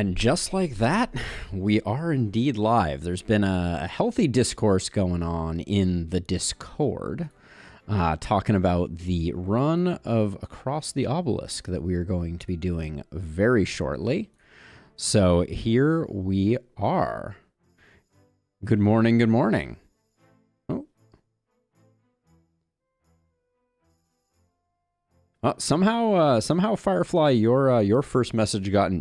And just like that, we are indeed live. There's been a healthy discourse going on in the Discord, talking about the run of Across the Obelisk that we are going to be doing very shortly. So here we are. Good morning, good morning. Somehow, Firefly, your first message got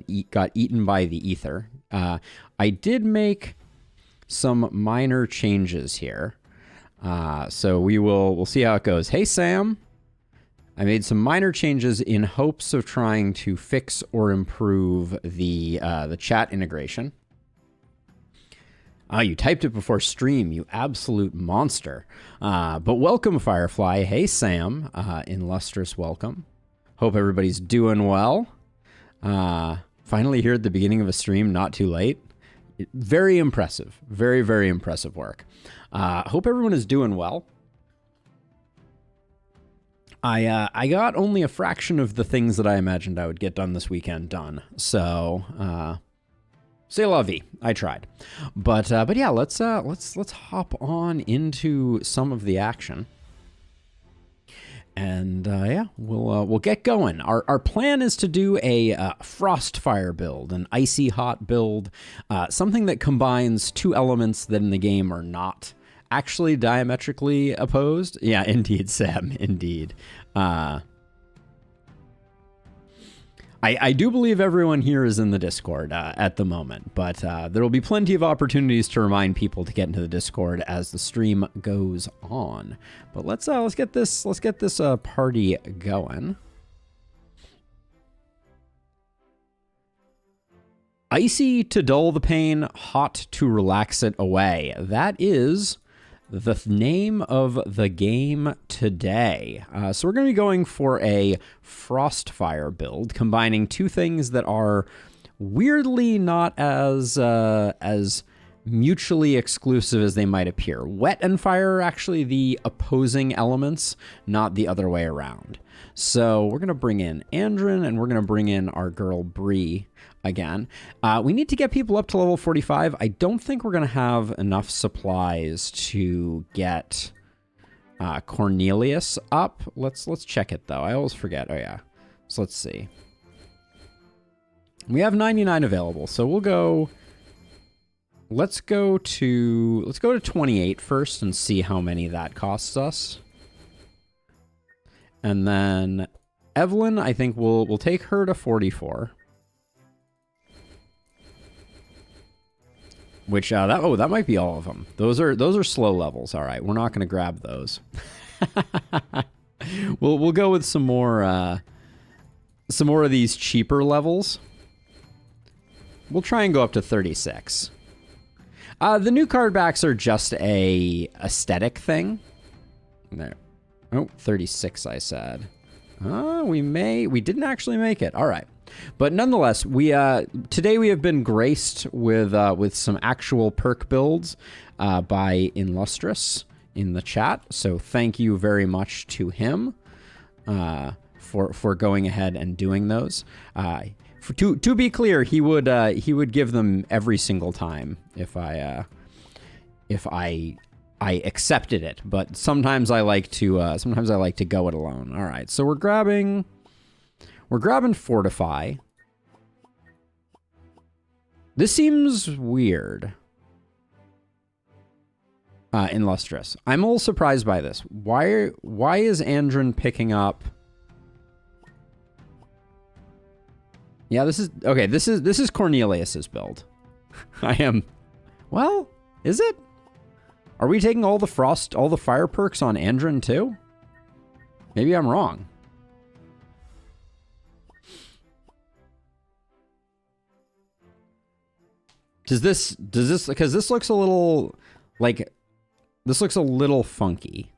eaten by the ether. I did make some minor changes here, so we'll see how it goes. Hey Sam, I made some minor changes in hopes of trying to fix or improve the chat integration. You typed it before stream, you absolute monster. But welcome, Firefly. Hey, Sam. Illustrious welcome. Hope everybody's doing well. Finally here at the beginning of a stream, not too late. Very impressive. Very, very impressive work. Hope everyone is doing well. I got only a fraction of the things that I imagined I would get done this weekend done. So, c'est la vie. I tried, but yeah, let's hop on into some of the action, and yeah, we'll get going. Our plan is to do a Frostfire build, an Icy Hot build, something that combines two elements that in the game are not actually diametrically opposed. Yeah, indeed, Sam, indeed. I do believe everyone here is in the Discord at the moment, but there will be plenty of opportunities to remind people to get into the Discord as the stream goes on. But let's get this party going. Icy to dull the pain, hot to relax it away. That is the name of the game today. So we're going to be going for a Frostfire build, combining two things that are weirdly not as mutually exclusive as they might appear. Wet and fire are actually the opposing elements, not the other way around. So we're going to bring in Andrin, and we're going to bring in our girl Bree again. We need to get people up to level 45. I don't think we're going to have enough supplies to get Cornelius up. Let's check it, though. I always forget. Oh, yeah. So let's see. We have 99 available, so we'll go... Let's go to 28 first and see how many that costs us. And then Evelyn, I think we'll take her to 44. Which that might be all of them. Those are slow levels. All right, we're not going to grab those. We'll go with some more of these cheaper levels. We'll try and go up to 36. The new card backs are just a aesthetic thing. There. Oh, 36 I said. We didn't actually make it. All right. But nonetheless, today we have been graced with some actual perk builds by Illustrious in the chat. So thank you very much to him for going ahead and doing those. To be clear, he would give them every single time if I accepted it. But sometimes I like to go it alone. All right, so we're grabbing Fortify. This seems weird. Illustrious. I'm a little surprised by this. Why is Andrin picking up? Yeah, this is Cornelius's build. I am. Well, is it? Are we taking all the fire perks on Andrin too? Maybe I'm wrong. Does this, because this looks a little, like, this looks a little funky.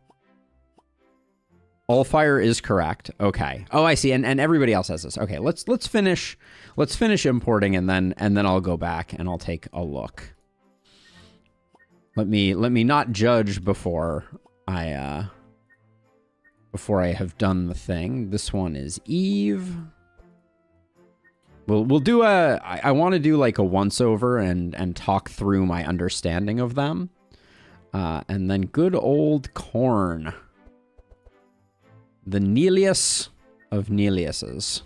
All fire is correct. Okay. Oh, I see. And everybody else has this. Okay, let's finish importing, and then I'll go back and I'll take a look. Let me not judge before I have done the thing. This one is Eve. We'll do a... I want to do like a once-over and talk through my understanding of them. And then good old corn. The Nelius of Neliuses.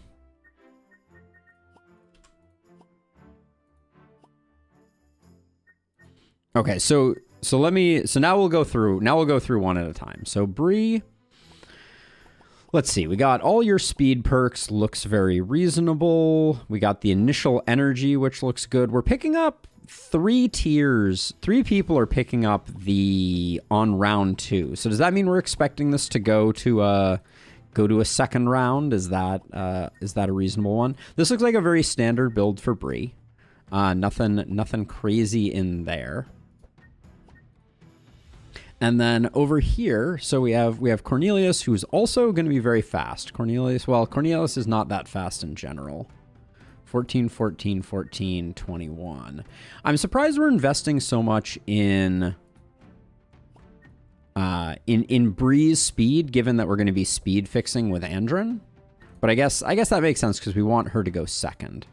Okay, so now we'll go through one at a time. So Bree, let's see. We got all your speed perks, looks very reasonable. We got the initial energy, which looks good. We're picking up 3 tiers. 3 people are picking up the on round 2. So does that mean we're expecting this to go to a second round? Is that a reasonable one? This looks like a very standard build for Bree. Nothing crazy in there. And then over here, so we have Cornelius, who's also going to be very fast. Cornelius is not that fast in general. 14, 14, 14, 21. I'm surprised we're investing so much in Bree's speed, given that we're going to be speed fixing with Andrin. But I guess that makes sense because we want her to go second.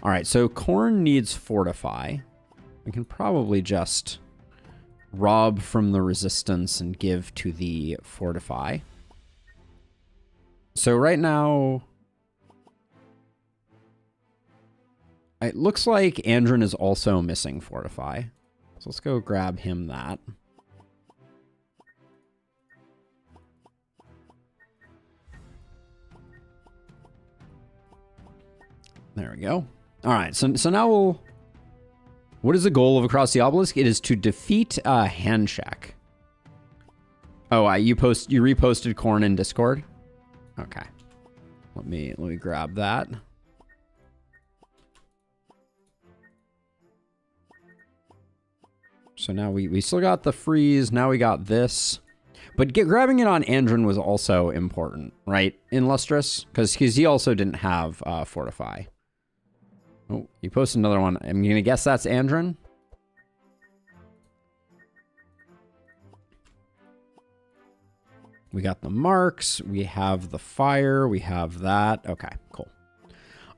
All right, so Corn needs Fortify. We can probably just rob from the resistance and give to the Fortify. So right now, it looks like Andrin is also missing Fortify. So let's go grab him that. There we go. All right, so now we'll... What is the goal of Across the Obelisk? It is to defeat Handshake. Oh, you reposted Corn in Discord? Okay. Let me grab that. So now we still got the freeze. Now we got this. But grabbing it on Andrin was also important, right? In Lustrous? Because he also didn't have Fortify. Oh, you posted another one. I'm going to guess that's Andrin. We got the marks. We have the fire. We have that. Okay, cool.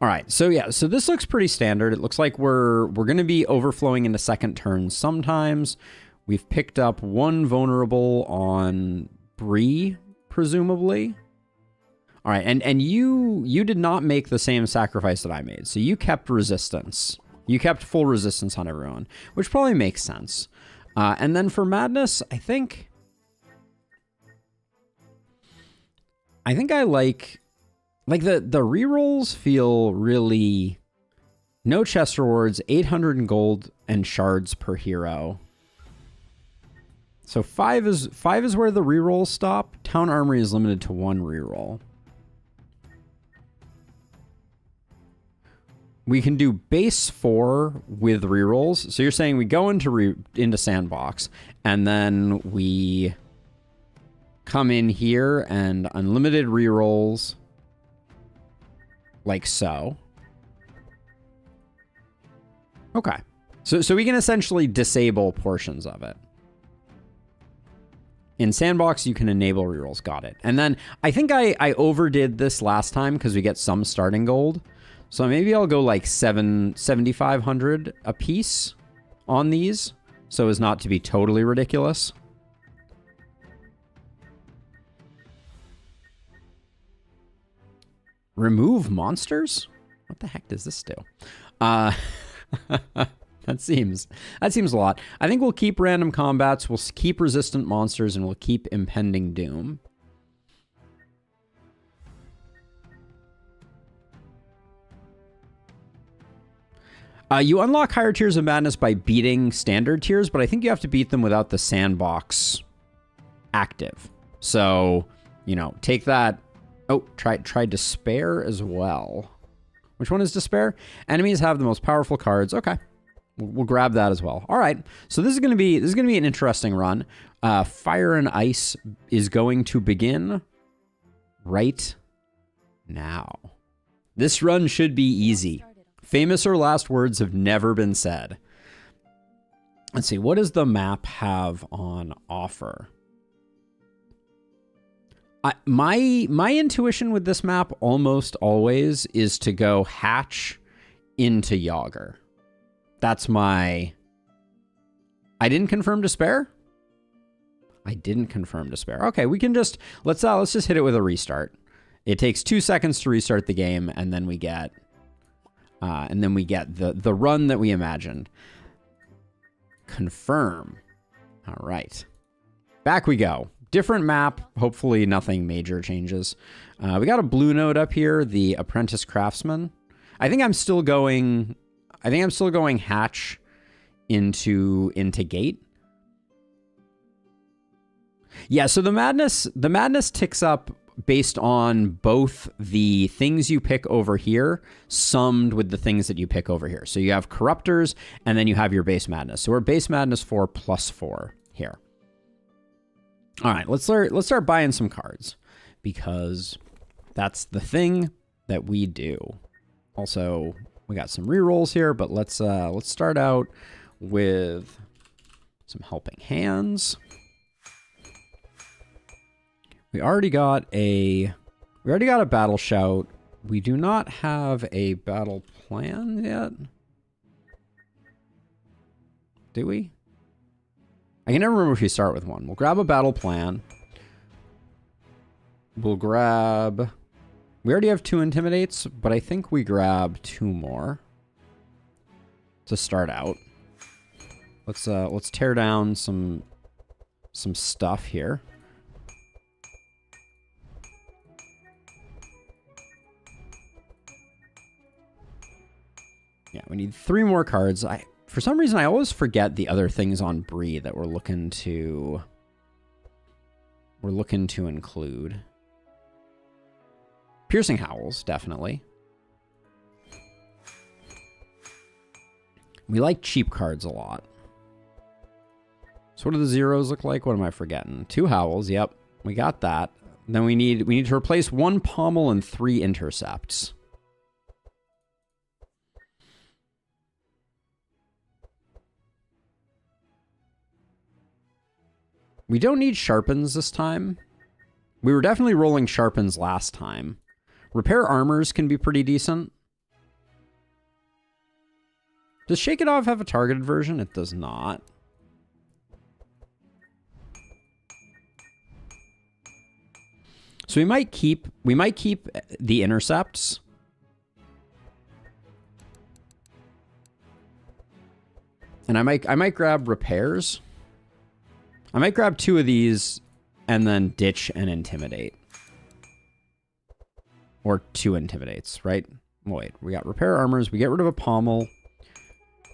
All right. So yeah, so this looks pretty standard. It looks like we're going to be overflowing into second turns sometimes. We've picked up 1 vulnerable on Bree, presumably. All right, and you did not make the same sacrifice that I made. So you kept resistance. You kept full resistance on everyone, which probably makes sense. And then for Madness, I think I like the rerolls feel really... No chest rewards, 800 in gold and shards per hero. So 5 is where the rerolls stop. Town Armory is limited to 1 reroll. We can do base 4 with rerolls. So you're saying we go into Sandbox, and then we come in here and unlimited rerolls, like so. Okay. So we can essentially disable portions of it. In Sandbox, you can enable rerolls. Got it. And then I think I overdid this last time because we get some starting gold. So maybe I'll go like 7,500 a piece on these, so as not to be totally ridiculous. Remove monsters? What the heck does this do? That seems a lot. I think we'll keep random combats, we'll keep resistant monsters, and we'll keep impending doom. You unlock higher tiers of madness by beating standard tiers, but I think you have to beat them without the sandbox active. So, you know, take that. Oh, try despair as well. Which one is despair? Enemies have the most powerful cards. Okay, we'll grab that as well. All right, so this is gonna be an interesting run. Fire and ice is going to begin right now. This run should be easy. Famous or last words have never been said. Let's see, what does the map have on offer? My intuition with this map almost always is to go hatch into Yager. That's my... I didn't confirm despair? I didn't confirm despair. Okay, we can just... Let's just hit it with a restart. It takes 2 seconds to restart the game, and then we get... the run that we imagined. Confirm. All right. Back we go. Different map. Hopefully nothing major changes. We got a blue node up here, the Apprentice Craftsman. I think I'm still going hatch into gate. Yeah, so the madness ticks up based on both the things you pick over here summed with the things that you pick over here. So you have corruptors and then you have your base madness. So we're base madness 4 plus 4 here. All right, let's start buying some cards because that's the thing that we do. Also, we got some rerolls here, but let's start out with some helping hands. We already got a battle shout. We do not have a battle plan yet. Do we? I can never remember if you start with one. We'll grab a battle plan. We'll grab... We already have 2 intimidates, but I think we grab 2 more to start out. Let's tear down some stuff here. Yeah, we need 3 more cards. For some reason, I always forget the other things on Bree that we're looking to include. Piercing Howls, definitely. We like cheap cards a lot. So what do the zeros look like? What am I forgetting? 2 Howls, yep. We got that. Then we need to replace 1 Pommel and 3 Intercepts. We don't need Sharpens this time. We were definitely rolling Sharpens last time. Repair Armors can be pretty decent. Does Shake It Off have a targeted version? It does not. So we might keep the Intercepts. And I might grab Repairs. I might grab 2 of these and then ditch and Intimidate. Or 2 Intimidates, right? Wait, we got Repair Armors. We get rid of a Pommel.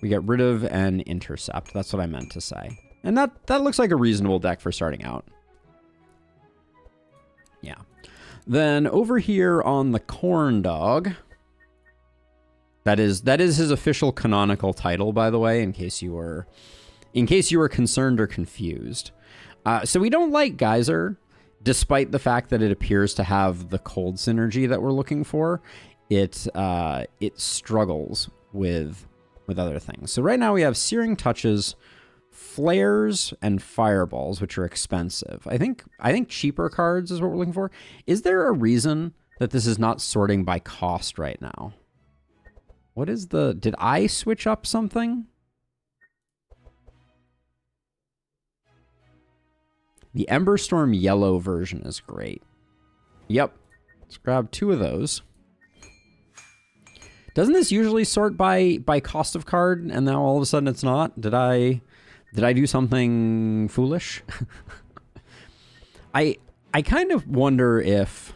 We get rid of an Intercept. That's what I meant to say. And that looks like a reasonable deck for starting out. Yeah. Then over here on the Corn Dog. That is his official canonical title, by the way, in case you were concerned or confused. So we don't like Geyser, despite the fact that it appears to have the cold synergy that we're looking for. It struggles with other things. So right now we have Searing Touches, Flares, and Fireballs, which are expensive. I think cheaper cards is what we're looking for. Is there a reason that this is not sorting by cost right now? What is the... Did I switch up something? The Emberstorm yellow version is great. Yep. Let's grab 2 of those. Doesn't this usually sort by cost of card, and now all of a sudden it's not? Did I do something foolish? I kind of wonder if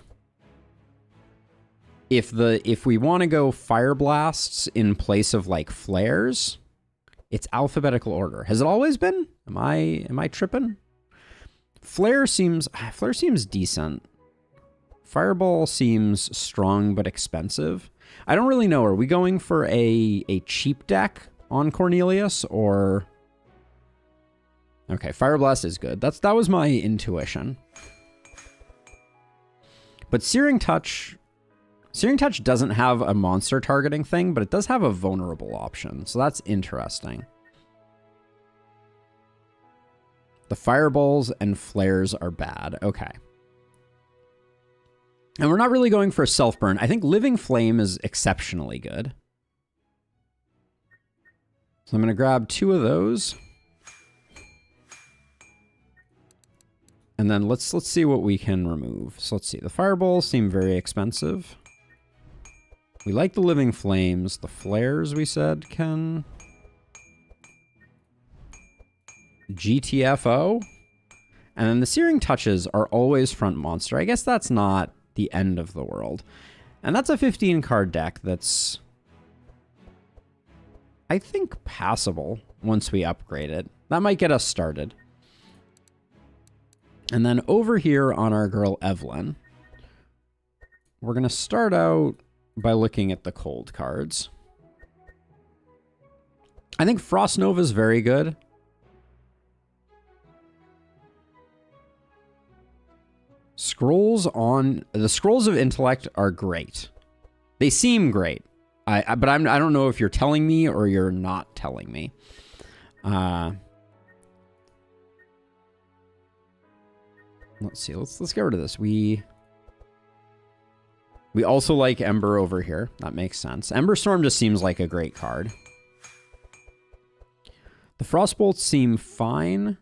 we want to go Fire Blasts in place of like Flares, it's alphabetical order. Has it always been? Am I tripping? Flare seems decent. Fireball seems strong but expensive. I don't really know. Are we going for a cheap deck on Cornelius or... Okay, Fire Blast is good. That was my intuition. But Searing Touch doesn't have a monster targeting thing, but it does have a vulnerable option. So that's interesting. The Fireballs and Flares are bad. Okay. And we're not really going for a self-burn. I think Living Flame is exceptionally good. So I'm going to grab 2 of those. And then let's see what we can remove. So let's see. The fireballs seem very expensive. We like the Living Flames. The flares, we said, can... GTFO. And then the Searing Touches are always front monster. I guess that's not the end of the world. And that's a 15 card deck that's, I think, passable once we upgrade it. That might get us started. And then over here on our girl Evelyn, we're going to start out by looking at the cold cards. I think Frost Nova is very good. The Scrolls of Intellect are great. They seem great. But I don't know if you're telling me or you're not telling me. Let's see. Let's get rid of this. We also like Ember over here. That makes sense. Ember Storm just seems like a great card. The Frostbolts seem fine.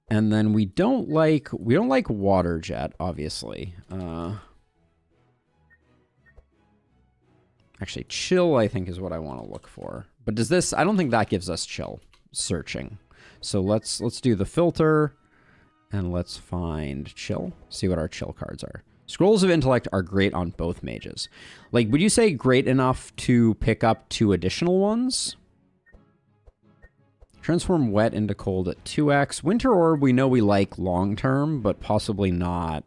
And then we don't like Water Jet, obviously. Actually, Chill, I think, is what I want to look for. But does this... I don't think that gives us Chill. Searching. So let's do the filter. And let's find Chill. See what our Chill cards are. Scrolls of Intellect are great on both mages. Like, would you say great enough to pick up 2 additional ones? Transform Wet into Cold at 2x. Winter Orb, we know we like long-term, but possibly not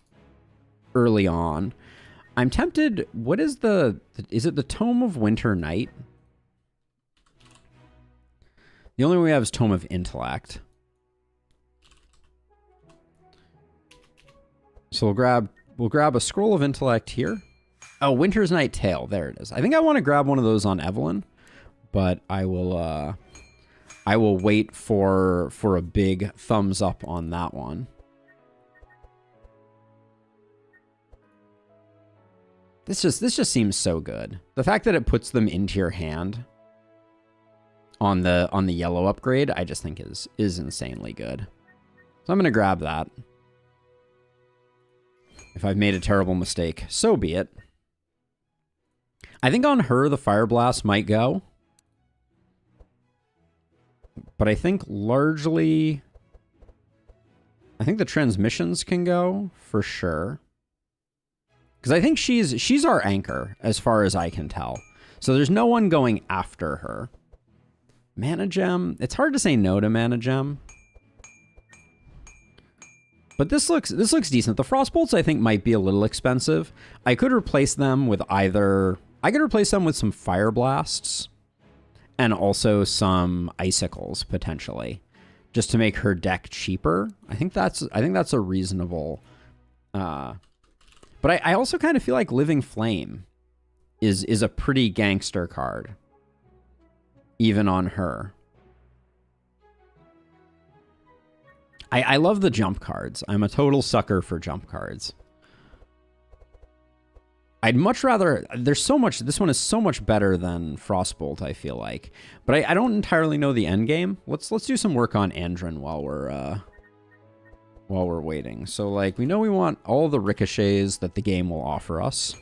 early on. I'm tempted... What is the... Is it the Tome of Winter Night? The only one we have is Tome of Intellect. So we'll grab a Scroll of Intellect here. Oh, Winter's Night Tale. There it is. I think I want to grab one of those on Evelyn, but I will wait for a big thumbs up on that one. This just seems so good. The fact that it puts them into your hand on the yellow upgrade, I just think is insanely good. So I'm gonna grab that. If I've made a terrible mistake, so be it. I think on her the Fire Blast might go. But I think largely... I think the transmissions can go, for sure. Because I think she's our anchor, as far as I can tell. So there's no one going after her. Mana Gem. It's hard to say no to Mana Gem. But this looks decent. The Frostbolts, I think, might be a little expensive. I could replace them with either... I could replace them with some Fire Blasts. And also some Icicles, potentially. Just to make her deck cheaper. I think that's a reasonable... But I also kind of feel like Living Flame is a pretty gangster card. Even on her. I love the jump cards. I'm a total sucker for jump cards. I'd much rather... There's so much... This one is so much better than Frostbolt, I feel like. But I don't entirely know the end game. Let's do some work on Andrin while we're waiting. So, like, we know we want all the ricochets that the game will offer us.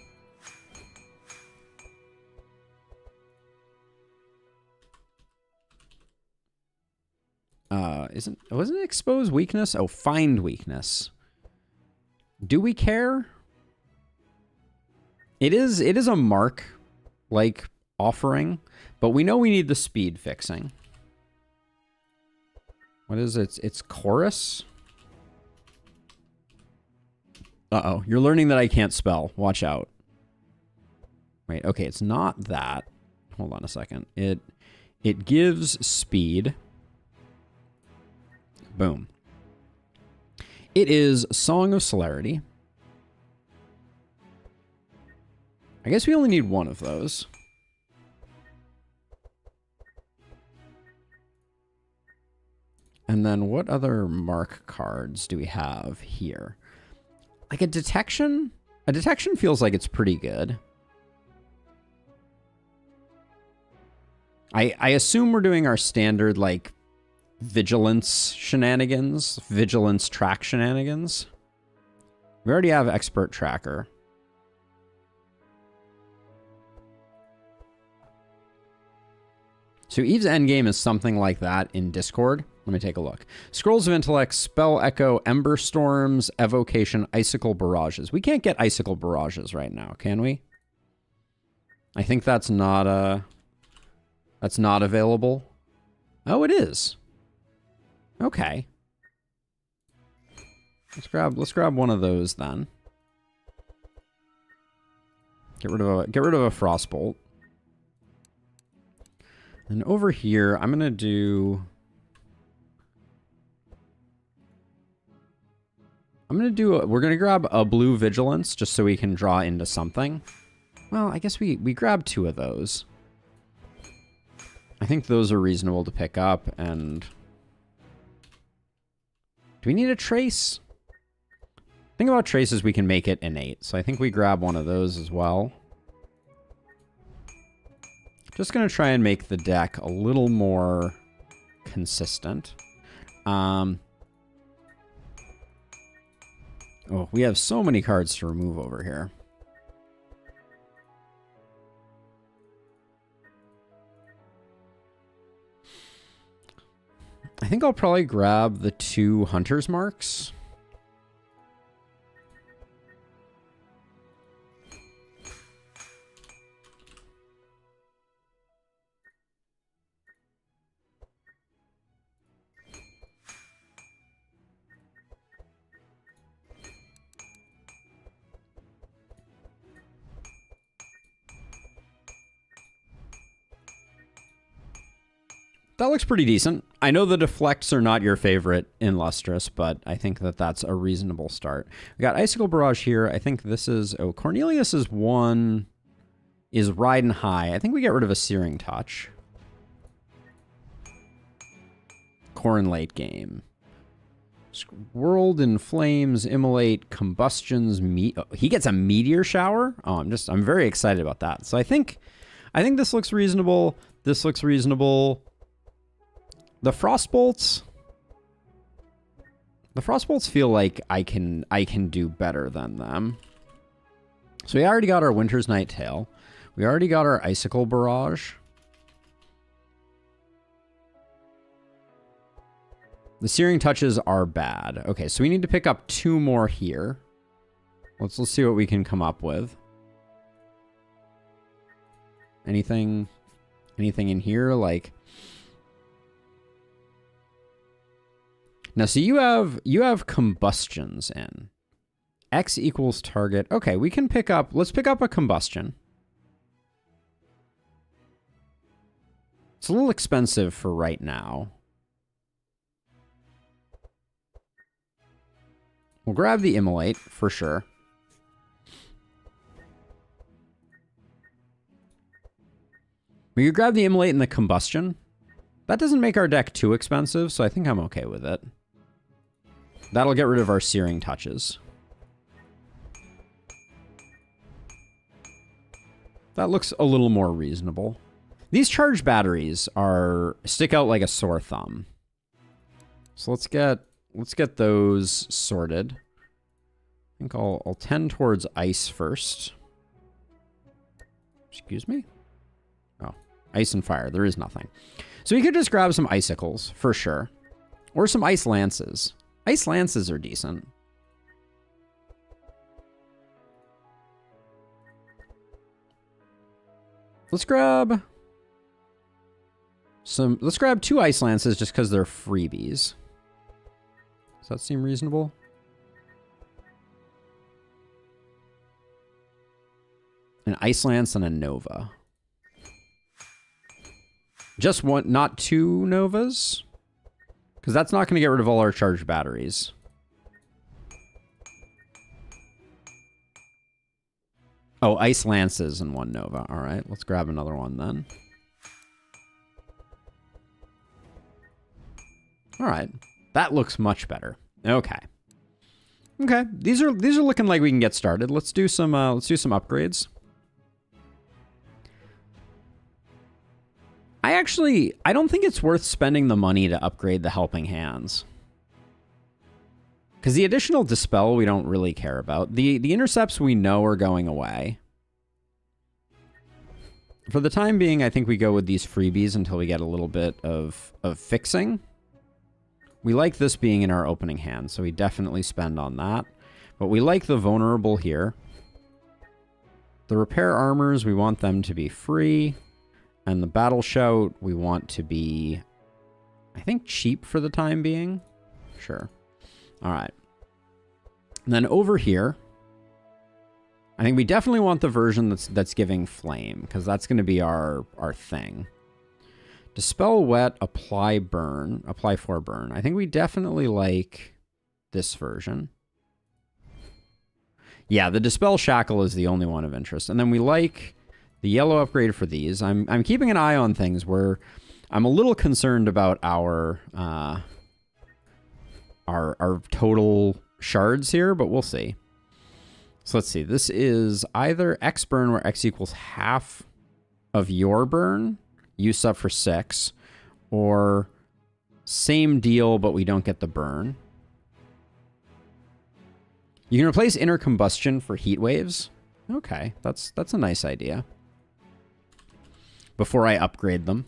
Wasn't it Expose Weakness? Oh, Find Weakness. Do we care? It is a mark, like, offering, but we know we need the speed fixing. What is it? It's Chorus? Uh-oh, you're learning that I can't spell. Watch out. Wait, okay, it's not that. Hold on a second. It gives speed. Boom. It is Song of Celerity. I guess we only need one of those. And then what other mark cards do we have here? Like a detection? A detection feels like it's pretty good. I assume we're doing our standard, like, vigilance shenanigans. Vigilance track shenanigans. We already have expert tracker. So Eve's endgame is something like that in Discord. Let me take a look. Scrolls of Intellect, Spell Echo, Ember Storms, Evocation, Icicle Barrages. We can't get Icicle Barrages right now, can we? I think that's not available. Oh, it is. Okay. Let's grab one of those then. Get rid of a Frostbolt. And over here, I'm gonna do. We're gonna grab a blue Vigilance just so we can draw into something. Well, I guess we grab 2 of those. I think those are reasonable to pick up, and... Do we need a trace? The thing about traces, we can make it innate, so I think we grab one of those as well. Just gonna try and make the deck a little more consistent. Oh, we have so many cards to remove over here. I think I'll probably grab the 2 Hunter's Marks. That looks pretty decent. I know the deflects are not your favorite in Lustrous, but I think that that's a reasonable start. We got Icicle Barrage here. I think this is... Oh, Cornelius's one is riding high. I think we get rid of a Searing Touch. Corn late game. World in Flames, Immolate, Combustions, he gets a Meteor Shower? Oh, I'm very excited about that. So I think this looks reasonable. This looks reasonable. The Frostbolts feel like I can do better than them. So we already got our Winter's Night Tail. We already got our Icicle Barrage. The Searing Touches are bad. Okay, so we need to pick up 2 more here. Let's see what we can come up with. Anything in here like... Now, so you have Combustions in. X equals target. Okay, we can pick up... Let's pick up a Combustion. It's a little expensive for right now. We'll grab the Immolate, for sure. We could grab the Immolate and the Combustion. That doesn't make our deck too expensive, so I think I'm okay with it. That'll get rid of our Searing Touches. That looks a little more reasonable. These charged batteries stick out like a sore thumb. So let's get those sorted. I think I'll tend towards ice first. Excuse me? Oh, ice and fire. There is nothing. So we could just grab some icicles, for sure. Or some ice lances. Ice lances are decent. Let's grab 2 ice lances just because they're freebies. Does that seem reasonable? An Ice Lance and a Nova. Just one, not 2 Novas? Because that's not going to get rid of all our charged batteries. Oh, Ice Lances and 1 Nova. All right, let's grab another one then. All right. That looks much better. Okay. Okay, these are looking like we can get started. Let's do some upgrades. I don't think it's worth spending the money to upgrade the helping hands. Because the additional dispel we don't really care about. The intercepts we know are going away. For the time being, I think we go with these freebies until we get a little bit of fixing. We like this being in our opening hand, so we definitely spend on that. But we like the vulnerable here. The repair armors, we want them to be free. And the battle shout, we want to be, I think, cheap for the time being. Sure. All right. And then over here, I think we definitely want the version that's giving flame, because that's going to be our thing. Dispel wet, apply burn, apply for burn. I think we definitely like this version. Yeah, the dispel shackle is the only one of interest. And then we like the yellow upgrade for these. I'm keeping an eye on things where I'm a little concerned about our total shards here, but we'll see. So let's see. This is either X burn, where X equals half of your burn, use up for 6, or same deal, but we don't get the burn. You can replace inner combustion for heat waves. Okay, that's a nice idea. Before I upgrade them.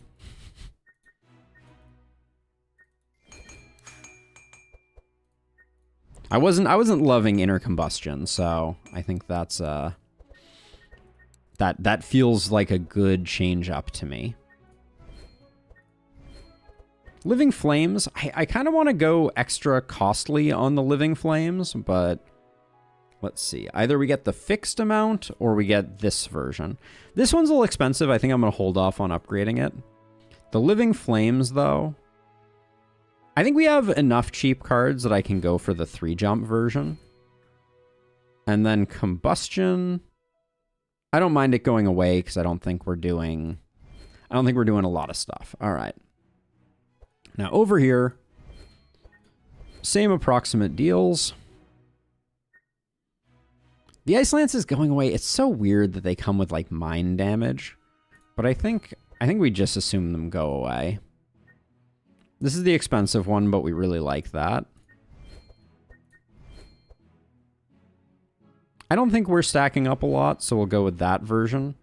I wasn't loving inner combustion, so I think that's that feels like a good change up to me. Living flames, I kind of want to go extra costly on the living flames, but let's see. Either we get the fixed amount or we get this version. This one's a little expensive. I think I'm going to hold off on upgrading it. The living flames, though, I think we have enough cheap cards that I can go for the 3-jump version. And then combustion, I don't mind it going away because I don't think we're doing a lot of stuff. All right. Now over here, same approximate deals. The Ice Lance is going away. It's so weird that they come with like mine damage, but I think we just assume them go away. This is the expensive one, but we really like that. I don't think we're stacking up a lot, so we'll go with that version.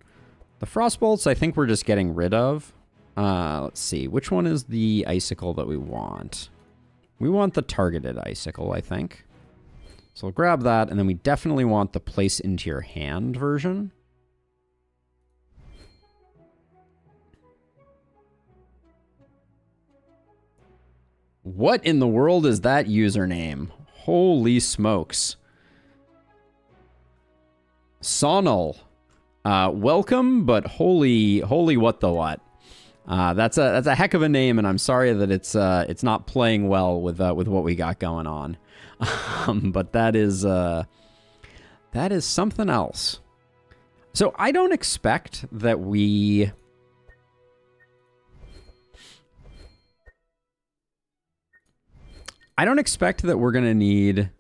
The Frostbolts, I think we're just getting rid of. Let's see. Which one is the icicle that we want? We want the targeted icicle, I think. So we'll grab that, and then we definitely want the place into your hand version. What in the world is that username? Holy smokes. Sonal. Welcome, but holy what the what. That's a heck of a name, and I'm sorry that it's not playing well with what we got going on. But that is something else. So I don't expect that we... I don't expect that we're going to need...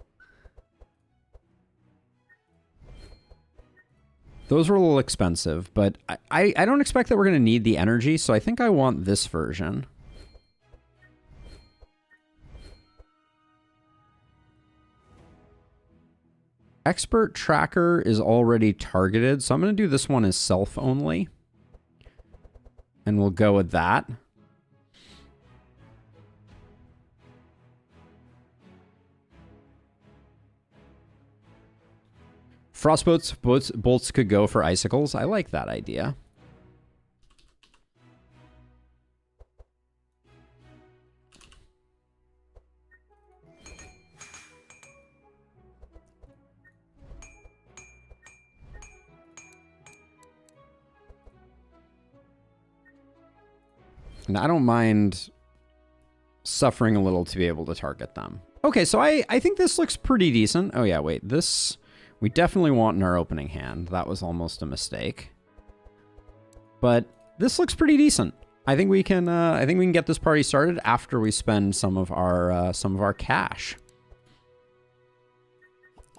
Those were a little expensive, but I don't expect that we're going to need the energy, so I think I want this version. Expert Tracker is already targeted, so I'm going to do this one as self only. And we'll go with that. Bolts could go for icicles. I like that idea. And I don't mind suffering a little to be able to target them. Okay, so I think this looks pretty decent. Oh yeah, wait, this... We definitely want in our opening hand. That was almost a mistake. But this looks pretty decent. I think we can get this party started after we spend some of our cash.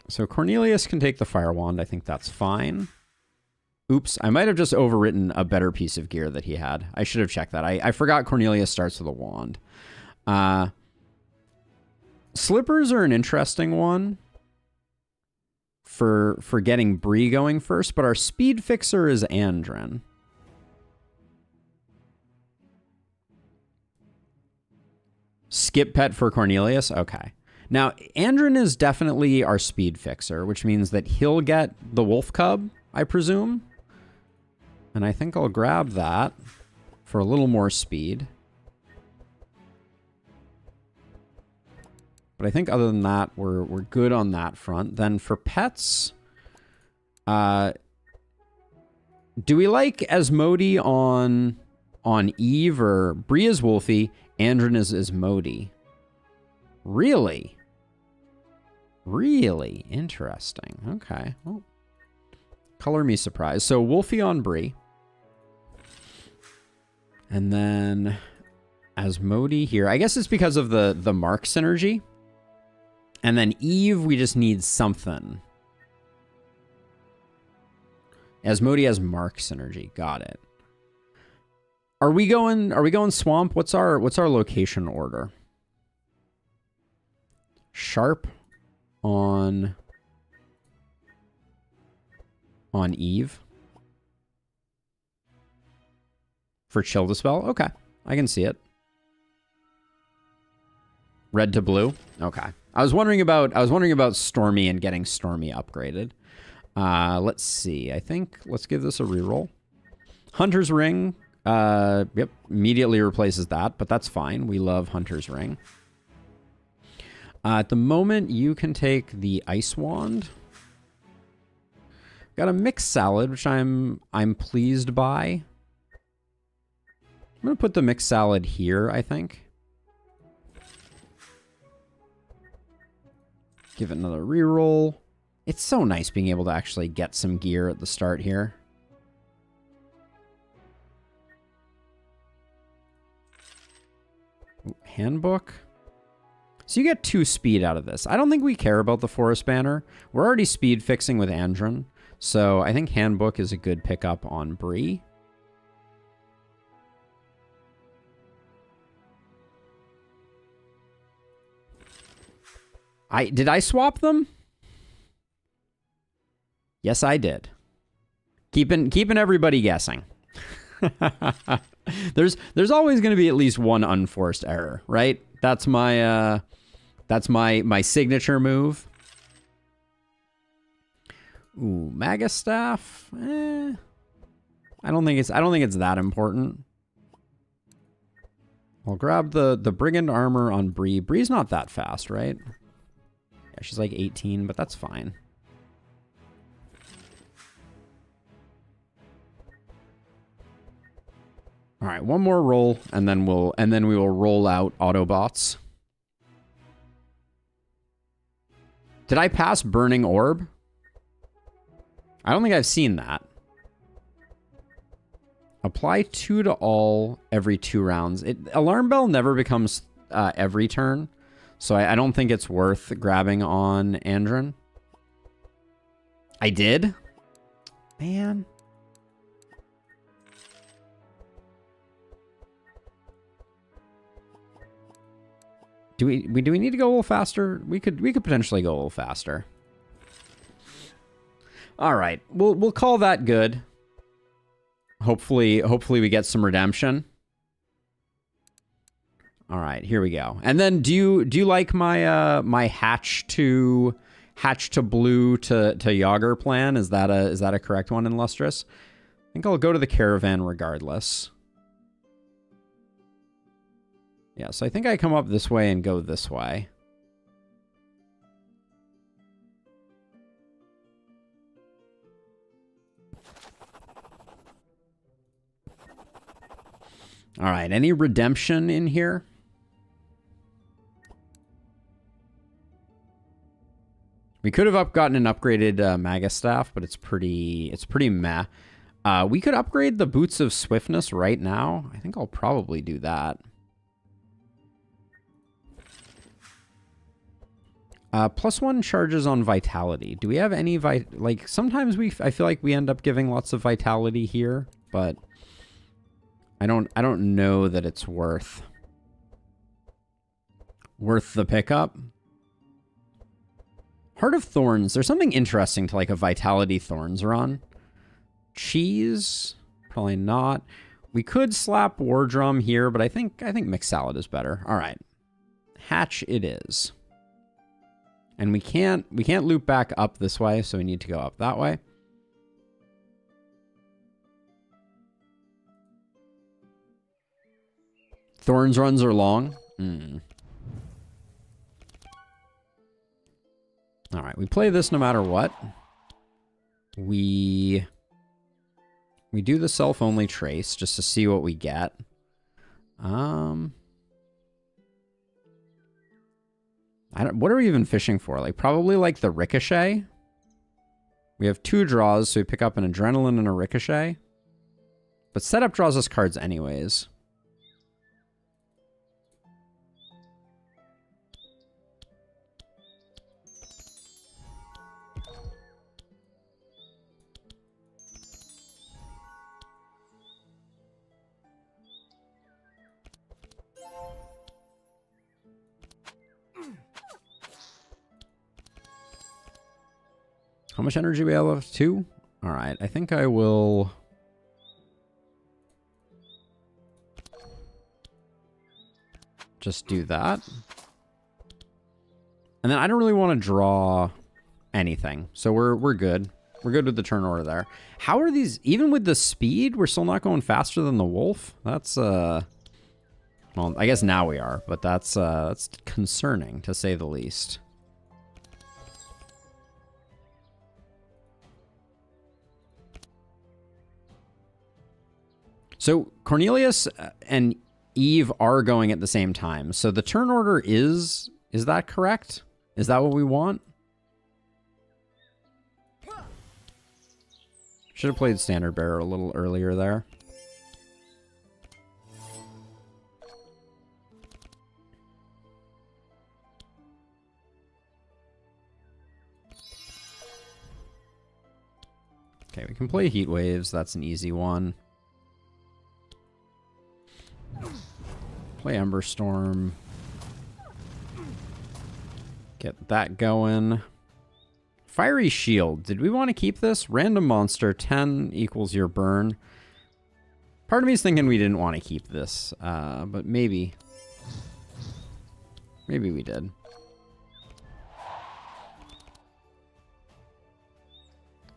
So Cornelius can take the Fire Wand. I think that's fine. Oops, I might have just overwritten a better piece of gear that he had. I should have checked that. I forgot Cornelius starts with a wand. Slippers are an interesting one for getting Bree going first, but our speed fixer is Andrin. Skip pet for Cornelius? Okay. Now, Andrin is definitely our speed fixer, which means that he'll get the wolf cub, I presume. And I think I'll grab that for a little more speed. But I think other than that, we're good on that front. Then for pets, do we like Asmodee on Eve, or Bree is Wolfie, Andrin is Asmodee? Really? Really interesting. Okay. Well, color me surprised. So Wolfie on Bree. And then Asmodee here. I guess it's because of the Mark synergy. And then Eve, we just need something. Asmodee has Mark synergy. Got it. Are we going swamp? What's our location order? Sharp on Eve. For Chill Dispel? Okay. I can see it. Red to blue? Okay. I was wondering about Stormy and getting Stormy upgraded. Let's see. I think let's give this a reroll. Hunter's Ring. Yep. Immediately replaces that, but that's fine. We love Hunter's Ring. At the moment, you can take the Ice Wand. Got a mixed salad, which I'm pleased by. I'm going to put the mixed salad here, I think. Give it another reroll. It's so nice being able to actually get some gear at the start here. Ooh, handbook. So you get 2 speed out of this. I don't think we care about the Forest Banner. We're already speed fixing with Andrin. So I think handbook is a good pickup on Bree. Did I swap them? Yes, I did. Keeping everybody guessing. There's always going to be at least one unforced error, right? That's my signature move. Ooh, Magus Staff. I don't think it's that important. I'll grab the Brigand Armor on Bree. Bree's not that fast, right? Yeah, she's like 18, but that's fine. All right, one more roll, and then we will roll out Autobots. Did I pass Burning Orb? I don't think I've seen that. Apply 2 to all every 2 rounds. Alarm Bell never becomes every turn, so I don't think it's worth grabbing on Andrin. I did? Man. Do we need to go a little faster? We could potentially go a little faster. All right, we'll call that good. Hopefully we get some redemption. All right, here we go. And then do you like my my hatch to blue to Yager plan? Is that a correct one in Lustrous? I think I'll go to the caravan regardless. Yeah, so I think I come up this way and go this way. All right, any redemption in here? We could have gotten an upgraded Magus Staff, but it's pretty meh. We could upgrade the Boots of Swiftness right now. I think I'll probably do that. +1 charges on vitality. Do we have any like sometimes I feel like we end up giving lots of vitality here, but I don't know that it's worth the pickup. Heart of Thorns. There's something interesting to like a vitality thorns run. Cheese, probably not. We could slap War Drum here, but I think Mixed Salad is better. All right. Hatch it is. And we can't loop back up this way, so we need to go up that way. Thorns runs are long. All right, we play this no matter what. We do the self-only trace just to see what we get. What are we even fishing for? Like, probably like the Ricochet. We have 2 draws, so we pick up an Adrenaline and a Ricochet. But setup draws us cards anyways. How much energy we have left? 2? All right, I think I will... just do that. And then I don't really want to draw anything. So we're good. We're good with the turn order there. How are these... even with the speed, we're still not going faster than the wolf? That's, well, I guess now we are, but that's concerning, to say the least. So Cornelius and Eve are going at the same time. So the turn order is that correct? Is that what we want? Should have played Standard Bearer a little earlier there. Okay, we can play Heat Waves. That's an easy one. Play Ember Storm. Get that going. Fiery Shield. Did we want to keep this? Random monster, 10 equals your burn. Part of me is thinking we didn't want to keep this, but maybe. Maybe we did.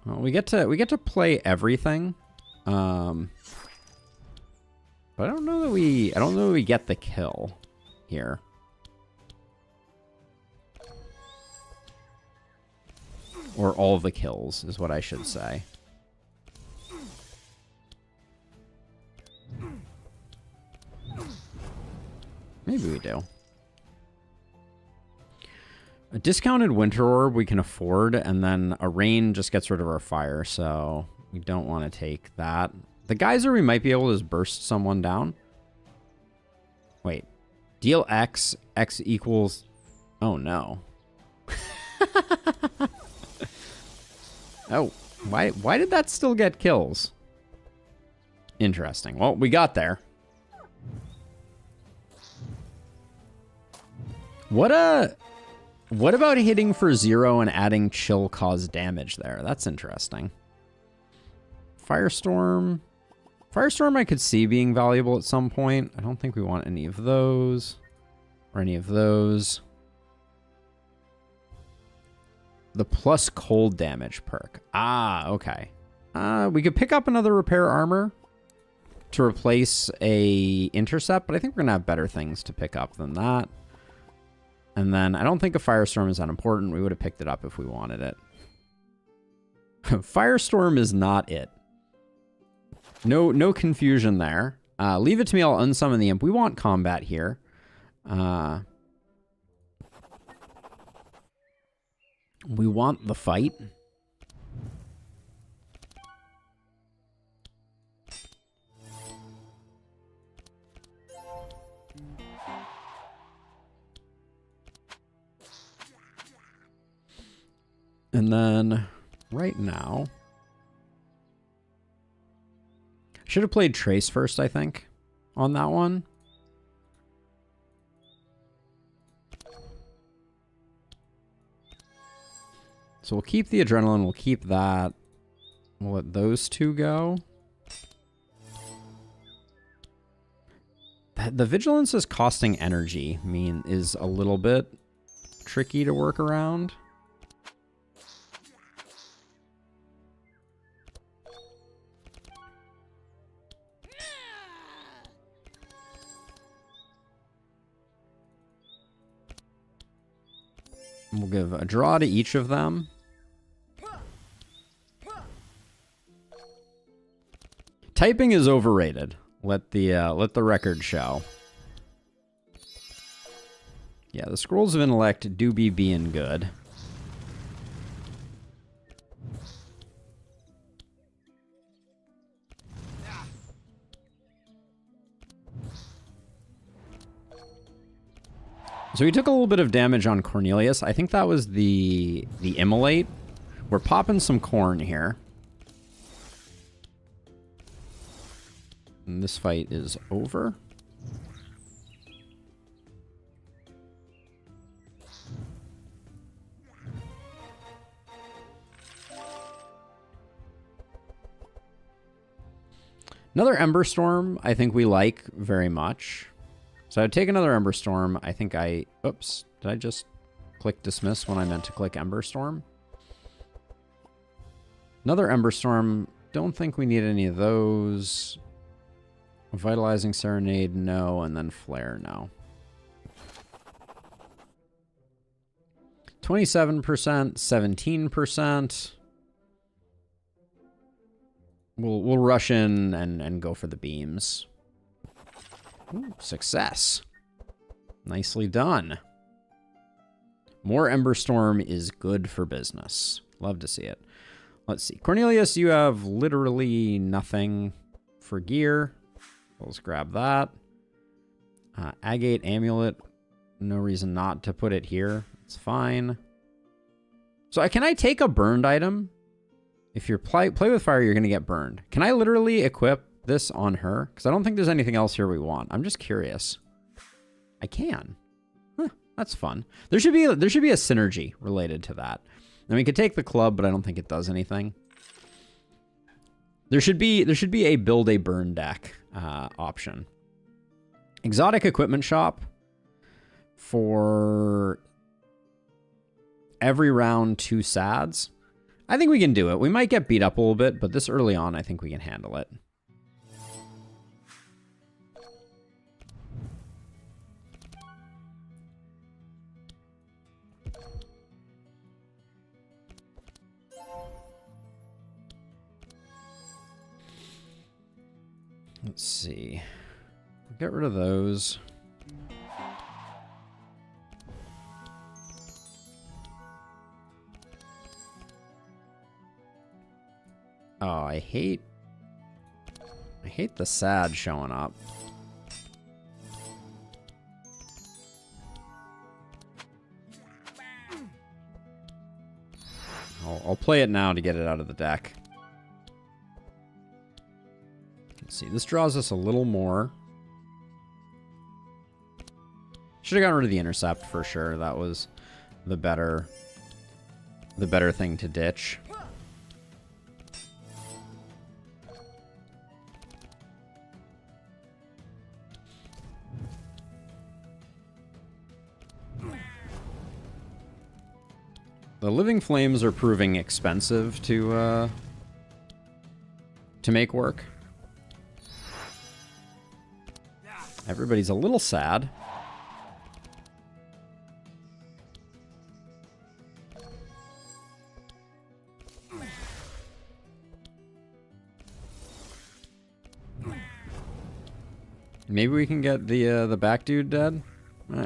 Well, we get to play everything. But I don't know that we get the kill here. Or all the kills is what I should say. Maybe we do. A discounted Winter Orb we can afford, and then a Rain just gets rid of our fire, so we don't want to take that. The Geyser, we might be able to just burst someone down. Wait. Deal X. X equals... oh, no. Oh. Why did that still get kills? Interesting. Well, we got there. What about hitting for 0 and adding chill cause damage there? That's interesting. Firestorm... Firestorm I could see being valuable at some point. I don't think we want any of those. Or any of those. The plus cold damage perk. Ah, okay. We could pick up another repair armor to replace a intercept, but I think we're gonna have better things to pick up than that. And then I don't think a Firestorm is that important. We would have picked it up if we wanted it. Firestorm is not it. No confusion there. Leave it to me, I'll unsummon the imp. We want combat here. We want the fight. And then right now, should have played Trace first, I think, on that one. So we'll keep the Adrenaline, we'll keep that. We'll let those two go. The Vigilance is costing energy, is a little bit tricky to work around. We'll give a draw to each of them. Typing is overrated. Let the record show. Yeah, the Scrolls of Intellect do be being good. So we took a little bit of damage on Cornelius. I think that was the Immolate. We're popping some corn here. And this fight is over. Another Ember Storm, I think we like very much. So I'd take another Ember Storm. I think oops, did I just click dismiss when I meant to click Ember Storm? Another Ember Storm, don't think we need any of those. Vitalizing Serenade, no, and then Flare, no. 27%, 17%. We'll rush in and go for the beams. Ooh, success. Nicely done. More Ember Storm is good for business. Love to see it. Let's see. Cornelius, you have literally nothing for gear. Let's grab that. Agate Amulet. No reason not to put it here. It's fine. So can I take a burned item? If you're play with fire, you're going to get burned. Can I literally equip this on her? Because I don't think there's anything else here we want. I'm just curious. I can. Huh, that's fun. There should be a synergy related to that. And we could take the club, but I don't think it does anything. There should be a build a burn deck option. Exotic equipment shop for every round 2 sads. I think we can do it. We might get beat up a little bit, but this early on, I think we can handle it. Let's see. Get rid of those. Oh, I hate the sad showing up. I'll play it now to get it out of the deck. Let's see, this draws us a little more. Should have gotten rid of the intercept for sure. That was the better thing to ditch. The Living Flames are proving expensive to make work. Everybody's a little sad. Maybe we can get the back dude dead.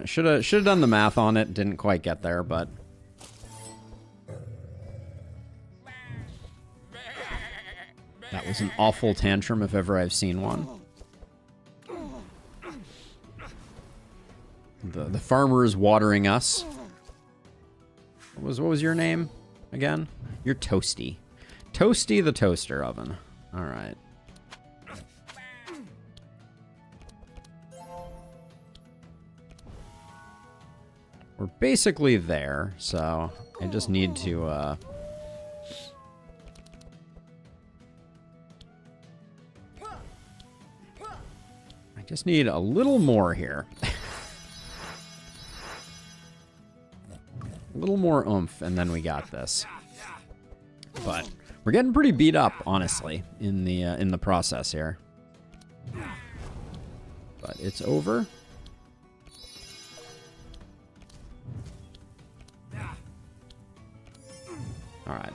Should have done the math on it. Didn't quite get there, but. That was an awful tantrum if ever I've seen one. The farmer is watering us. What was your name? again? You're Toasty. Toasty the toaster oven. All right. We're basically there, so I just need to, I just need a little more here. A little more oomph, and then we got this. But we're getting pretty beat up, honestly, in the process here. But it's over. All right.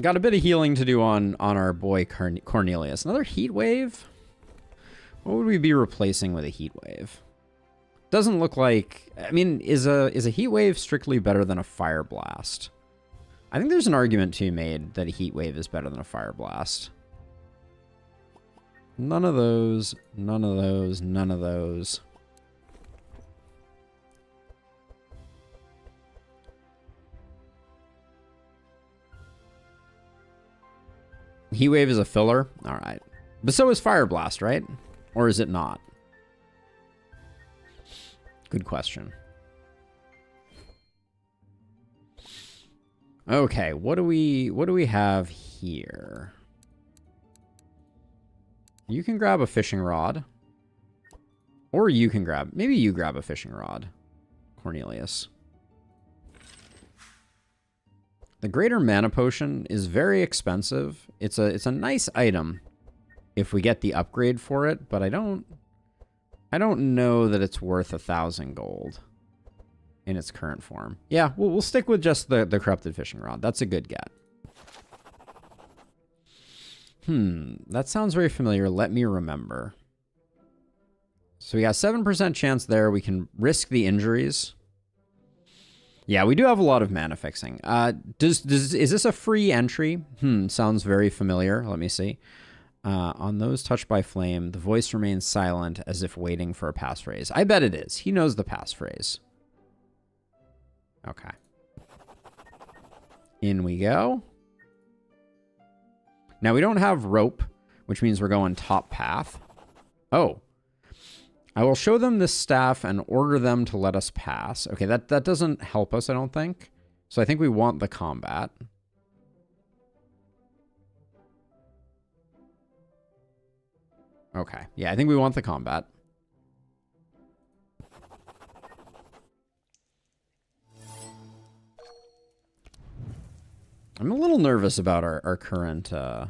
Got a bit of healing to do on our boy Cornelius. Another heat wave? What would we be replacing with a heat wave? Doesn't look like... I mean, is a heat wave strictly better than a fire blast? I think there's an argument to be made that a heat wave is better than a fire blast. None of those. None of those. None of those. Heat wave is a filler? All right. But so is fire blast, right? Or is it not? Good question. Okay, what do we have here? You can grab a fishing rod. Or you can grab, maybe you grab a fishing rod, Cornelius. The greater mana potion is very expensive. It's a nice item if we get the upgrade for it, but I don't know that it's worth 1,000 gold in its current form. Yeah, we'll stick with just the corrupted fishing rod. That's a good get. That sounds very familiar. Let me remember. So we got 7% chance there. We can risk the injuries. Yeah, we do have a lot of mana fixing. Is this a free entry? Sounds very familiar. Let me see. On those touched by flame, the voice remains silent as if waiting for a passphrase. I bet it is. He knows the passphrase. Okay. In we go. Now we don't have rope, which means we're going top path. Oh. I will show them this staff and order them to let us pass. Okay, that doesn't help us, I don't think. So I think we want the combat. Okay, yeah, I think we want the combat. I'm a little nervous about our current... I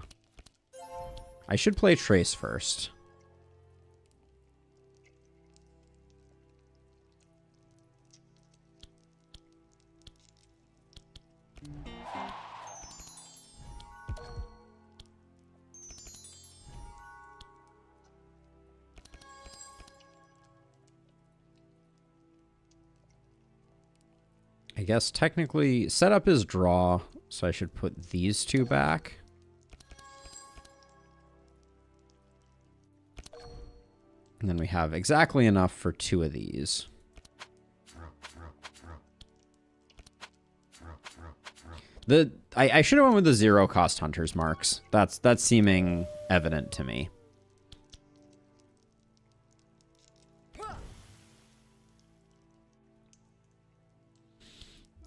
should play Trace first. I guess technically setup is draw, so I should put these two back. And then we have exactly enough for 2 of these. I should have went with the 0 cost hunter's marks. That's seeming evident to me.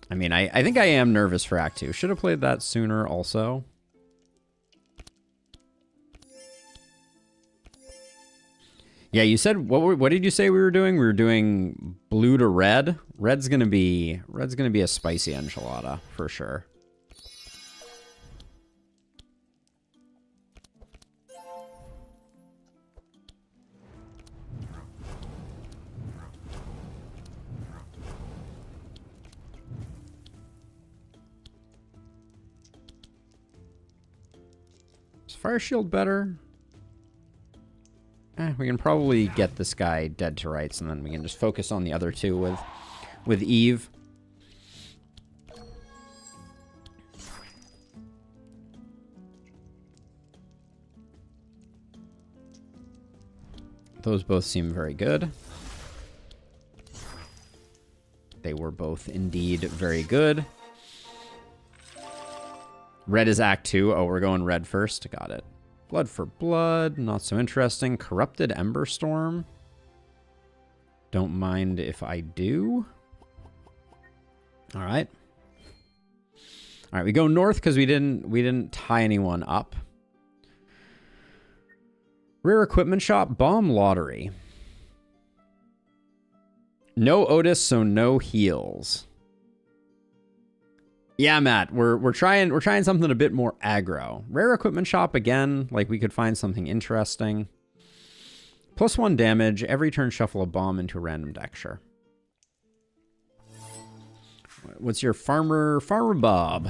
I mean, I think I am nervous for Act 2. Should have played that sooner also. Yeah, you said, what did you say we were doing? We were doing blue to red. Red's gonna be a spicy enchilada for sure. Fire shield better? We can probably get this guy dead to rights, and then we can just focus on the other 2 with Eve. Those both seem very good. They were were both indeed very good. Red is Act 2. Oh, we're going red first. Got it. Blood for blood. Not so interesting. Corrupted Ember Storm. Don't mind if I do. All right. All right, we go north because we didn't tie anyone up. Rare equipment shop, bomb lottery. No Otis, so no heals. Yeah, Matt, we're trying something a bit more aggro. Rare equipment shop again, like we could find something interesting. +1 damage. Every turn shuffle a bomb into a random deck. Sure. What's your Farmer Bob?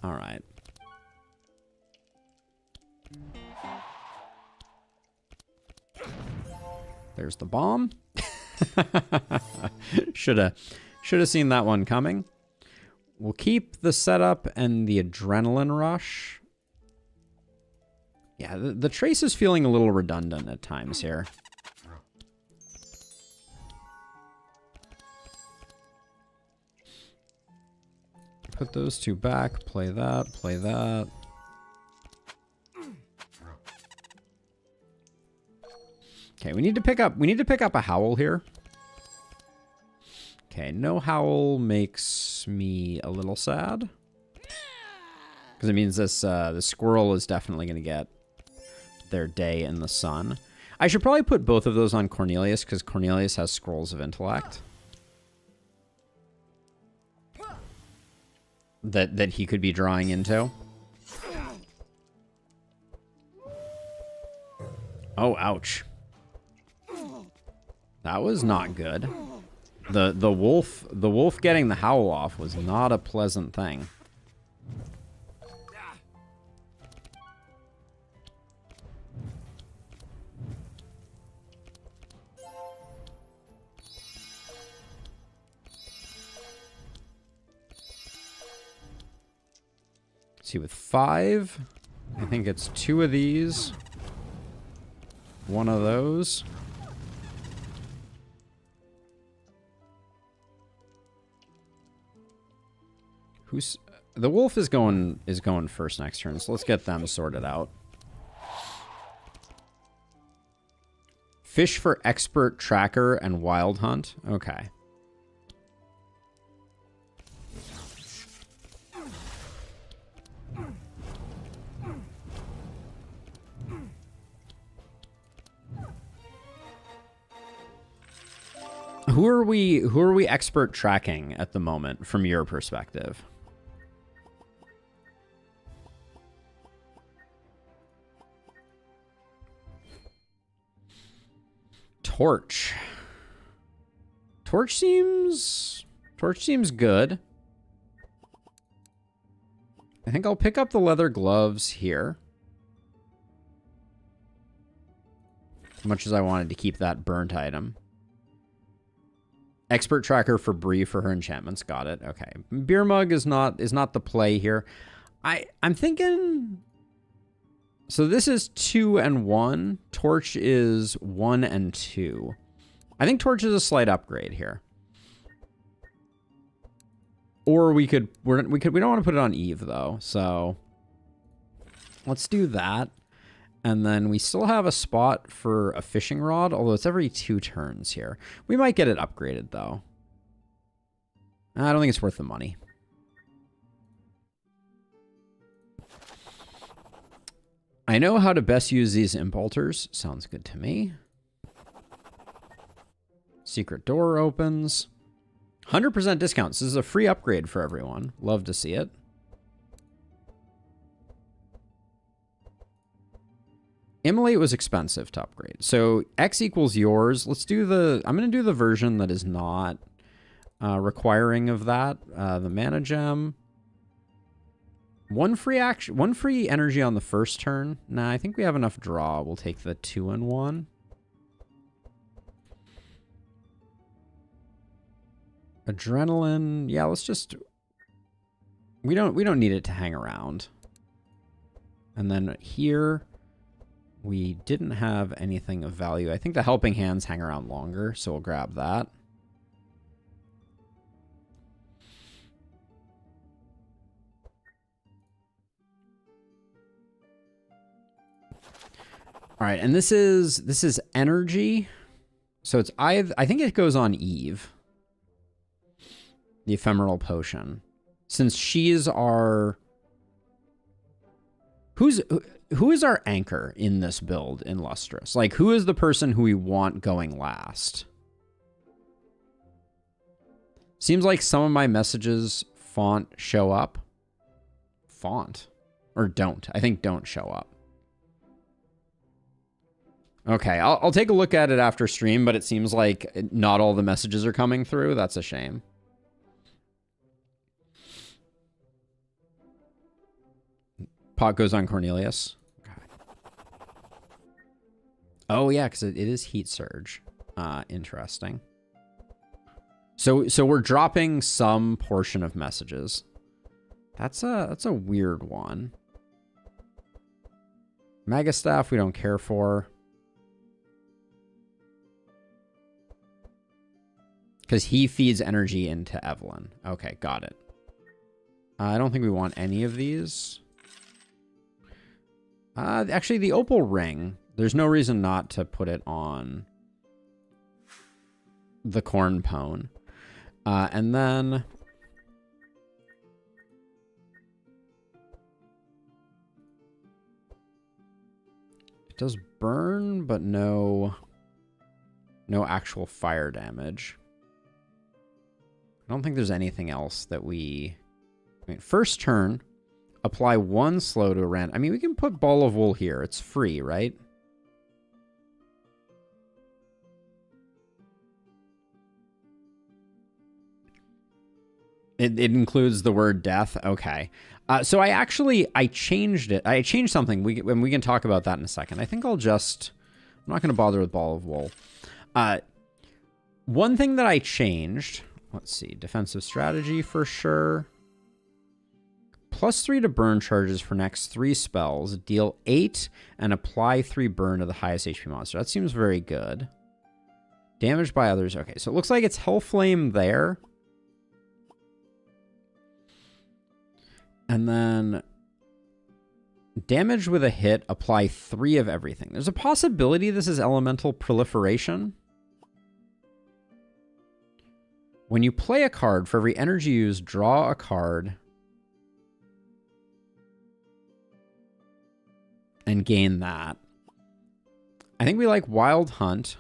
All right. There's the bomb. Should have seen that one coming. We'll keep the setup and the adrenaline rush. Yeah, the trace is feeling a little redundant at times here. Put those two back, play that, play that. Okay, we need to pick up a howl here. Okay, no howl makes me a little sad. Because it means this the squirrel is definitely going to get their day in the sun. I should probably put both of those on Cornelius, because Cornelius has Scrolls of Intellect. That he could be drawing into. Oh, ouch. That was not good. The wolf getting the howl off was not a pleasant thing. See, with 5, I think it's 2 of these, 1 of those. The wolf is going first next turn, so let's get them sorted out. Fish for Expert Tracker and Wild Hunt. Okay. Who are we expert tracking at the moment from your perspective? Torch. Torch seems good. I think I'll pick up the leather gloves here. As much as I wanted to keep that burnt item. Expert tracker for Bree for her enchantments. Got it. Okay. Beer mug is not the play here. I'm thinking. So this is 2 and 1. Torch is 1 and 2. I think Torch is a slight upgrade here. Or we don't want to put it on Eve though. So let's do that. And then we still have a spot for a fishing rod, although it's every 2 turns here. We might get it upgraded, though. I don't think it's worth the money. I know how to best use these impulters. Sounds good to me. Secret door opens. 100% discounts. This is a free upgrade for everyone. Love to see it. Immolate was expensive to upgrade. So X equals yours. Let's do I'm going to do the version that is not requiring of that. The mana gem. 1 free action, 1 free energy on the first turn. Nah, I think we have enough draw. We'll take the 2 and 1. Adrenaline. Yeah, let's just. We don't need it to hang around. And then here. We didn't have anything of value. I think the helping hands hang around longer, so we'll grab that. All right, and this is energy. So it's I think it goes on Eve. The ephemeral potion. Since she is our who is our anchor in this build in Lustrous? Like, who is the person who we want going last? Seems like some of my messages font show up. Font. Or don't. I think don't show up. Okay, I'll take a look at it after stream, but it seems like not all the messages are coming through. That's a shame. Pot goes on Cornelius. Okay. Oh, yeah, because it is Heat Surge. Interesting. So we're dropping some portion of messages. That's a weird one. Mega Staff we don't care for. Because he feeds energy into Evelyn. Okay, got it. I don't think we want any of these. Actually, the Opal Ring, there's no reason not to put it on the Corn Pone. And then... it does burn, but no actual fire damage. I don't think there's anything else that we... I mean, first turn, apply 1 slow to a random... I mean, we can put Ball of Wool here. It's free, right? It includes the word death. Okay. So I changed it. I changed something. We can talk about that in a second. I think I'm not going to bother with Ball of Wool. One thing that I changed... let's see. Defensive strategy for sure. +3 to burn charges for next 3 spells. Deal 8 and apply 3 burn to the highest HP monster. That seems very good. Damaged by others. Okay, so it looks like it's Hellflame there. And then damage with a hit, apply 3 of everything. There's a possibility this is Elemental Proliferation. When you play a card, for every energy used, draw a card and gain that. I think we like Wild Hunt.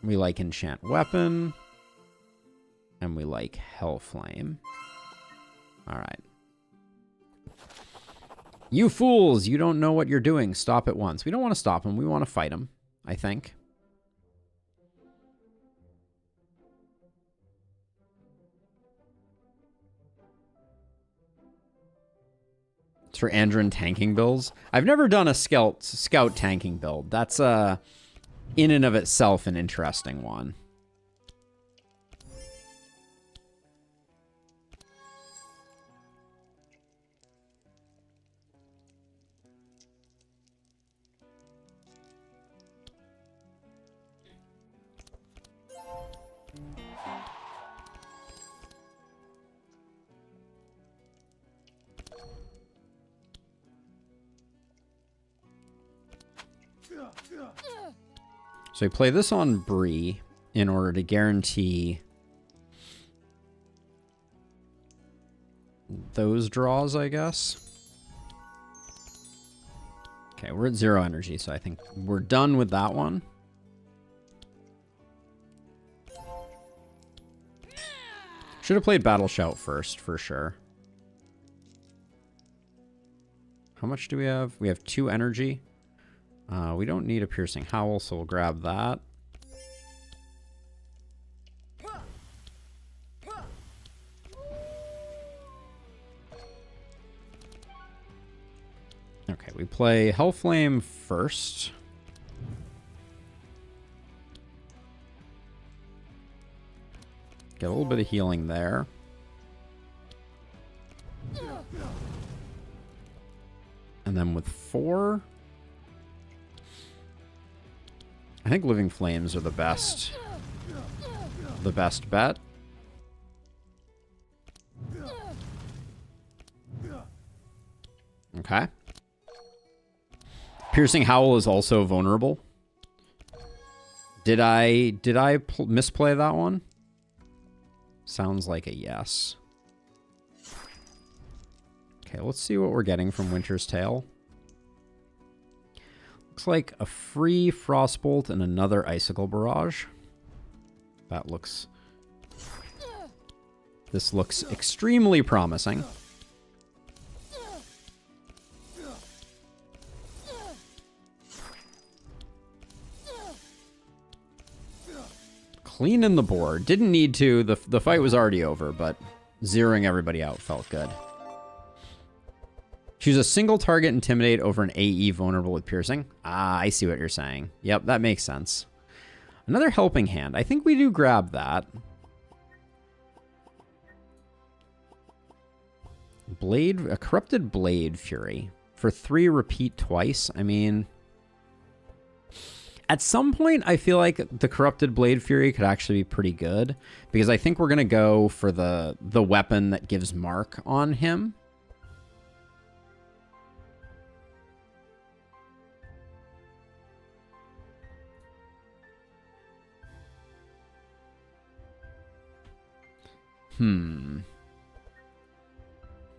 We like Enchant Weapon. And we like Hellflame. All right. You fools, you don't know what you're doing. Stop at once. We don't want to stop him. We want to fight him, I think. It's for Andron tanking builds. I've never done a scout tanking build. That's in and of itself an interesting one. So we play this on Bree in order to guarantee those draws, I guess. Okay, we're at 0 energy, so I think we're done with that one. Should have played Battle Shout first, for sure. How much do we have? We have 2 energy. We don't need a Piercing Howl, so we'll grab that. Okay, we play Hellflame first. Get a little bit of healing there. And then with 4... I think Living Flames are the best bet. Okay. Piercing Howl is also vulnerable. Did I misplay that one? Sounds like a yes. Okay, let's see what we're getting from Winter's Tale. Looks like a free Frostbolt and another Icicle Barrage. That looks... This looks extremely promising. Cleaning the board. Didn't need to. The fight was already over, but zeroing everybody out felt good. Choose a single target Intimidate over an AE vulnerable with Piercing. Ah, I see what you're saying. Yep, that makes sense. Another Helping Hand. I think we do grab that. A Corrupted Blade Fury. For 3, repeat twice. I mean... At some point, I feel like the Corrupted Blade Fury could actually be pretty good, because I think we're going to go for the weapon that gives mark on him.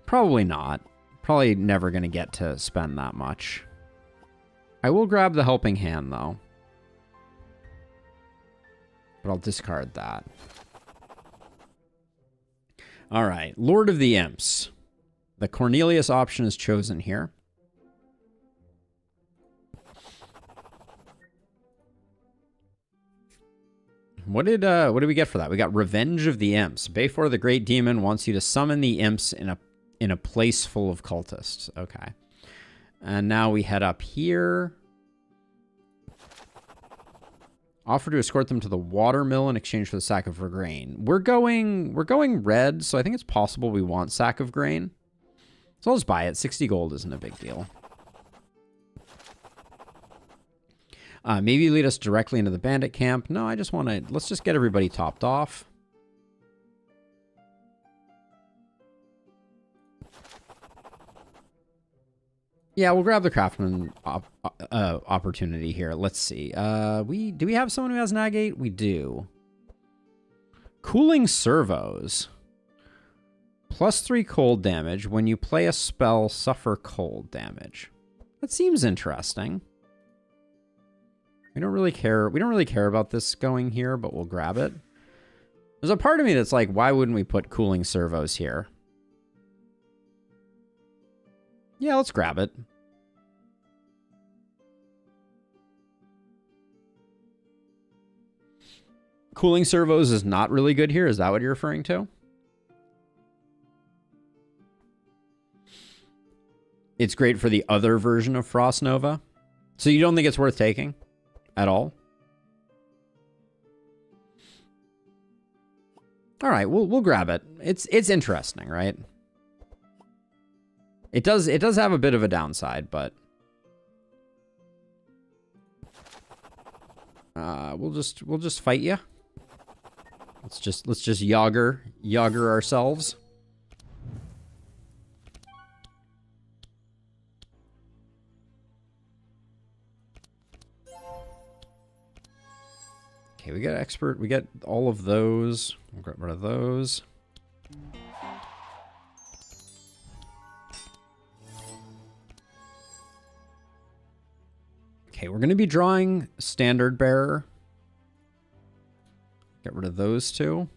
Probably not. Probably never going to get to spend that much. I will grab the Helping Hand, though. But I'll discard that. All right, Lord of the Imps. The Cornelius option is chosen here. What did we get for that? We got Revenge of the Imps. Bafor the Great Demon wants you to summon the imps in a place full of cultists. Okay. And now we head up here. Offer to escort them to the watermill in exchange for the sack of grain. We're going red, so I think it's possible we want sack of grain. So I'll just buy it. 60 gold isn't a big deal. Maybe lead us directly into the bandit camp. No, I just want to... Let's just get everybody topped off. Yeah, we'll grab the craftsman opportunity here. Let's see. Do we have someone who has Nagate? We do. Cooling servos. +3 cold damage. When you play a spell, suffer cold damage. That seems interesting. We don't really care. We don't really care about this going here, but we'll grab it. There's a part of me that's like, why wouldn't we put cooling servos here? Yeah, let's grab it. Cooling servos is not really good here. Is that what you're referring to? It's great for the other version of Frost Nova. So you don't think it's worth taking at all? All right, we'll grab it. It's interesting, right? It does have a bit of a downside, but we'll just fight you. Let's just Yager ourselves. Okay, we got expert. We get all of those. We'll get rid of those. Okay, we're going to be drawing Standard Bearer. Get rid of those two.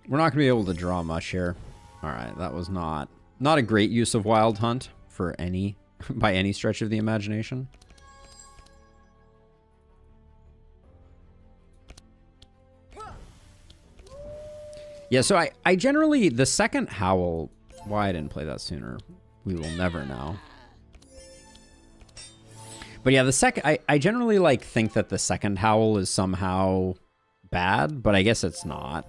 We're not going to be able to draw much here. All right, that was not a great use of Wild Hunt for any, by any stretch of the imagination. Yeah, so I generally, the second Howl, why I didn't play that sooner, we will never know. But yeah, the second, I generally like think that the second Howl is somehow bad, but I guess it's not.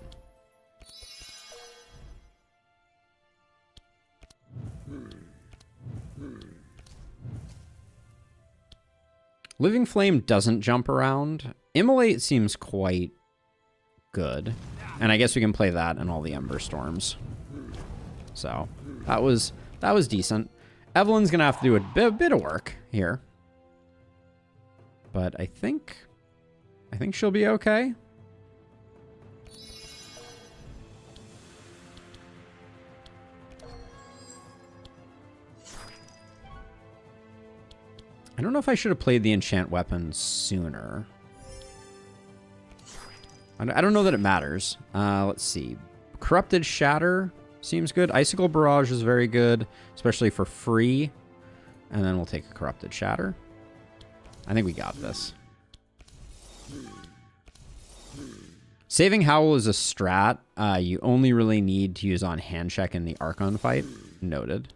Living Flame doesn't jump around. Immolate seems quite good. And I guess we can play that in all the Ember Storms. So that was decent. Evelyn's gonna have to do a bit of work here, but I think she'll be okay. I don't know if I should have played the enchant weapon sooner. I don't know that it matters. Let's see. Corrupted Shatter seems good. Icicle Barrage is very good, especially for free. And then we'll take a Corrupted Shatter. I think we got this. Saving Howl is a strat you only really need to use on hand check in the Archon fight. Noted.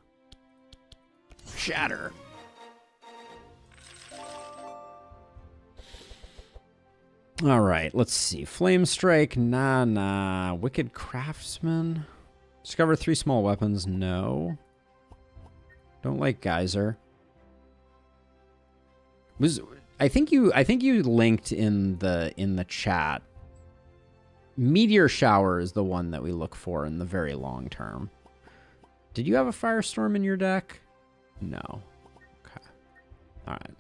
Shatter. All right, let's see. Flame Strike, nah. Wicked Craftsman. Discover 3 small weapons, no. Don't like Geyser. I think you linked in the chat. Meteor Shower is the one that we look for in the very long term. Did you have a Firestorm in your deck? No. Okay. All right.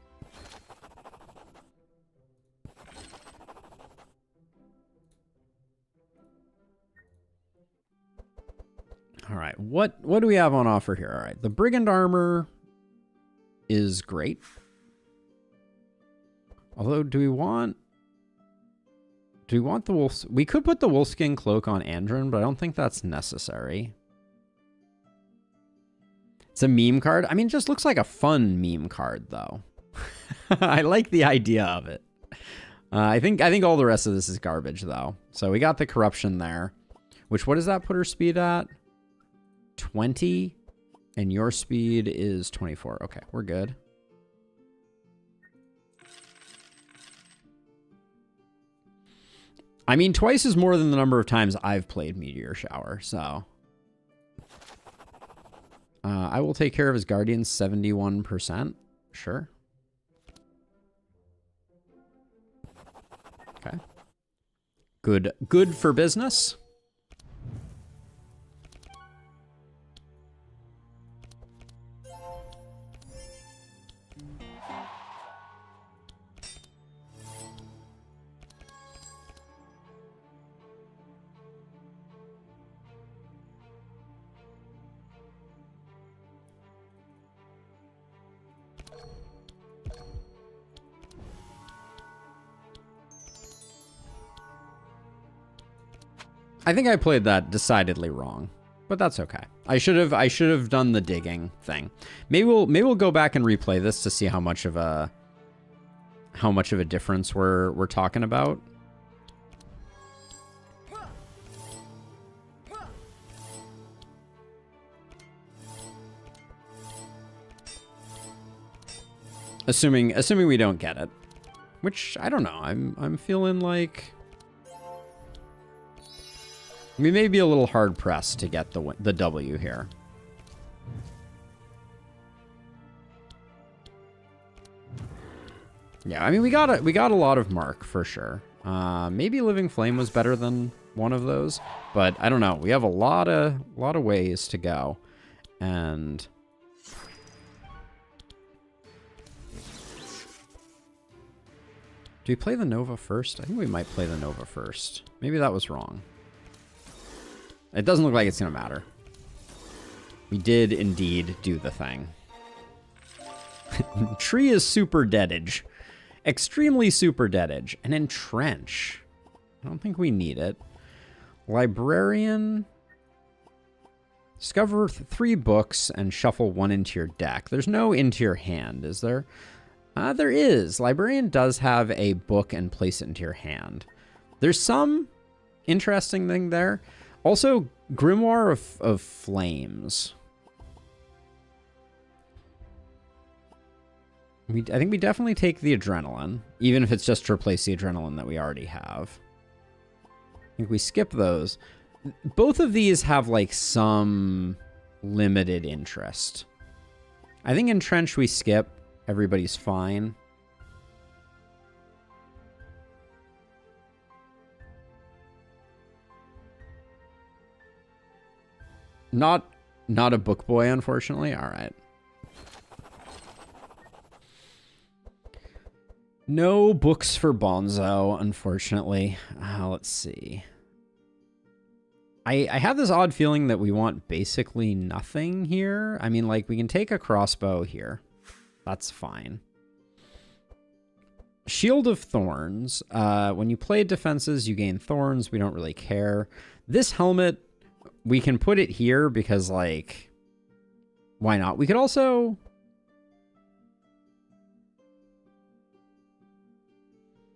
All right, what do we have on offer here? All right, the Brigand Armor is great. Although, do we want the wolf? We could put the Wolfskin Cloak on Andron, but I don't think that's necessary. It's a meme card. I mean, it just looks like a fun meme card, though. I like the idea of it. I think all the rest of this is garbage, though. So we got the Corruption there. Which, what does that put her speed at? 20, and your speed is 24. Okay, we're good. I mean, twice is more than the number of times I've played Meteor Shower, so. I will take care of his Guardian 71%. Sure. Okay. Good for business. I think I played that decidedly wrong, but that's okay. I should have done the digging thing. Maybe we'll go back and replay this to see how much of a difference we're talking about. Assuming we don't get it, which I don't know. I'm feeling like we may be a little hard pressed to get the W here. Yeah, I mean we got a lot of mark for sure. Maybe Living Flame was better than one of those, but I don't know. We have a lot of ways to go, and do we play the Nova first? I think we might play the Nova first. Maybe that was wrong. It doesn't look like it's going to matter. We did indeed do the thing. Tree is super deadage. Extremely super deadage. And Entrench. I don't think we need it. Librarian. Discover 3 books and shuffle 1 into your deck. There's no into your hand, is there? There is. Librarian does have a book and place it into your hand. There's some interesting thing there. Also, Grimoire of Flames. I think we definitely take the Adrenaline, even if it's just to replace the Adrenaline that we already have. I think we skip those. Both of these have, like, some limited interest. I think Entrench we skip. Everybody's fine. Not a book boy, unfortunately. All right. No books for Bonzo, unfortunately. Let's see. I have this odd feeling that we want basically nothing here. I mean, like, we can take a crossbow here. That's fine. Shield of Thorns. When you play defenses, you gain thorns. We don't really care. This helmet, we can put it here because, like, why not? We could also...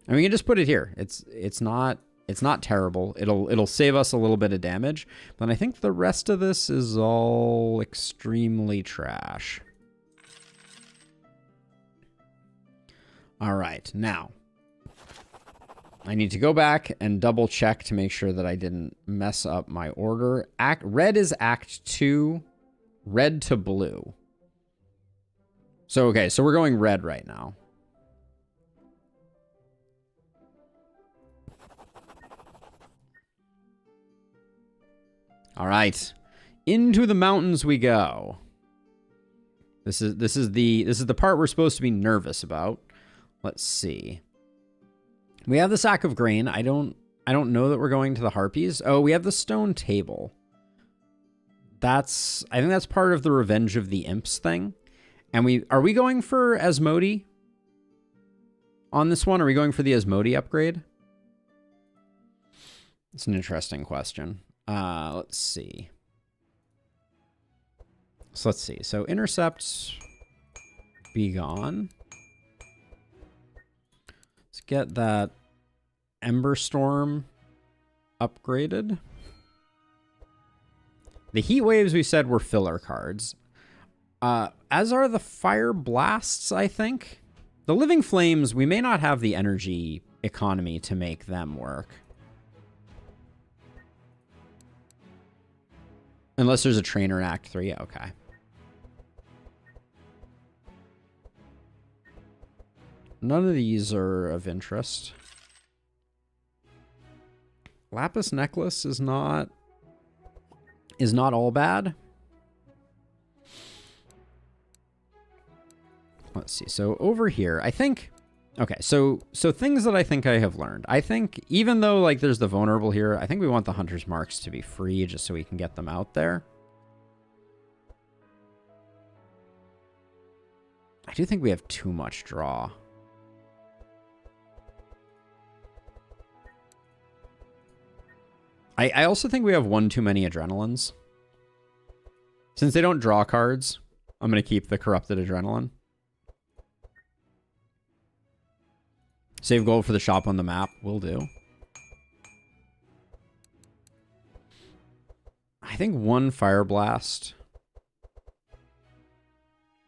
I mean, we can just put it here. It's not terrible. It'll save us a little bit of damage, but I think the rest of this is all extremely trash. All right, now I need to go back and double check to make sure that I didn't mess up my order. Red is Act 2, red to blue. So, okay, so we're going red right now. All right, into the mountains we go. This is the part we're supposed to be nervous about. Let's see. We have the sack of grain. I don't know that we're going to the harpies. Oh, we have the stone table. I think that's part of the Revenge of the Imps thing. And are we going for Asmodee on this one? Are we going for the Asmodee upgrade? It's an interesting question. Let's see. So let's see. So intercepts, be gone. Let's get that Ember Storm upgraded. The heat waves we said were filler cards. As are the fire blasts, I think. The living flames, we may not have the energy economy to make them work. Unless there's a trainer in Act 3. Okay. None of these are of interest. Lapis necklace is not all bad. Let's see. So over here, I think... Okay, so things that I think I have learned. I think even though, like, there's the vulnerable here, I think we want the hunter's marks to be free just so we can get them out there. I do think we have too much draw. I also think we have one too many adrenalines. Since they don't draw cards, I'm going to keep the corrupted adrenaline. Save gold for the shop on the map. Will do. I think one Fire Blast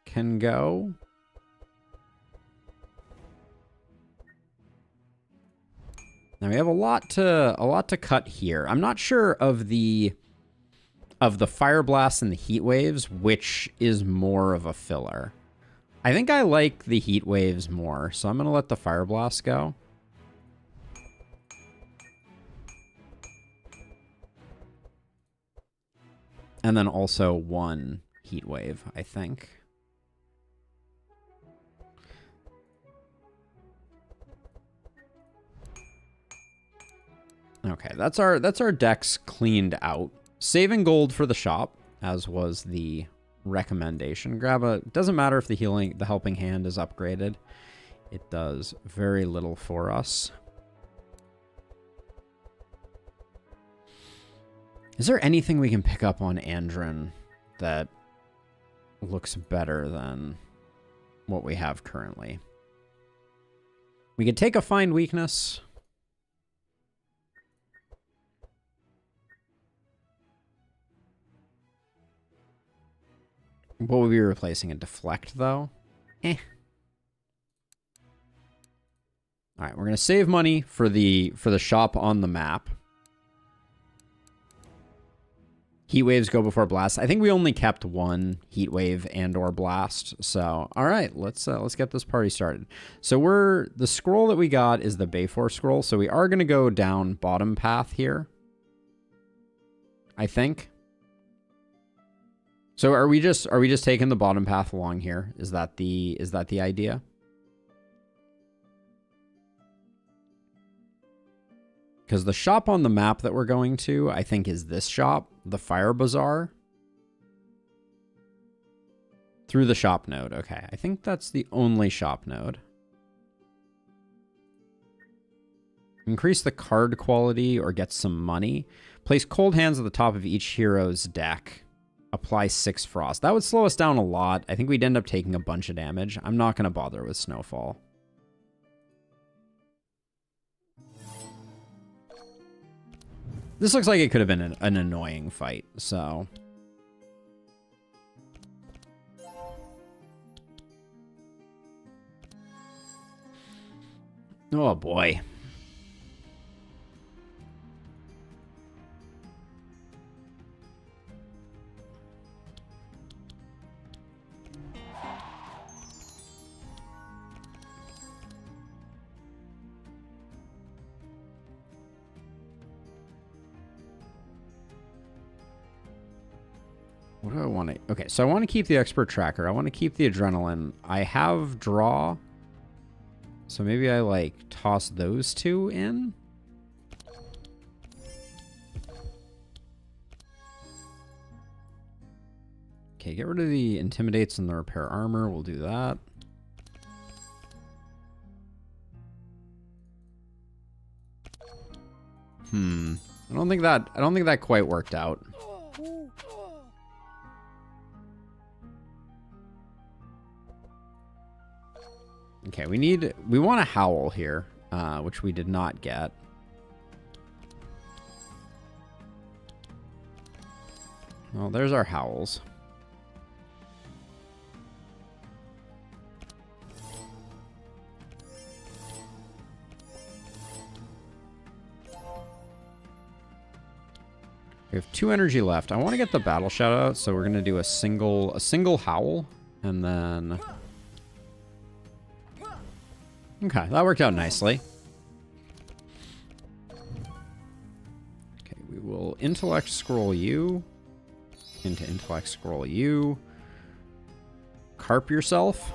can go. Now we have a lot to cut here. I'm not sure of the Fire Blast and the Heat Waves, which is more of a filler. I think I like the Heat Waves more, so I'm going to let the Fire Blast go. And then also one Heat Wave, I think. Okay, that's our decks cleaned out. Saving gold for the shop, as was the recommendation. Doesn't matter if the helping hand is upgraded. It does very little for us. Is there anything we can pick up on Andrin that looks better than what we have currently? We could take a Find Weakness. What would we be replacing? A Deflect, though? Eh. Alright, we're going to save money for the shop on the map. Heat Waves go before Blast. I think we only kept one Heat Wave and or Blast. So, alright, let's get this party started. So the scroll that we got is the Bayfor scroll. So we are going to go down bottom path here. I think. So are we just taking the bottom path along here? Is that the idea? Because the shop on the map that we're going to, I think, is this shop, the Fire Bazaar. Through the shop node. Okay, I think that's the only shop node. Increase the card quality or get some money. Place cold hands at the top of each hero's deck. Apply 6 frost. That would slow us down a lot. I think we'd end up taking a bunch of damage. I'm not going to bother with snowfall. This looks like it could have been an annoying fight, so... Oh boy. What do I want to... Okay, so I want to keep the expert tracker. I want to keep the adrenaline. I have draw. So maybe I, like, toss those two in? Okay, get rid of the intimidates and the repair armor. We'll do that. I don't think that quite worked out. Okay, we want a howl here, which we did not get. Well, there's our howls. We have 2 energy left. I want to get the battle shout out, so we're gonna do a single howl, and then. Okay, that worked out nicely. Okay, we will intellect scroll you into intellect scroll you. Carp yourself.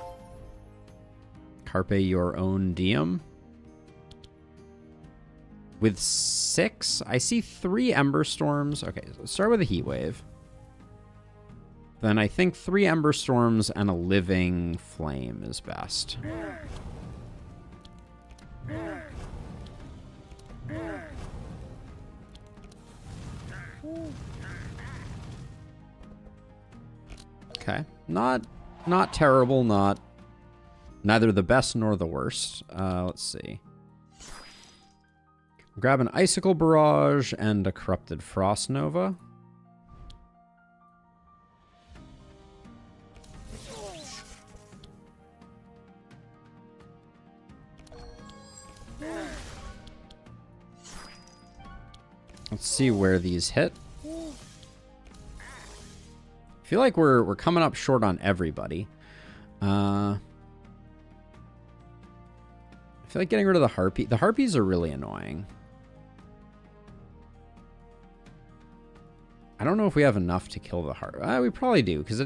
Carpe your own diem. With 6, I see 3 Ember Storms. Okay, so let's start with a Heat Wave. Then I think 3 Ember Storms and a Living Flame is best. Okay, not terrible, neither the best nor the worst. Let's see. Grab an Icicle Barrage and a Corrupted Frost Nova. Let's see where these hit. I feel like we're coming up short on everybody. I feel like getting rid of the harpy. The harpies are really annoying. I don't know if we have enough to kill the harp. We probably do, because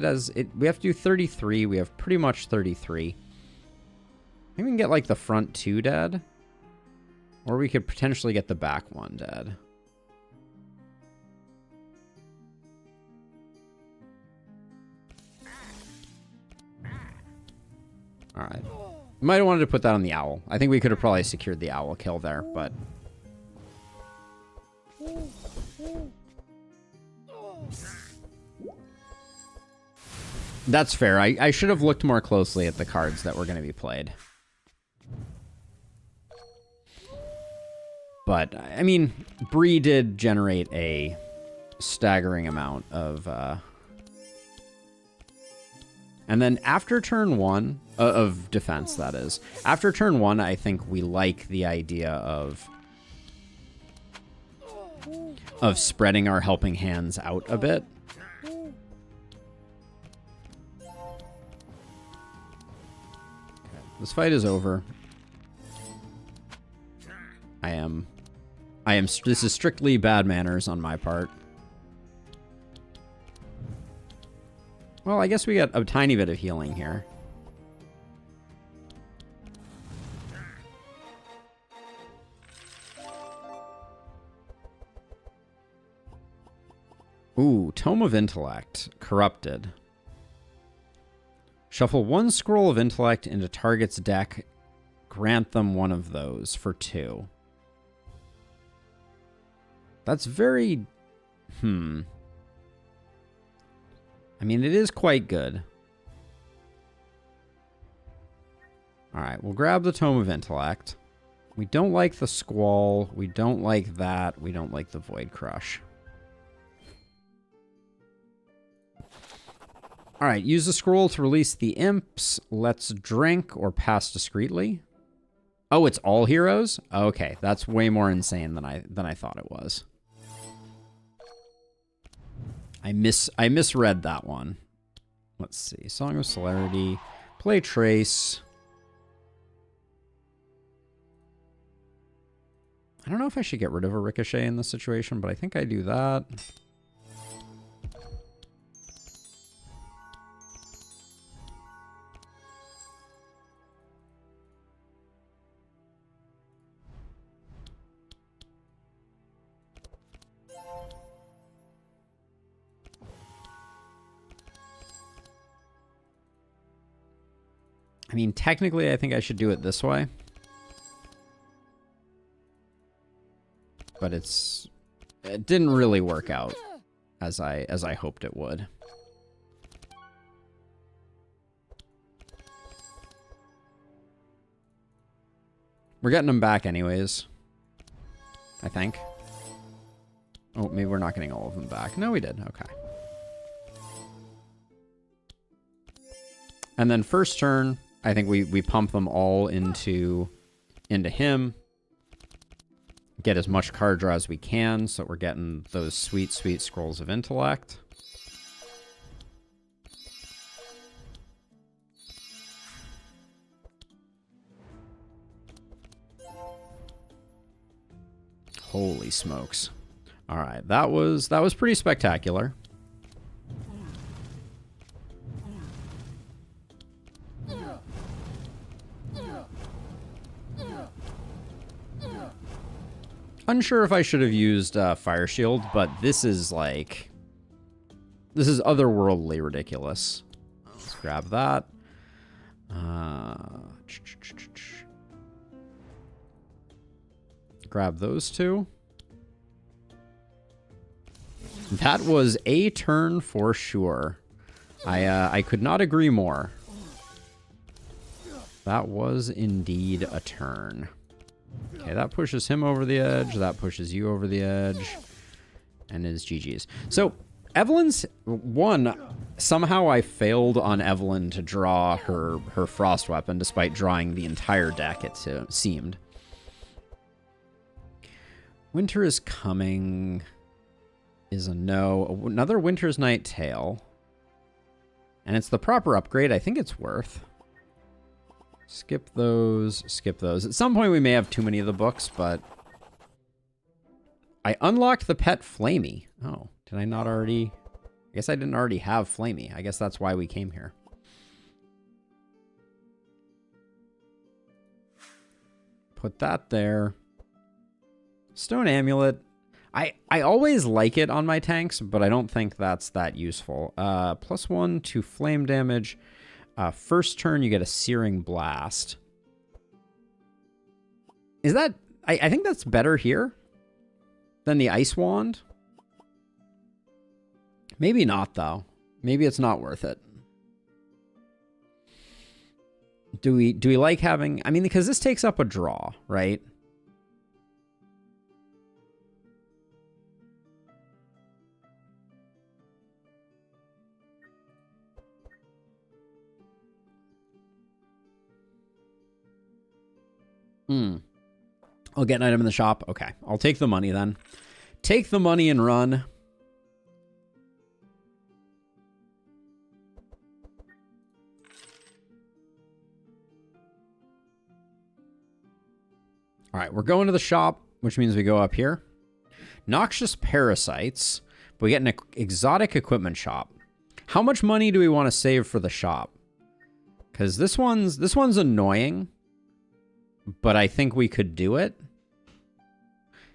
we have to do 33. We have pretty much 33. I think we can get like the front 2 dead. Or we could potentially get the back 1 dead. Alright. Might have wanted to put that on the owl. I think we could have probably secured the owl kill there, but... That's fair. I should have looked more closely at the cards that were going to be played. But, I mean, Bree did generate a staggering amount of... And then after turn 1, of defense, that is. After turn 1, I think we like the idea of spreading our helping hands out a bit. This fight is over. This is strictly bad manners on my part. Well, I guess we got a tiny bit of healing here. Ooh, Tome of Intellect. Corrupted. Shuffle one scroll of intellect into target's deck. Grant them one of those for 2. That's very... I mean, it is quite good. Alright, we'll grab the Tome of Intellect. We don't like the Squall. We don't like that. We don't like the Void Crush. Alright, use the scroll to release the imps. Let's drink or pass discreetly. Oh, it's all heroes? Okay, that's way more insane than I thought it was. I misread that one. Let's see. Song of Celerity. Play Trace. I don't know if I should get rid of a Ricochet in this situation, but I think I do that. I mean, technically, I think I should do it this way. But it didn't really work out as I hoped it would. We're getting them back anyways, I think. Oh, maybe we're not getting all of them back. No, we did. Okay. And then first turn, I think we pump them all into him. Get as much card draw as we can, so we're getting those sweet, sweet scrolls of intellect. Holy smokes. All right, that was pretty spectacular. Unsure if I should have used Fire Shield, but this is otherworldly ridiculous. Let's grab that. Grab those two. That was a turn for sure. I could not agree more. That was indeed a turn. Okay, that pushes him over the edge. That pushes you over the edge. And is GG's. So, Evelyn's one. Somehow I failed on Evelyn to draw her frost weapon, despite drawing the entire deck, it seemed. Winter is Coming is a no. Another Winter's Night Tale. And it's the proper upgrade. I think it's worth. Skip those, skip those. At some point we may have too many of the books, but... I unlocked the pet Flamey. Oh, did I not already... I guess I didn't already have Flamey. I guess that's why we came here. Put that there. Stone Amulet. I always like it on my tanks, but I don't think that's that useful. +1 to flame damage. First turn, you get a Searing Blast. Is that... I think that's better here than the Ice Wand. Maybe not, though. Maybe it's not worth it. Do we like having... I mean, because this takes up a draw, right? I'll get an item in the shop. Okay, I'll take the money then. Take the money and run. All right, we're going to the shop, which means we go up here. Noxious Parasites. But we get an exotic equipment shop. How much money do we want to save for the shop? Because this one's annoying, but I think we could do it.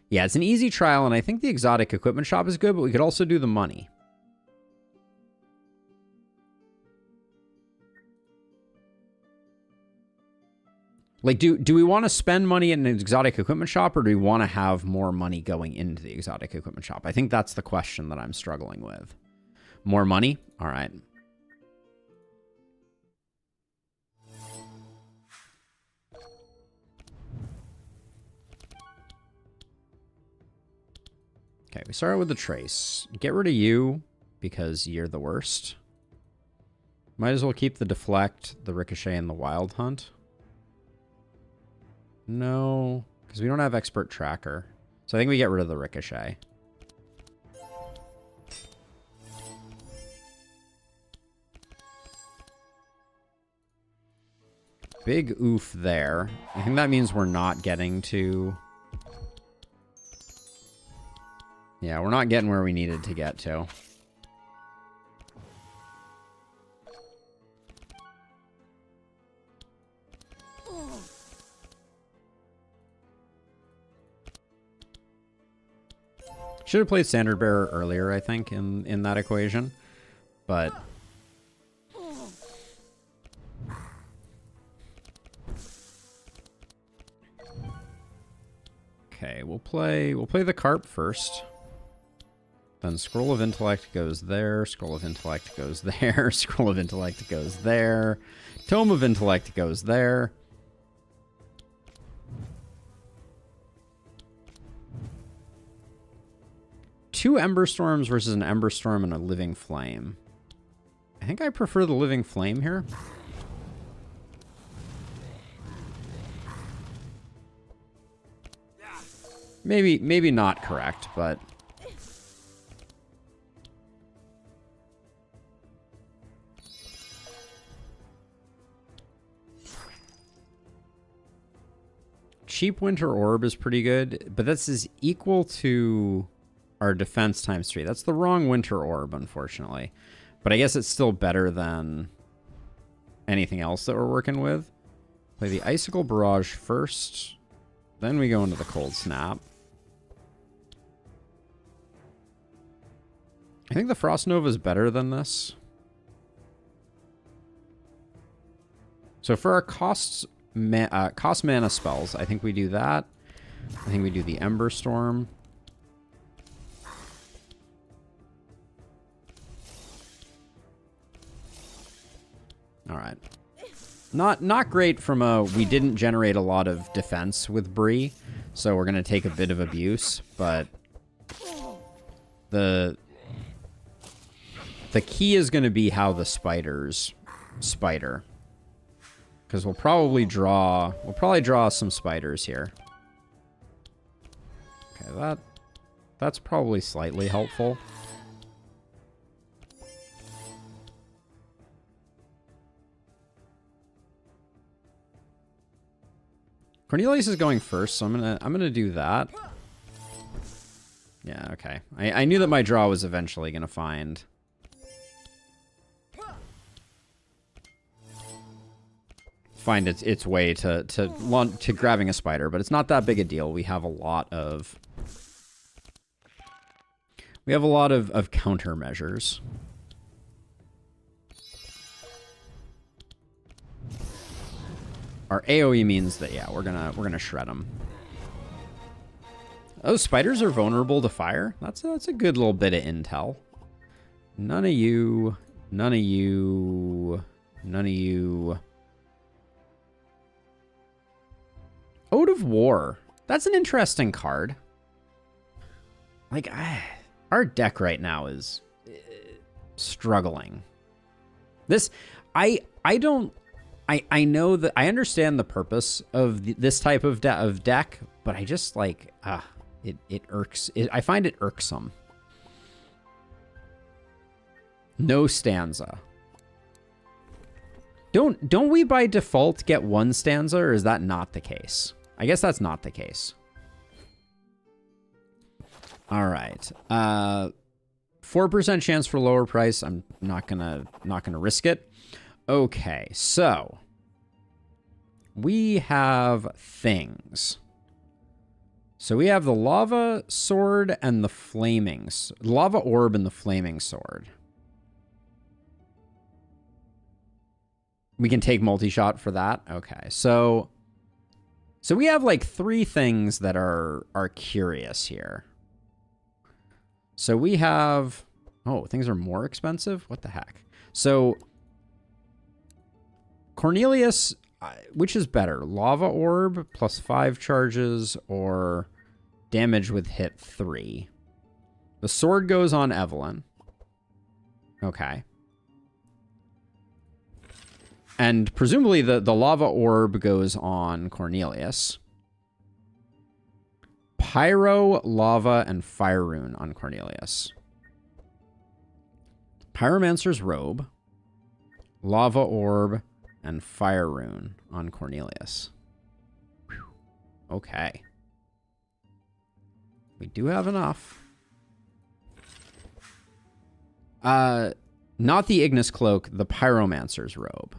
Yeah, it's an easy trial, and I think the exotic equipment shop is good, but we could also do the money. Like, do we want to spend money in an exotic equipment shop, or do we want to have more money going into the exotic equipment shop? I think that's the question that I'm struggling with. More money? All right. Okay, we started with the trace. Get rid of you, because you're the worst. Might as well keep the deflect, the ricochet, and the wild hunt. No, because we don't have expert tracker. So I think we get rid of the ricochet. Big oof there. I think that means we're not getting to... Yeah, we're not getting where we needed to get to. Should have played Standard Bearer earlier, I think, in that equation. But... Okay, we'll play the Carp first. Then Scroll of Intellect goes there, Scroll of Intellect goes there, Scroll of Intellect goes there, Tome of Intellect goes there. Two Ember Storms versus an Ember Storm and a Living Flame. I think I prefer the Living Flame here. Maybe not correct, but... Cheap Winter Orb is pretty good, but this is equal to our defense times 3. That's the wrong Winter Orb, unfortunately. But I guess it's still better than anything else that we're working with. Play the Icicle Barrage first. Then we go into the Cold Snap. I think the Frost Nova is better than this. So for our cost mana spells, I think we do that. I think we do the Ember Storm. All right. Not great from a... We didn't generate a lot of defense with Bree, so we're going to take a bit of abuse, but the key is going to be how the spiders spider. Because we'll probably draw some spiders here. Okay, that's probably slightly helpful. Cornelius is going first, so I'm gonna do that. Yeah, okay. I knew that my draw was eventually gonna find its way to grabbing a spider, but it's not that big a deal. We have a lot of countermeasures. Our AoE means that, yeah, we're gonna shred them. Oh, spiders are vulnerable to fire? That's a good little bit of intel. None of you. Ode of War. That's an interesting card. Like, our deck right now is struggling. I know that I understand the purpose of this type of deck, but I just like it irks. I find it irksome. No stanza. Don't we by default get one stanza, or is that not the case? I guess that's not the case. All right. 4% chance for lower price. I'm not gonna risk it. Okay, so we have things. So we have the lava sword and the lava orb and the flaming sword. We can take multi-shot for that. Okay, so we have like 3 things that are curious here. So we have, oh, things are more expensive? What the heck? So Cornelius, which is better? Lava orb plus 5 charges or damage with hit 3? The sword goes on Evelyn. Okay. And presumably the lava orb goes on Cornelius. Pyro, lava, and fire rune on Cornelius. Pyromancer's robe, lava orb, and fire rune on Cornelius. Whew. Okay. We do have enough. Not the Ignis cloak, the Pyromancer's robe.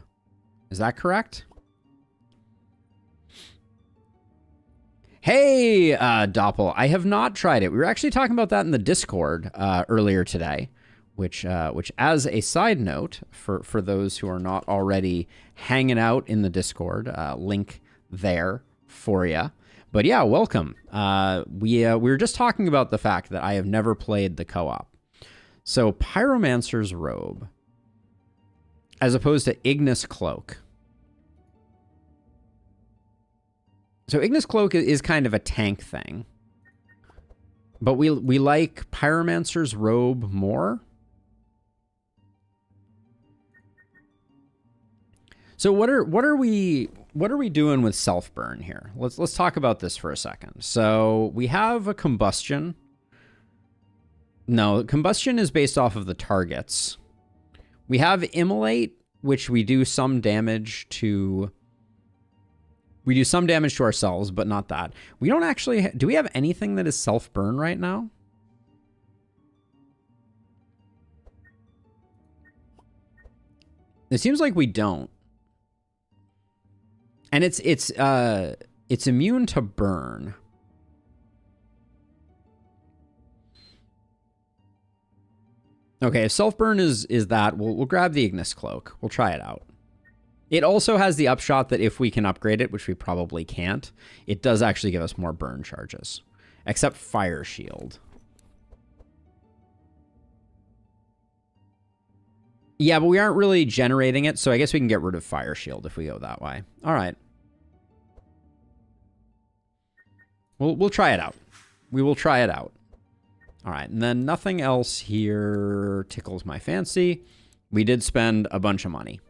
Is that correct? Hey, Doppel, I have not tried it. We were actually talking about that in the Discord earlier today, which as a side note, for those who are not already hanging out in the Discord, link there for you. But yeah, welcome. We were just talking about the fact that I have never played the co-op. So Pyromancer's robe, as opposed to Ignis cloak. So Ignis cloak is kind of a tank thing, but we like Pyromancer's robe more. So what are we doing with self burn here? Let's talk about this for a second. So we have a combustion. No, combustion is based off of the targets. We have immolate, which we do some damage to. We do some damage to ourselves, but not that. We don't actually... Do we have anything that is self-burn right now? It seems like we don't. And it's immune to burn. Okay, if self-burn is that, we'll grab the Ignis cloak. We'll try it out. It also has the upshot that if we can upgrade it, which we probably can't, it does actually give us more burn charges. Except fire shield. Yeah, but we aren't really generating it, so I guess we can get rid of fire shield if we go that way. All right. We'll try it out. We will try it out. All right, and then nothing else here tickles my fancy. We did spend a bunch of money.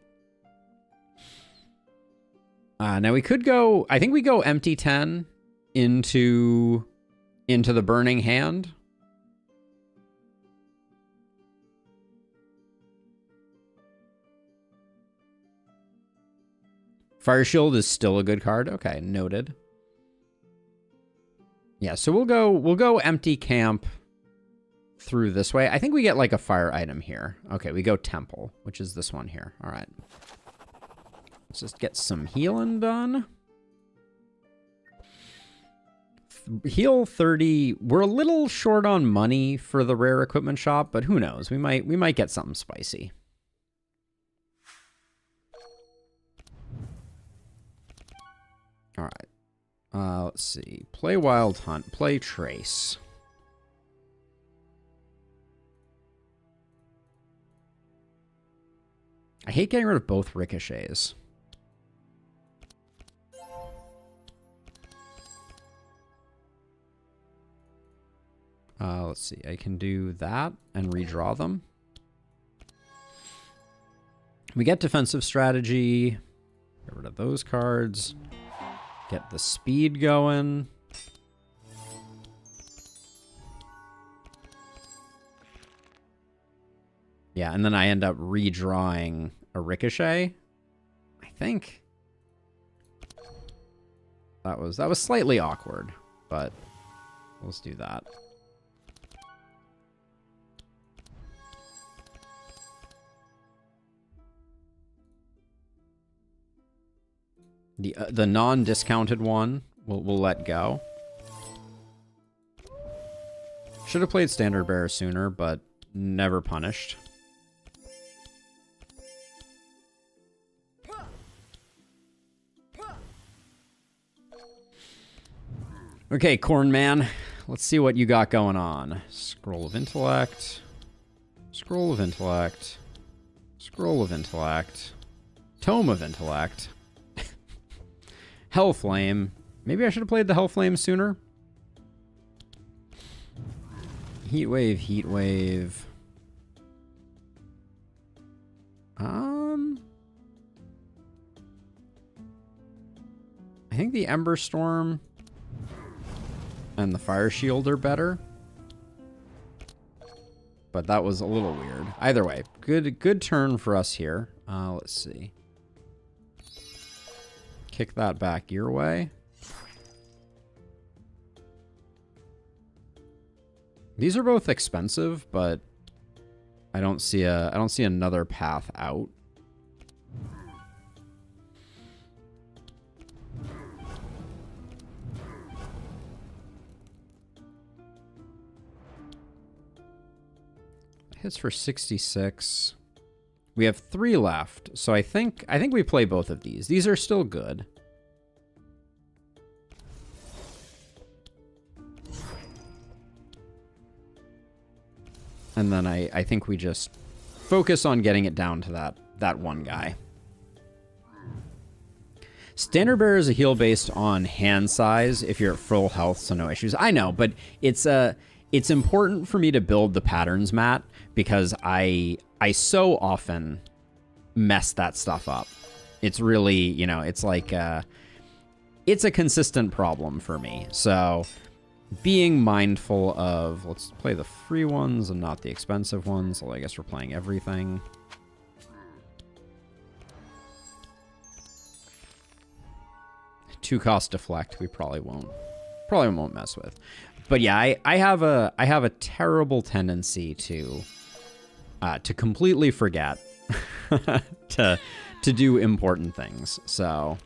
Now we could go, I think we go empty 10 into the burning hand. Fire shield is still a good card. Okay, noted. Yeah, so we'll go empty camp through this way. I think we get like a fire item here. Okay, we go temple, which is this one here. All right. Let's just get some healing done. Heal 30. We're a little short on money for the rare equipment shop, but who knows? We might get something spicy. All right. Let's see. Play Wild Hunt. Play Trace. I hate getting rid of both ricochets. Let's see. I can do that and redraw them. We get defensive strategy. Get rid of those cards. Get the speed going. Yeah, and then I end up redrawing a ricochet. I think that was slightly awkward, but let's do that. The non-discounted one we'll let go. Should have played Standard Bearer sooner, but never punished. Okay, Corn Man. Let's see what you got going on. Scroll of Intellect. Scroll of Intellect. Scroll of Intellect. Tome of Intellect. Hellflame. Maybe I should have played the Hellflame sooner. Heatwave, Heatwave. I think the Ember Storm and the Fire Shield are better. But that was a little weird. Either way, good turn for us here. Let's see. Kick that back your way. These are both expensive, but I don't see another path out. Hits for 66. We have 3 left, so I think we play both of these. These are still good. And then I think we just focus on getting it down to that one guy. Standard Bearer is a heal based on hand size if you're at full health, so no issues. I know, but it's important for me to build the patterns, Matt, because I so often mess that stuff up. It's really, you know, it's like it's a consistent problem for me. So being mindful of, let's play the free ones and not the expensive ones. Well, I guess we're playing everything. Two cost deflect, we probably won't mess with. But yeah, I have a terrible tendency to completely forget to do important things. So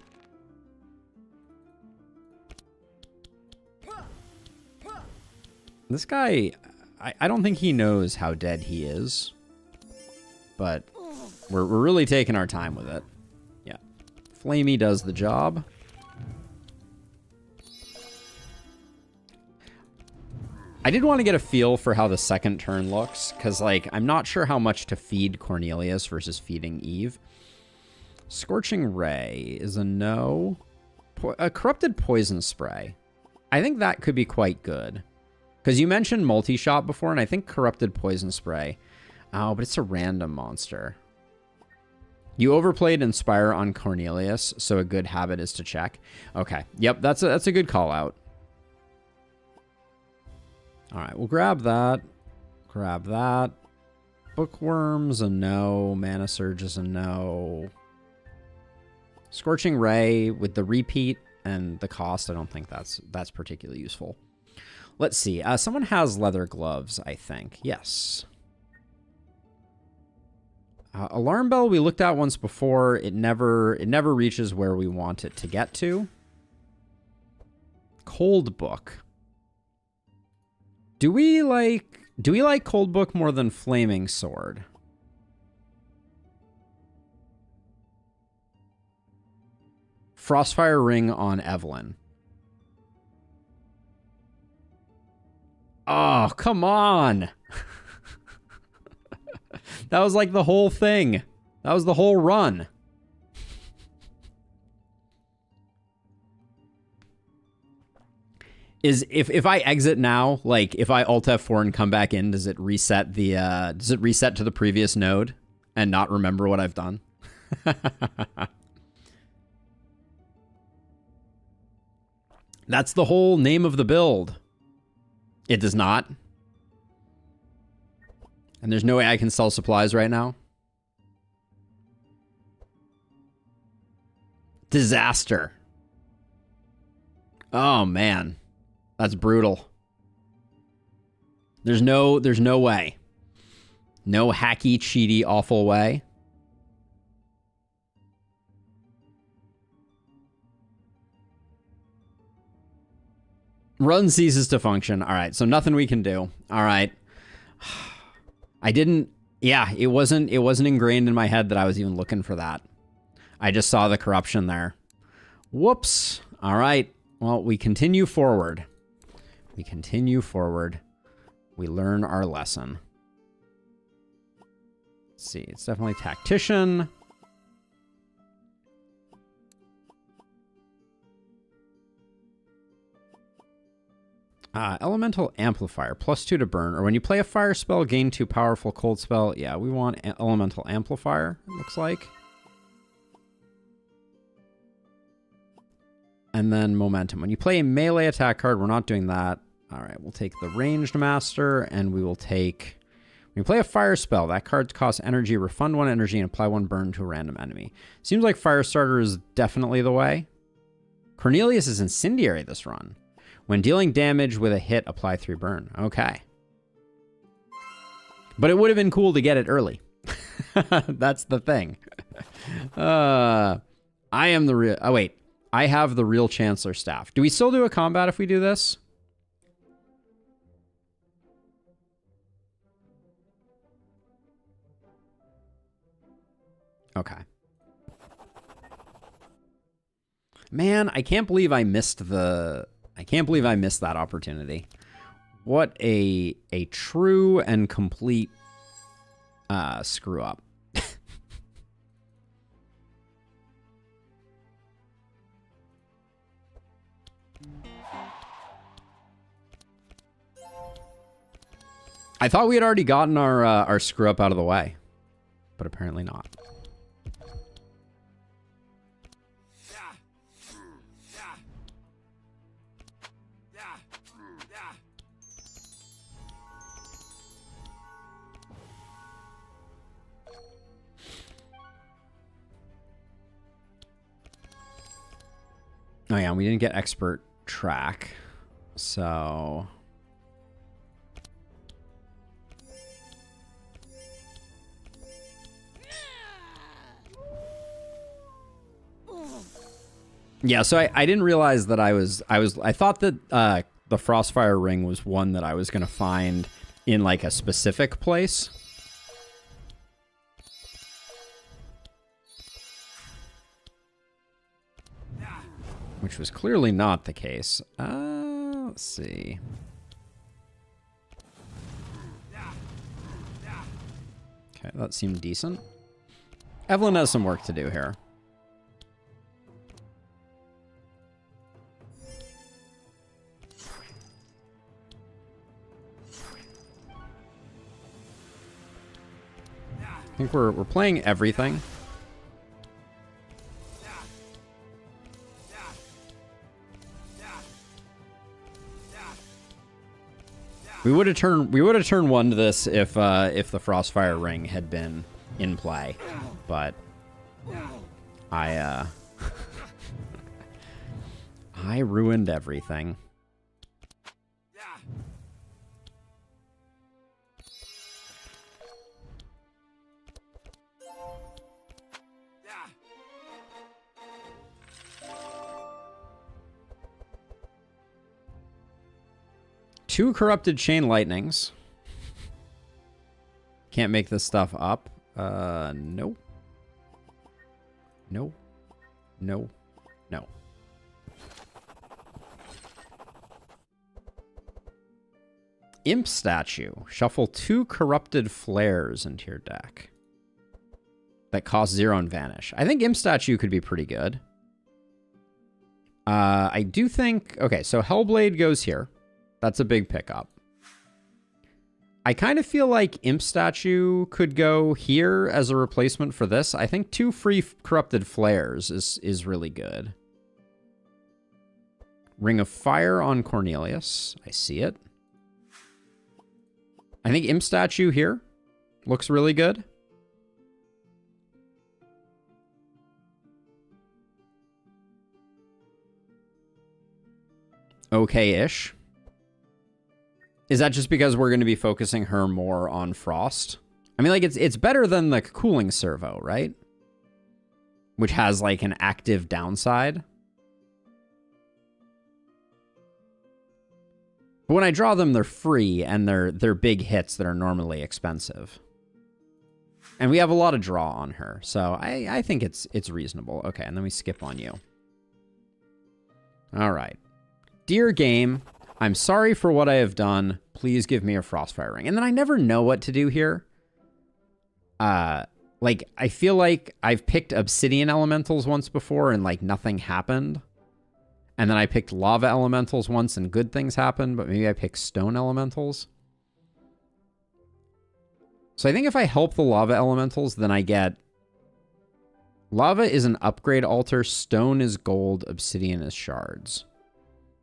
this guy, I don't think he knows how dead he is, but we're really taking our time with it. Yeah, Flamey does the job. I did want to get a feel for how the second turn looks, because, like, I'm not sure how much to feed Cornelius versus feeding Eve. Scorching Ray is a no. A Corrupted Poison Spray. I think that could be quite good. Because you mentioned multi-shot before, and I think Corrupted Poison Spray. Oh, but it's a random monster. You overplayed Inspire on Cornelius, so a good habit is to check. Okay, yep, that's a good call out. All right, we'll grab that. Grab that. Bookworm's a no. Mana Surge is a no. Scorching Ray with the repeat and the cost, I don't think that's particularly useful. Let's see. Someone has leather gloves, I think. Yes. Alarm Bell we looked at once before. It never reaches where we want it to get to. Cold Book. Do we like Cold Book more than Flaming Sword? Frostfire Ring on Evelyn. Oh, come on. That was like the whole thing. That was the whole run. Is if I exit now, like if I Alt F4 and come back in, does it reset the to the previous node and not remember what I've done? That's the whole name of the build. It does not. And there's no way I can sell supplies right now. Disaster. Oh man. That's brutal. There's no way. No hacky, cheaty, awful way. Run ceases to function. All right, so nothing we can do. All right. I didn't... Yeah, it wasn't ingrained in my head that I was even looking for that. I just saw the corruption there. Whoops. All right. Well, we continue forward. We continue forward. We learn our lesson. Let's see. It's definitely tactician. Elemental amplifier, +2 to burn. Or when you play a fire spell, gain 2 powerful cold spell. Yeah, we want elemental amplifier, it looks like. And then momentum. When you play a melee attack card, we're not doing that. All right, we'll take the ranged master, and we will take... When you play a fire spell, that card costs energy, refund 1 energy, and apply 1 burn to a random enemy. Seems like Firestarter is definitely the way. Cornelius is incendiary this run. When dealing damage with a hit, apply 3 burn. Okay. But it would have been cool to get it early. That's the thing. I am the real... Oh, wait. I have the real Chancellor staff. Do we still do a combat if we do this? Okay. Man, I can't believe I missed the... I can't believe I missed that opportunity. What a true and complete screw up. I thought we had already gotten our screw up out of the way, but apparently not. Oh yeah, we didn't get expert track, so... Yeah, so I didn't realize that I thought that the Frostfire ring was one that I was going to find in like a specific place. Which was clearly not the case. Let's see. Okay, that seemed decent. Evelyn has some work to do here. I think we're playing everything. We would have turned 1 to this if the Frostfire ring had been in play, but I I ruined everything. Two corrupted chain lightnings. Can't make this stuff up. No. No. No. No. Imp statue. Shuffle 2 corrupted flares into your deck. That cost 0 and vanish. I think Imp statue could be pretty good. I do think... Okay, so Hellblade goes here. That's a big pickup. I kind of feel like Imp Statue could go here as a replacement for this. I think 2 free Corrupted Flares is really good. Ring of Fire on Cornelius. I see it. I think Imp Statue here looks really good. Okay-ish. Is that just because we're going to be focusing her more on Frost? I mean, like, it's better than the Cooling Servo, right? Which has, like, an active downside. But when I draw them, they're free, and they're big hits that are normally expensive. And we have a lot of draw on her, so I think it's reasonable. Okay, and then we skip on you. All right. Dear game, I'm sorry for what I have done. Please give me a Frostfire Ring. And then I never know what to do here. Like, I feel like I've picked Obsidian Elementals once before and, like, nothing happened. And then I picked Lava Elementals once and good things happened, but maybe I picked Stone Elementals. So I think if I help the Lava Elementals, then I get... Lava is an upgrade altar, Stone is gold, Obsidian is shards.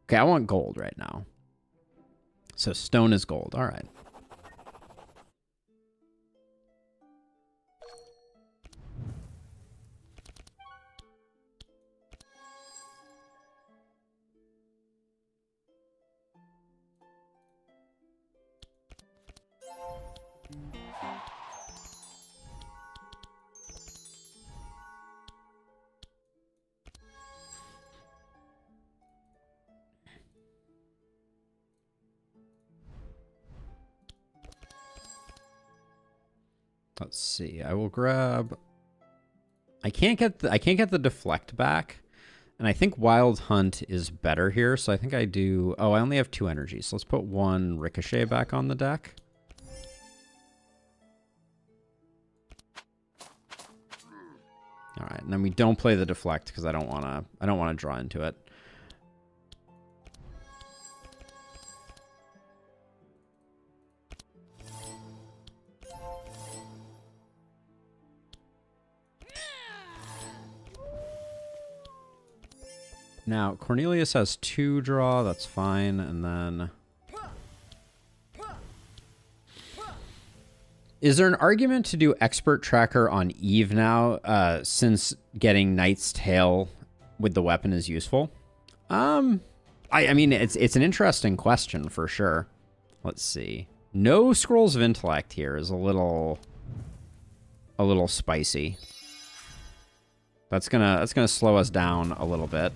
Okay, I want gold right now. So Stone is gold, all right. Let's see. I will grab... I can't get the deflect back. And I think Wild Hunt is better here, so I think I do... Oh, I only have 2 energy, so let's put 1 Ricochet back on the deck. All right, and then we don't play the deflect because I don't want to draw into it. Now, Cornelius has 2 draw, that's fine, and then... Is there an argument to do Expert Tracker on Eve now, since getting Knight's Tale with the weapon is useful? I mean, it's an interesting question, for sure. Let's see. No Scrolls of Intellect here is a little spicy. That's gonna slow us down a little bit.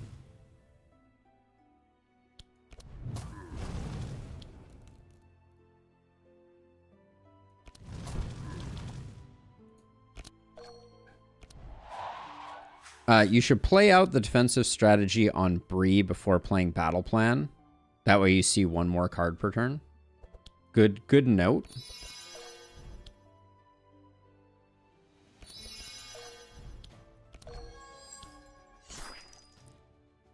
You should play out the defensive strategy on Bree before playing Battle Plan. That way you see 1 more card per turn. Good note.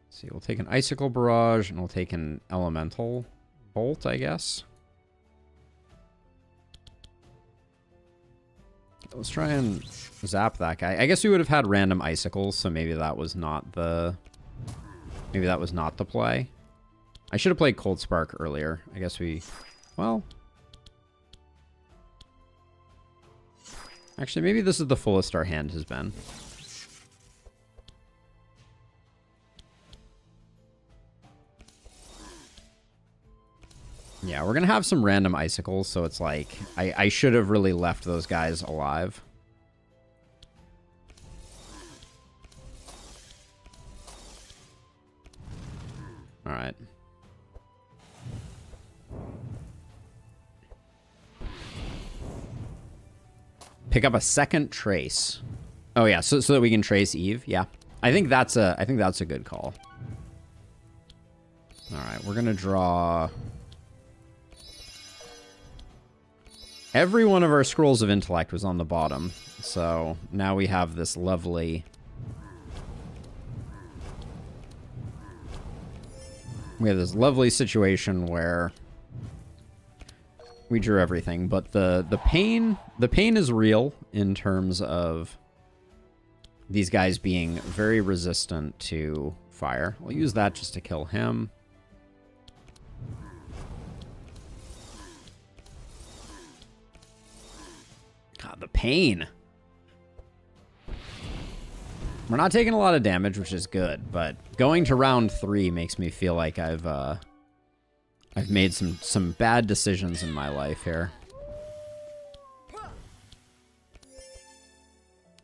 See, we'll take an Icicle Barrage, and we'll take an Elemental Bolt, I guess. Let's try and zap that guy. I guess we would have had random icicles, so maybe that was not the... Maybe that was not the play. I should have played Cold Spark earlier. I guess we... Well... Actually, maybe this is the fullest our hand has been. Yeah, we're going to have some random icicles, so it's like... I should have really left those guys alive. Alright. Pick up a second trace. Oh yeah, so that we can trace Eve. Yeah. I think that's a good call. Alright, we're going to draw... Every one of our Scrolls of Intellect was on the bottom, so now we have this lovely... We have this lovely situation where we drew everything, but the pain is real in terms of these guys being very resistant to fire. We'll use that just to kill him. God, the pain. We're not taking a lot of damage, which is good, but going to round 3 makes me feel like I've made some bad decisions in my life here.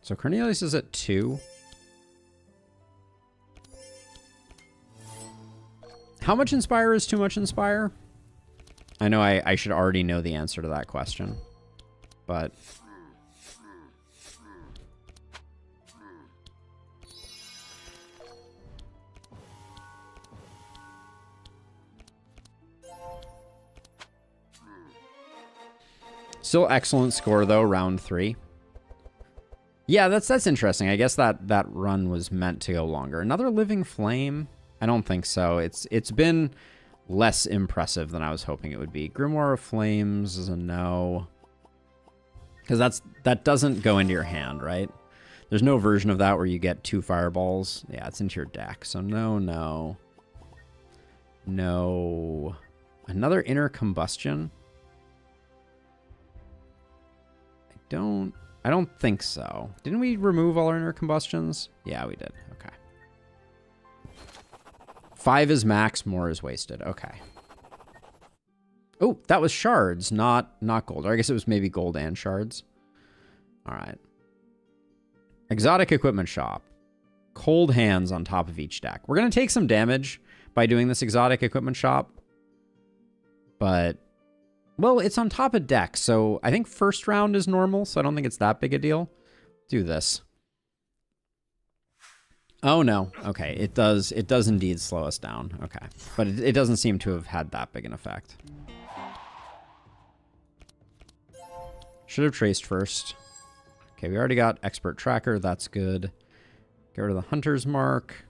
So Cornelius is at 2. How much Inspire is too much Inspire? I know I should already know the answer to that question, but... Still excellent score, though, round 3. Yeah, that's interesting. I guess that run was meant to go longer. Another living flame? I don't think so. It's been less impressive than I was hoping it would be. Grimoire of Flames is a no. Because that doesn't go into your hand, right? There's no version of that where you get 2 fireballs. Yeah, it's into your deck. So no, no. No. Another inner combustion? I don't think so. Didn't we remove all our inner combustions? Yeah, we did. Okay. 5 is max, more is wasted. Okay. Oh, that was shards, not gold. Or I guess it was maybe gold and shards. All right. Exotic equipment shop. Cold hands on top of each deck. We're going to take some damage by doing this exotic equipment shop. But... well, it's on top of deck, so I think first round is normal, so I don't think it's that big a deal. Do this. Oh, no. Okay, it does indeed slow us down. Okay, but it doesn't seem to have had that big an effect. Should have traced first. Okay, we already got expert tracker. That's good. Get rid of the hunter's mark.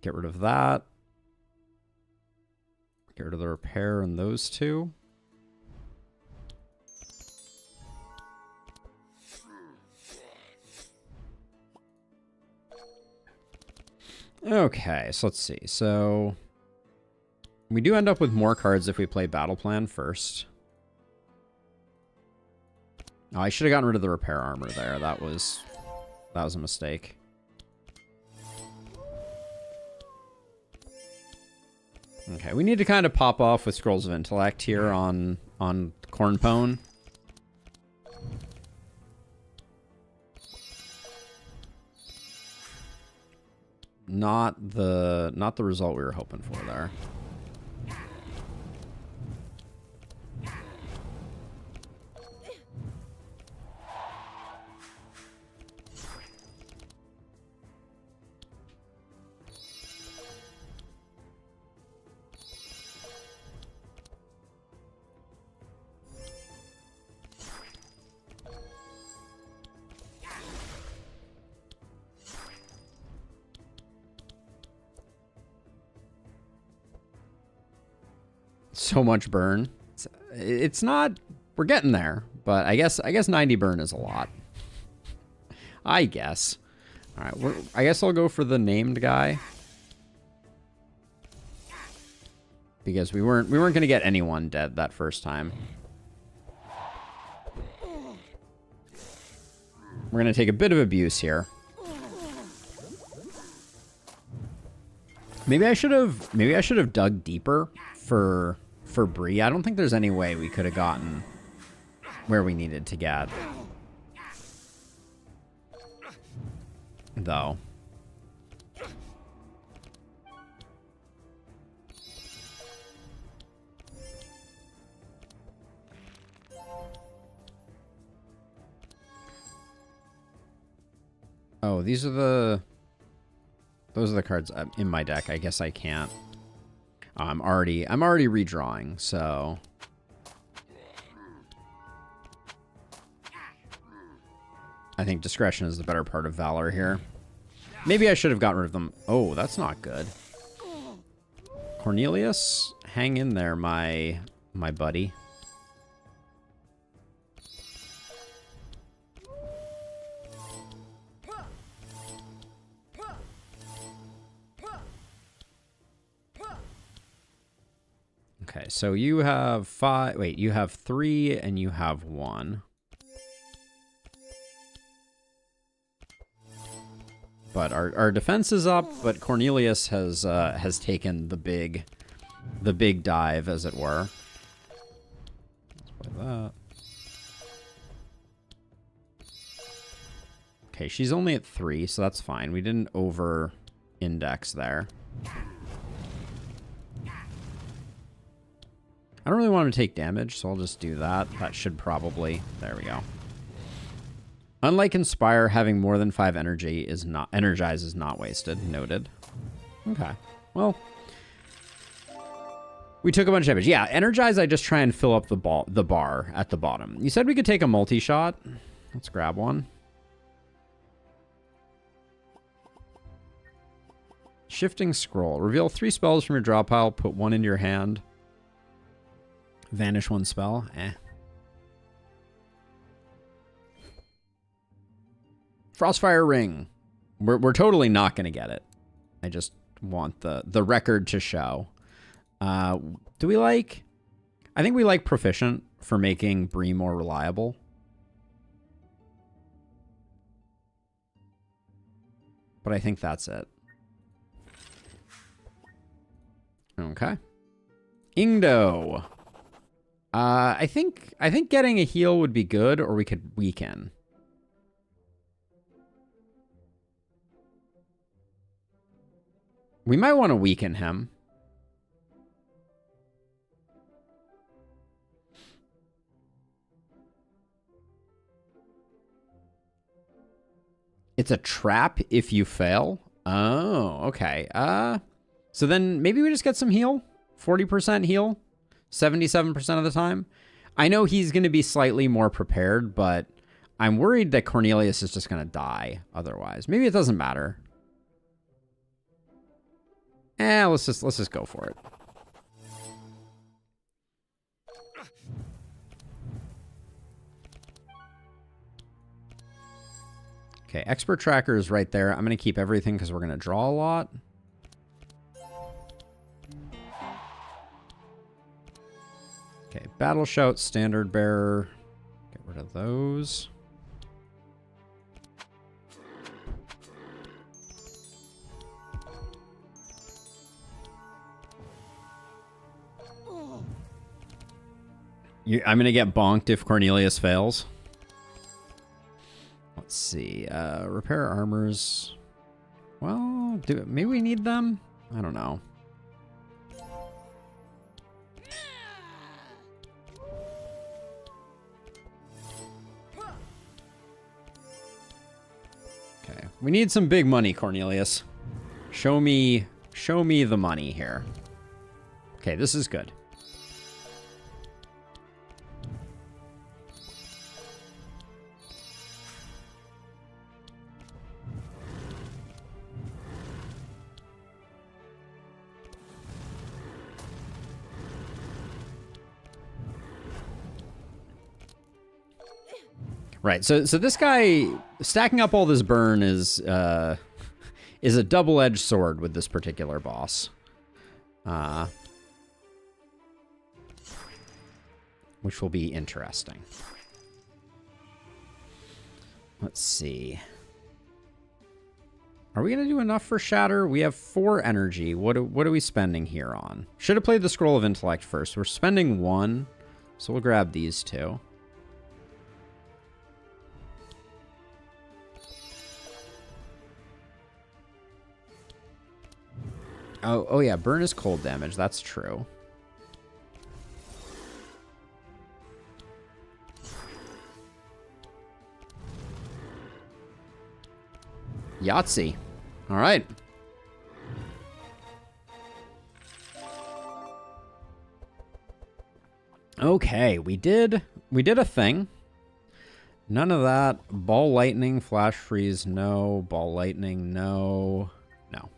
Get rid of that. Get rid of the repair in those 2. Okay, so let's see. So we do end up with more cards if we play Battle Plan first. Oh, I should have gotten rid of the repair armor there. That was a mistake. Okay, we need to kind of pop off with Scrolls of Intellect here on Cornpone. Not the result we were hoping for there. So much burn. It's not... we're getting there, but I guess 90 burn is a lot. I guess. All right, I guess I'll go for the named guy. Because we weren't going to get anyone dead that first time. We're going to take a bit of abuse here. Maybe I should have dug deeper for Bree. I don't think there's any way we could have gotten where we needed to get. Though. Oh, those are the cards in my deck. I guess I can't. I'm already redrawing, so I think discretion is the better part of valor here. Maybe I should have gotten rid of them. Oh, that's not good. Cornelius, hang in there, my buddy. Okay, so you have 5. Wait, you have 3 and you have 1. But our defense is up, but Cornelius has taken the big dive, as it were. Let's play that. Okay, she's only at 3, so that's fine. We didn't over-index there. I don't really want him to take damage, so I'll just do that. That should probably... There we go. Unlike Inspire, having more than 5 energy is not... Energize is not wasted. Noted. Okay. Well... We took a bunch of damage. Yeah, Energize, I just try and fill up the bar at the bottom. You said we could take a multi-shot. Let's grab one. Shifting Scroll. Reveal 3 spells from your draw pile. Put 1 into your hand. Vanish 1 spell. Frostfire Ring. We're totally not going to get it. I just want the record to show. Do we like... I think we like Proficient for making Bree more reliable. But I think that's it. Okay. Ingdo. I think getting a heal would be good, or we could weaken. We might want to weaken him. It's a trap if you fail. Oh, okay. So then maybe we just get some heal. 40% heal. 77% of the time. I know he's going to be slightly more prepared, but I'm worried that Cornelius is just going to die otherwise. Maybe it doesn't matter. Let's just go for it. Okay, Expert Tracker is right there. I'm going to keep everything because we're going to draw a lot. Okay, Battle Shout, Standard Bearer. Get rid of those. I'm going to get bonked if Cornelius fails. Let's see. Repair armors. Well, maybe we need them? I don't know. Okay. We need some big money, Cornelius. Show me the money here. Okay, this is good. Right, so this guy stacking up all this burn is a double-edged sword with this particular boss, which will be interesting. Let's see. Are we gonna do enough for Shatter? We have 4 energy. What are we spending here on? Should have played the Scroll of Intellect first. We're spending 1, so we'll grab these 2. Oh yeah, burn is cold damage. That's true. Yahtzee. All right. Okay, we did a thing. None of that. Ball lightning, flash freeze, no. Ball lightning, no. No.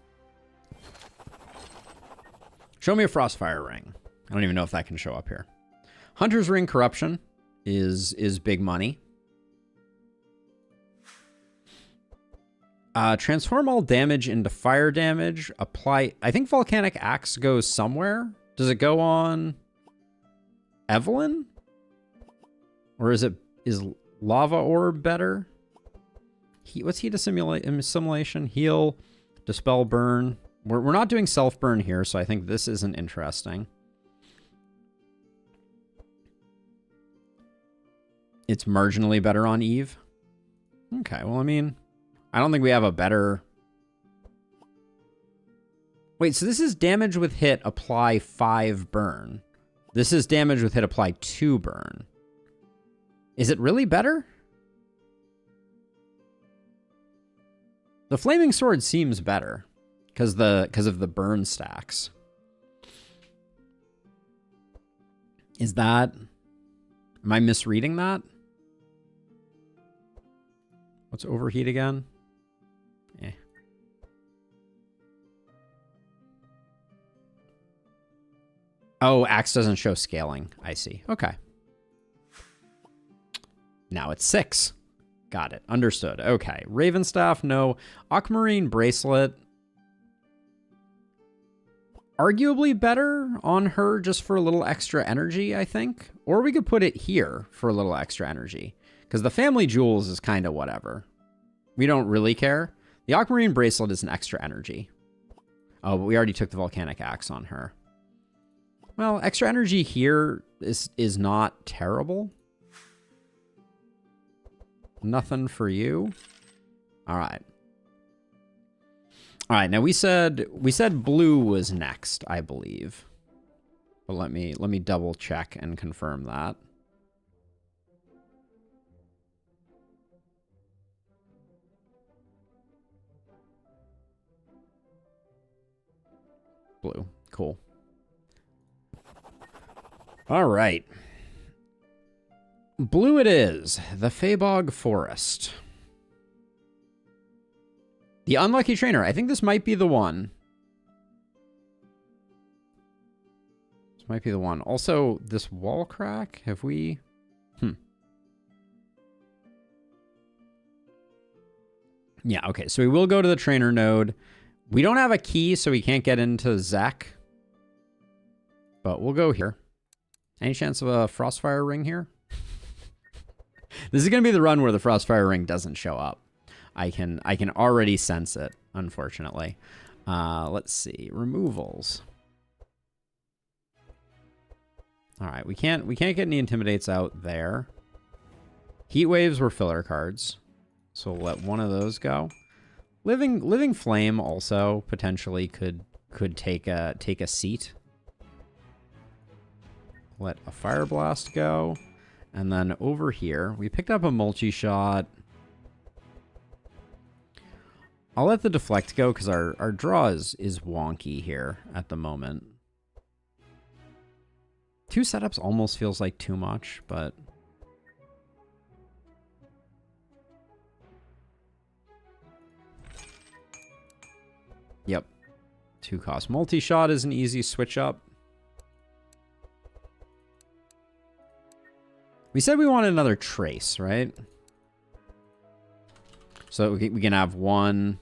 Show me a Frostfire Ring. I don't even know if that can show up here. Hunter's Ring Corruption is big money. Transform all damage into fire damage. Apply... I think Volcanic Axe goes somewhere. Does it go on Evelyn? Or is Lava Orb better? What's Heat Assimilation? Heal, Dispel Burn. We're not doing self-burn here, so I think this isn't interesting. It's marginally better on Eve. Okay, well, I mean, I don't think we have a better... Wait, so this is damage with hit, apply 5 burn. This is damage with hit, apply 2 burn. Is it really better? The Flaming Sword seems better because of the burn stacks. Is that... Am I misreading that? What's overheat again? Eh. Oh, axe doesn't show scaling. I see. Okay. Now it's 6. Got it. Understood. Okay. Ravenstaff, no. Aquamarine Bracelet. Arguably better on her just for a little extra energy, I think. Or we could put it here for a little extra energy. Because the family jewels is kind of whatever. We don't really care. The Aquamarine Bracelet is an extra energy. Oh, but we already took the Volcanic Axe on her. Well, extra energy here is not terrible. Nothing for you. All right. All right, now we said blue was next, I believe. But let me double check and confirm that. Blue. Cool. All right. Blue it is. The Fabog Forest. The Unlucky Trainer. I think this might be the one. This might be the one. Also, this wall crack. Have we... Yeah, okay. So we will go to the trainer node. We don't have a key, so we can't get into Zek. But we'll go here. Any chance of a Frostfire Ring here? This is going to be the run where the Frostfire Ring doesn't show up. I can already sense it, unfortunately. Let's see. Removals. All right, we can't get any Intimidates out there. Heat Waves were filler cards, so we'll let one of those go. Living Flame also potentially could take a seat. Let a Fire Blast go. And then over here, we picked up a multi-shot. I'll let the Deflect go because our draw is wonky here at the moment. 2 setups almost feels like too much, but... Yep. 2 cost. Multi-shot is an easy switch up. We said we wanted another trace, right? So we can have one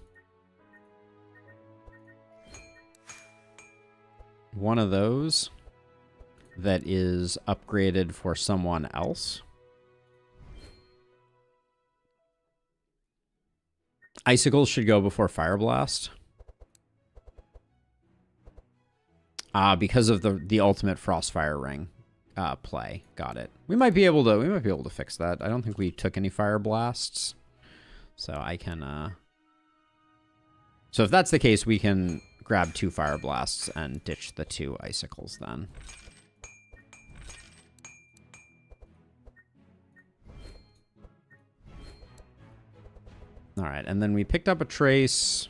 of those that is upgraded for someone else. Icicles should go before Fire Blast. Because of the ultimate Frostfire Ring play. Got it. We might be able to fix that. I don't think we took any Fire Blasts. So I can So if that's the case, we can grab 2 Fire Blasts and ditch the 2 Icicles then. All right, and then we picked up a trace.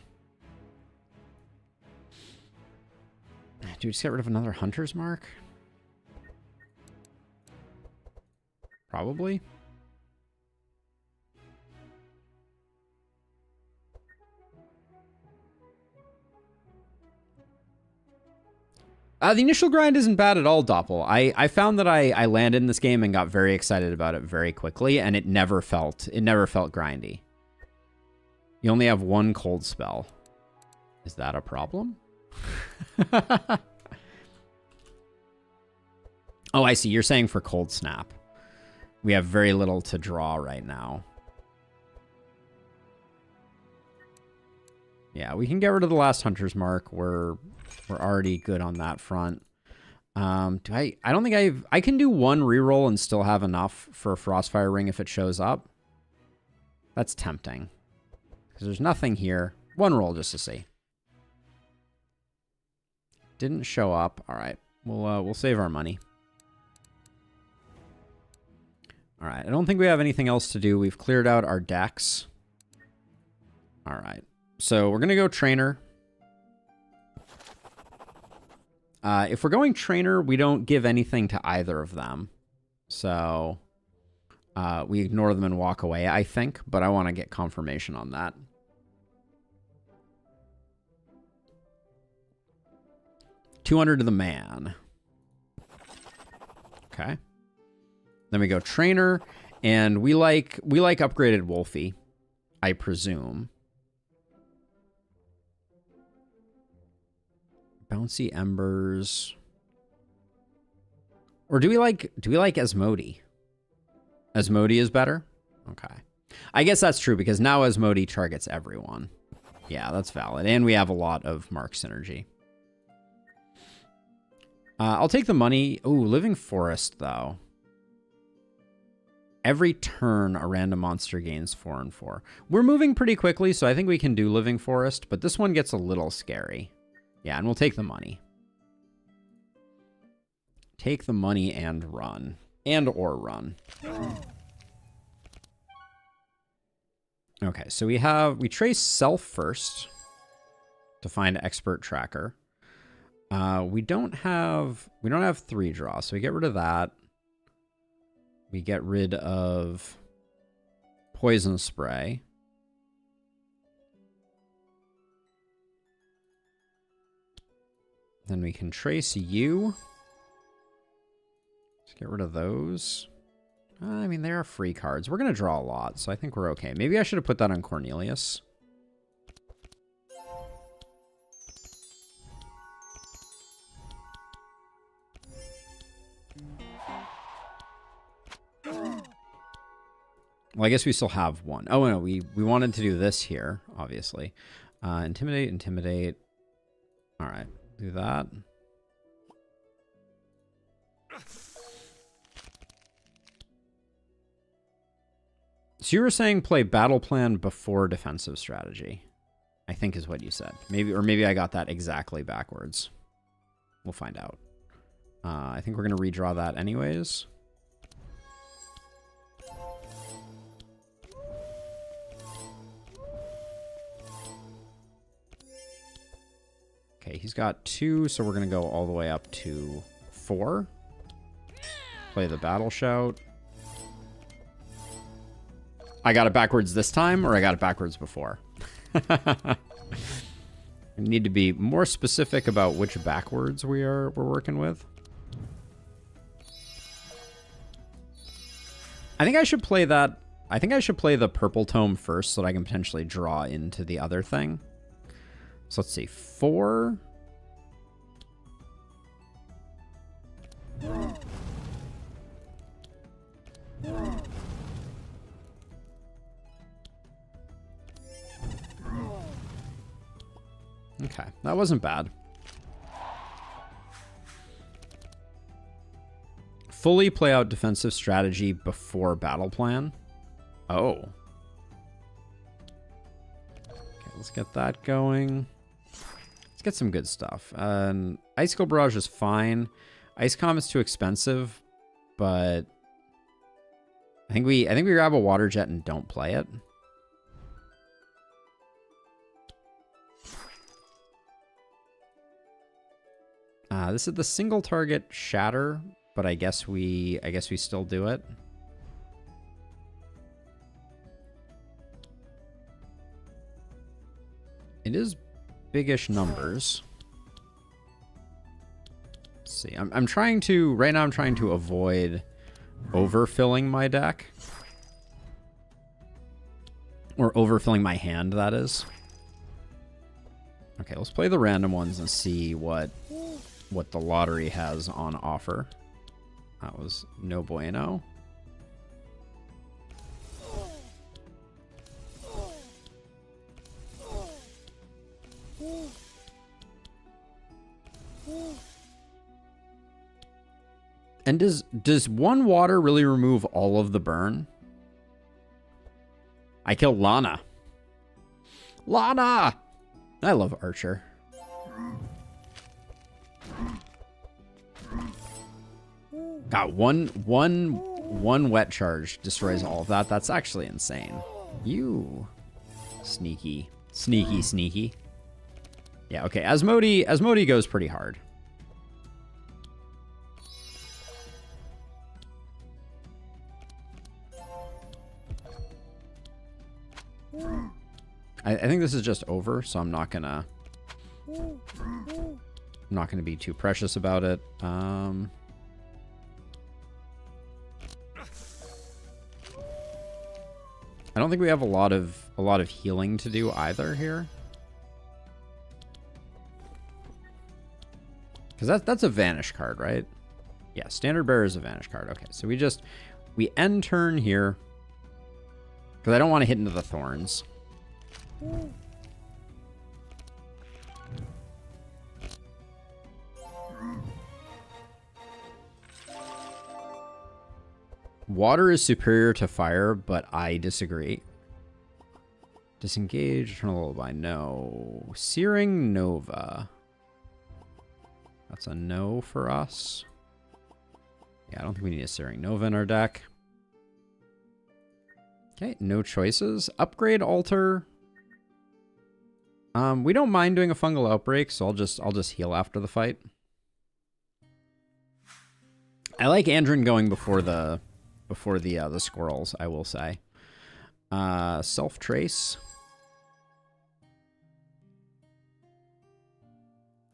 Do we just get rid of another Hunter's Mark? Probably. The initial grind isn't bad at all, Doppel. I found that I landed in this game and got very excited about it very quickly, and it never felt grindy. You only have 1 cold spell. Is that a problem? Oh, I see. You're saying for Cold Snap. We have very little to draw right now. Yeah, we can get rid of the last Hunter's Mark. We're already good on that front. I don't think I can do 1 reroll and still have enough for a Frostfire Ring if it shows up. That's tempting. Because because there's nothing here. One roll just to see. Didn't show up. All right. We'll save our money. All right. I don't think we have anything else to do. We've cleared out our decks. All right. So we're going to go trainer. If we're going trainer, we don't give anything to either of them. So we ignore them and walk away, I think. But I want to get confirmation on that. $200 to the man. Okay. Then we go trainer, and we like upgraded Wolfie, I presume. Bouncy Embers. Or do we like Asmodee? Asmodee is better? Okay. I guess that's true because now Asmodee targets everyone. Yeah, that's valid. And we have a lot of mark synergy. I'll take the money. Ooh, Living Forest, though. Every turn, a random monster gains 4 and 4. We're moving pretty quickly, so I think we can do Living Forest, but this one gets a little scary. Yeah, and we'll take the money. Take the money and run. Or run. Okay, so we trace self first to find expert tracker. We don't have 3 draws, so we get rid of that. We get rid of poison spray. Then we can trace you. Let's get rid of those. I mean, they are free cards. We're going to draw a lot, so I think we're okay. Maybe I should have put that on Cornelius. Well, I guess we still have one. Oh, no, we wanted to do this here, obviously. Intimidate. All right, do that. So you were saying play battle plan before defensive strategy, I think is what you said. Maybe I got that exactly backwards. We'll find out. I think we're going to redraw that anyways. Okay, he's got 2, so we're going to go all the way up to 4. Play the battle shout. I got it backwards this time, or I got it backwards before? I need to be more specific about which backwards we're working with. I think I should play that. I think I should play the purple tome first so that I can potentially draw into the other thing. So let's see, 4. Okay, that wasn't bad. Fully play out defensive strategy before battle plan. Oh. Okay, let's get that going. Let's get some good stuff. Icicle Barrage is fine. Ice Calm is too expensive, but I think we grab a Water Jet and don't play it. This is the single target shatter, but I guess we still do it. It is biggish numbers. Let's see. I'm trying to right now. I'm trying to avoid overfilling my deck, or overfilling my hand. That is. Okay, let's play the random ones and see what the lottery has on offer. That was no bueno. And does 1 water really remove all of the burn? I kill Lana. Lana! I love Archer. Got one wet charge destroys all of that. That's actually insane. You sneaky. Yeah, okay. Asmodee goes pretty hard. I think this is just over, so I'm not gonna be too precious about it. I don't think we have a lot of healing to do either here. Because that's a vanish card, right? Yeah, Standard Bearer is a vanish card. Okay, so we end turn here. Because I don't want to hit into the thorns. Water is superior to fire, but I disagree. Disengage, Eternal Lullaby, no. Searing Nova. That's a no for us. Yeah, I don't think we need a Searing Nova in our deck. Okay, no choices. Upgrade Altar. We don't mind doing a Fungal Outbreak, so I'll just heal after the fight. I like Andrin going before the squirrels, I will say. Self-Trace.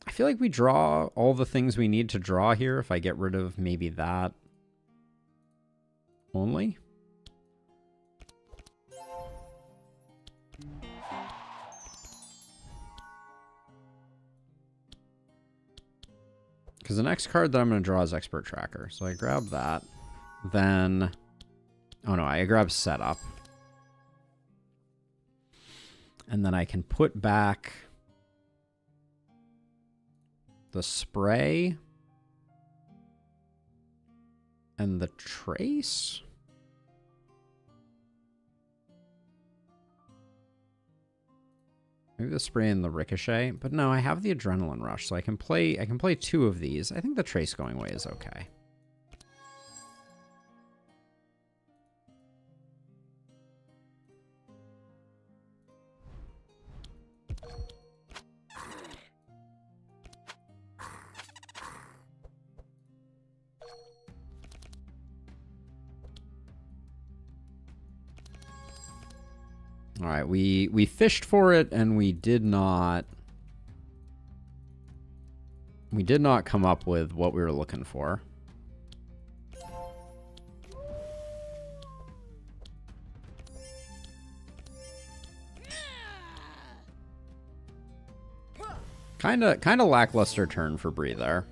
I feel like we draw all the things we need to draw here if I get rid of maybe that only. Because the next card that I'm going to draw is Expert Tracker. So I grab that. Then... oh no, I grab Setup. And then I can put back the Spray and the Trace. Maybe the Spray and the Ricochet, but no, I have the Adrenaline Rush, so I can play two of these. I think the Trace going away is okay. All right, we fished for it and we did not come up with what we were looking for. Kind of lackluster turn for Bree there.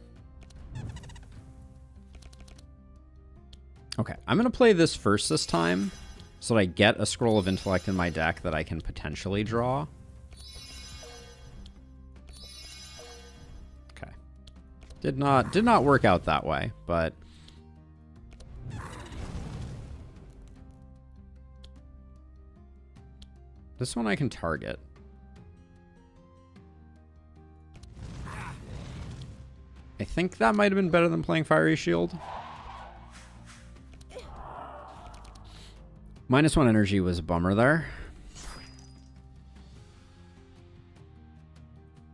Okay, I'm going to play this first this time so that I get a Scroll of Intellect in my deck that I can potentially draw. Okay. Did not work out that way, but this one I can target. I think that might have been better than playing Fiery Shield. -1 energy was a bummer there.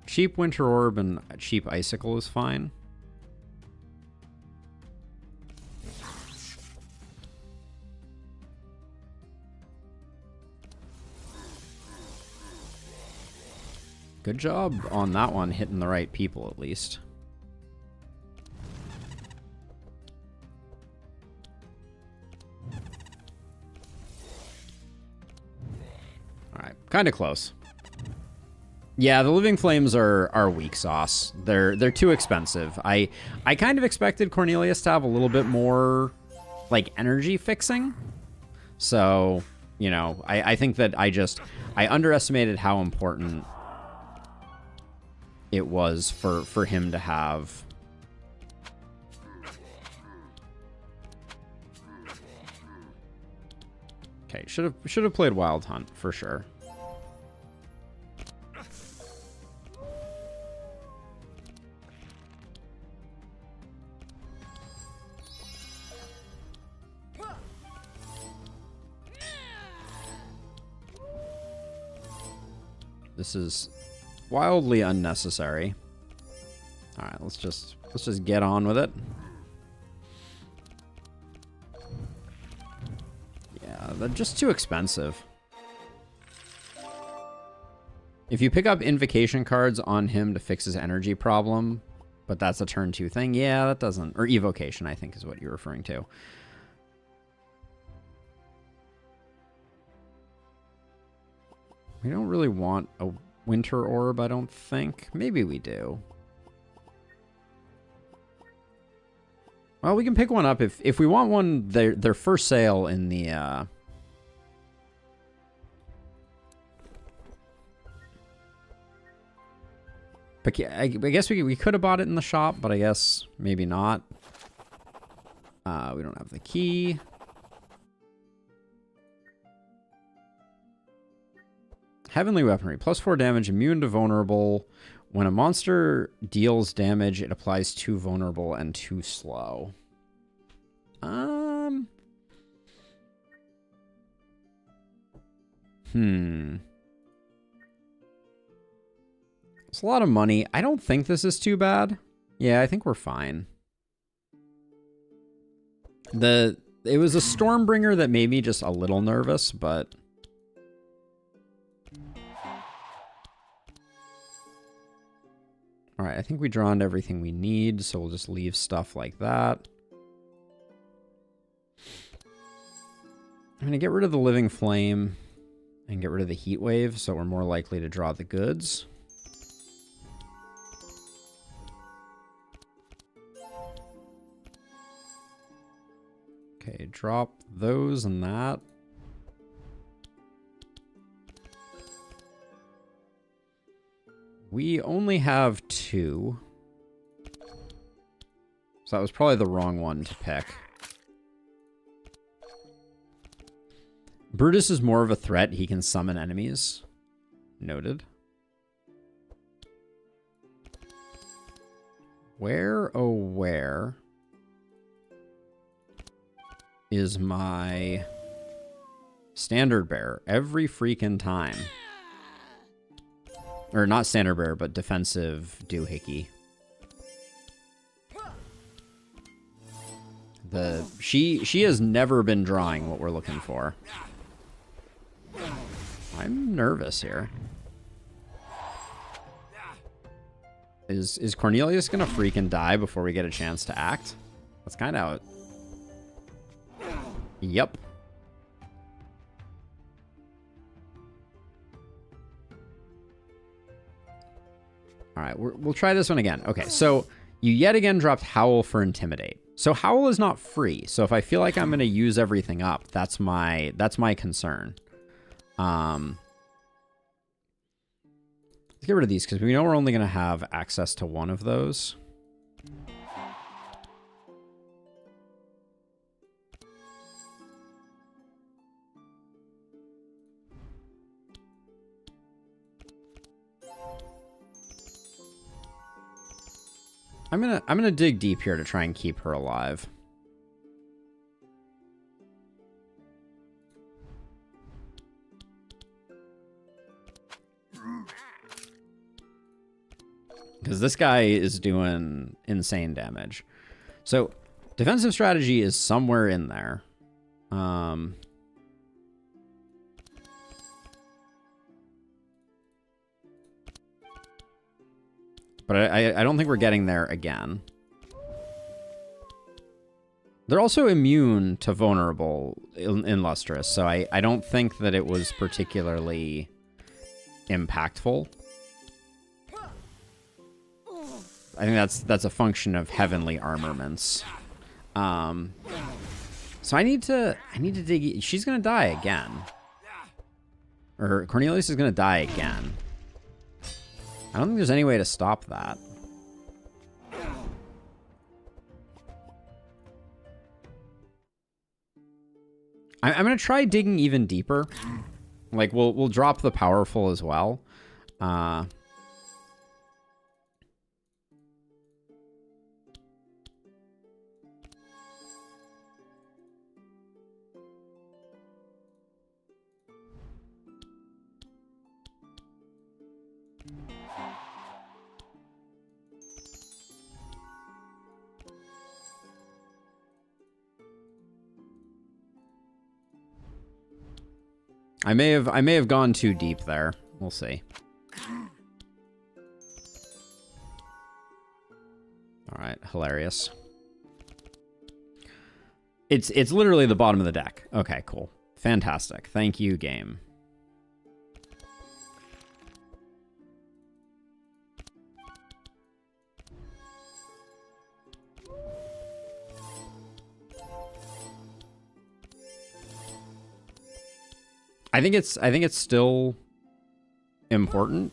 Cheap Winter Orb and cheap Icicle is fine. Good job on that one, hitting the right people at least. Kind of close. Yeah, the Living Flames are weak sauce. They're too expensive. I kind of expected Cornelius to have a little bit more like energy fixing. So, you know, I think that I underestimated how important it was for him to have. Okay, should have played Wild Hunt for sure. This is wildly unnecessary. All right, let's just get on with it. Yeah, they're just too expensive. If you pick up invocation cards on him to fix his energy problem, but that's a turn 2 thing, yeah, that doesn't... Or evocation, I think, is what you're referring to. We don't really want a winter orb, I don't think. Maybe we do. Well, we can pick one up if we want one. They're for sale in the... But yeah, I guess we could have bought it in the shop, but I guess maybe not. We don't have the key. Heavenly Weaponry. +4 damage, immune to vulnerable. When a monster deals damage, it applies 2 vulnerable and 2 slow. It's a lot of money. I don't think this is too bad. Yeah, I think we're fine. It was a Stormbringer that made me just a little nervous, but... Alright, I think we drawn everything we need, so we'll just leave stuff like that. I'm going to get rid of the Living Flame and get rid of the Heat Wave, so we're more likely to draw the goods. Okay, drop those and that. We only have 2. So that was probably the wrong one to pick. Brutus is more of a threat. He can summon enemies. Noted. Where, oh where... is my standard bearer every freaking time. Or not standard bearer, but defensive doohickey. She has never been drawing what we're looking for. I'm nervous here. Is Cornelius gonna freaking die before we get a chance to act? That's kind of... Yep. All right, we'll try this one again. Okay, so you yet again dropped Howl for Intimidate. So Howl is not free. So if I feel like I'm going to use everything up, that's my concern. Let's get rid of these because we know we're only going to have access to one of those. I'm gonna dig deep here to try and keep her alive. Because this guy is doing insane damage. So defensive strategy is somewhere in there. But I don't think we're getting there again. They're also immune to vulnerable in Lustrous, so I don't think that it was particularly impactful. I think that's a function of heavenly armaments. So I need to dig. She's gonna die again. Or Cornelius is gonna die again. I don't think there's any way to stop that. I'm gonna try digging even deeper. Like we'll drop the powerful as well. I may have gone too deep there. We'll see. All right, hilarious. It's literally the bottom of the deck. Okay, cool. Fantastic. Thank you, game. I think it's still important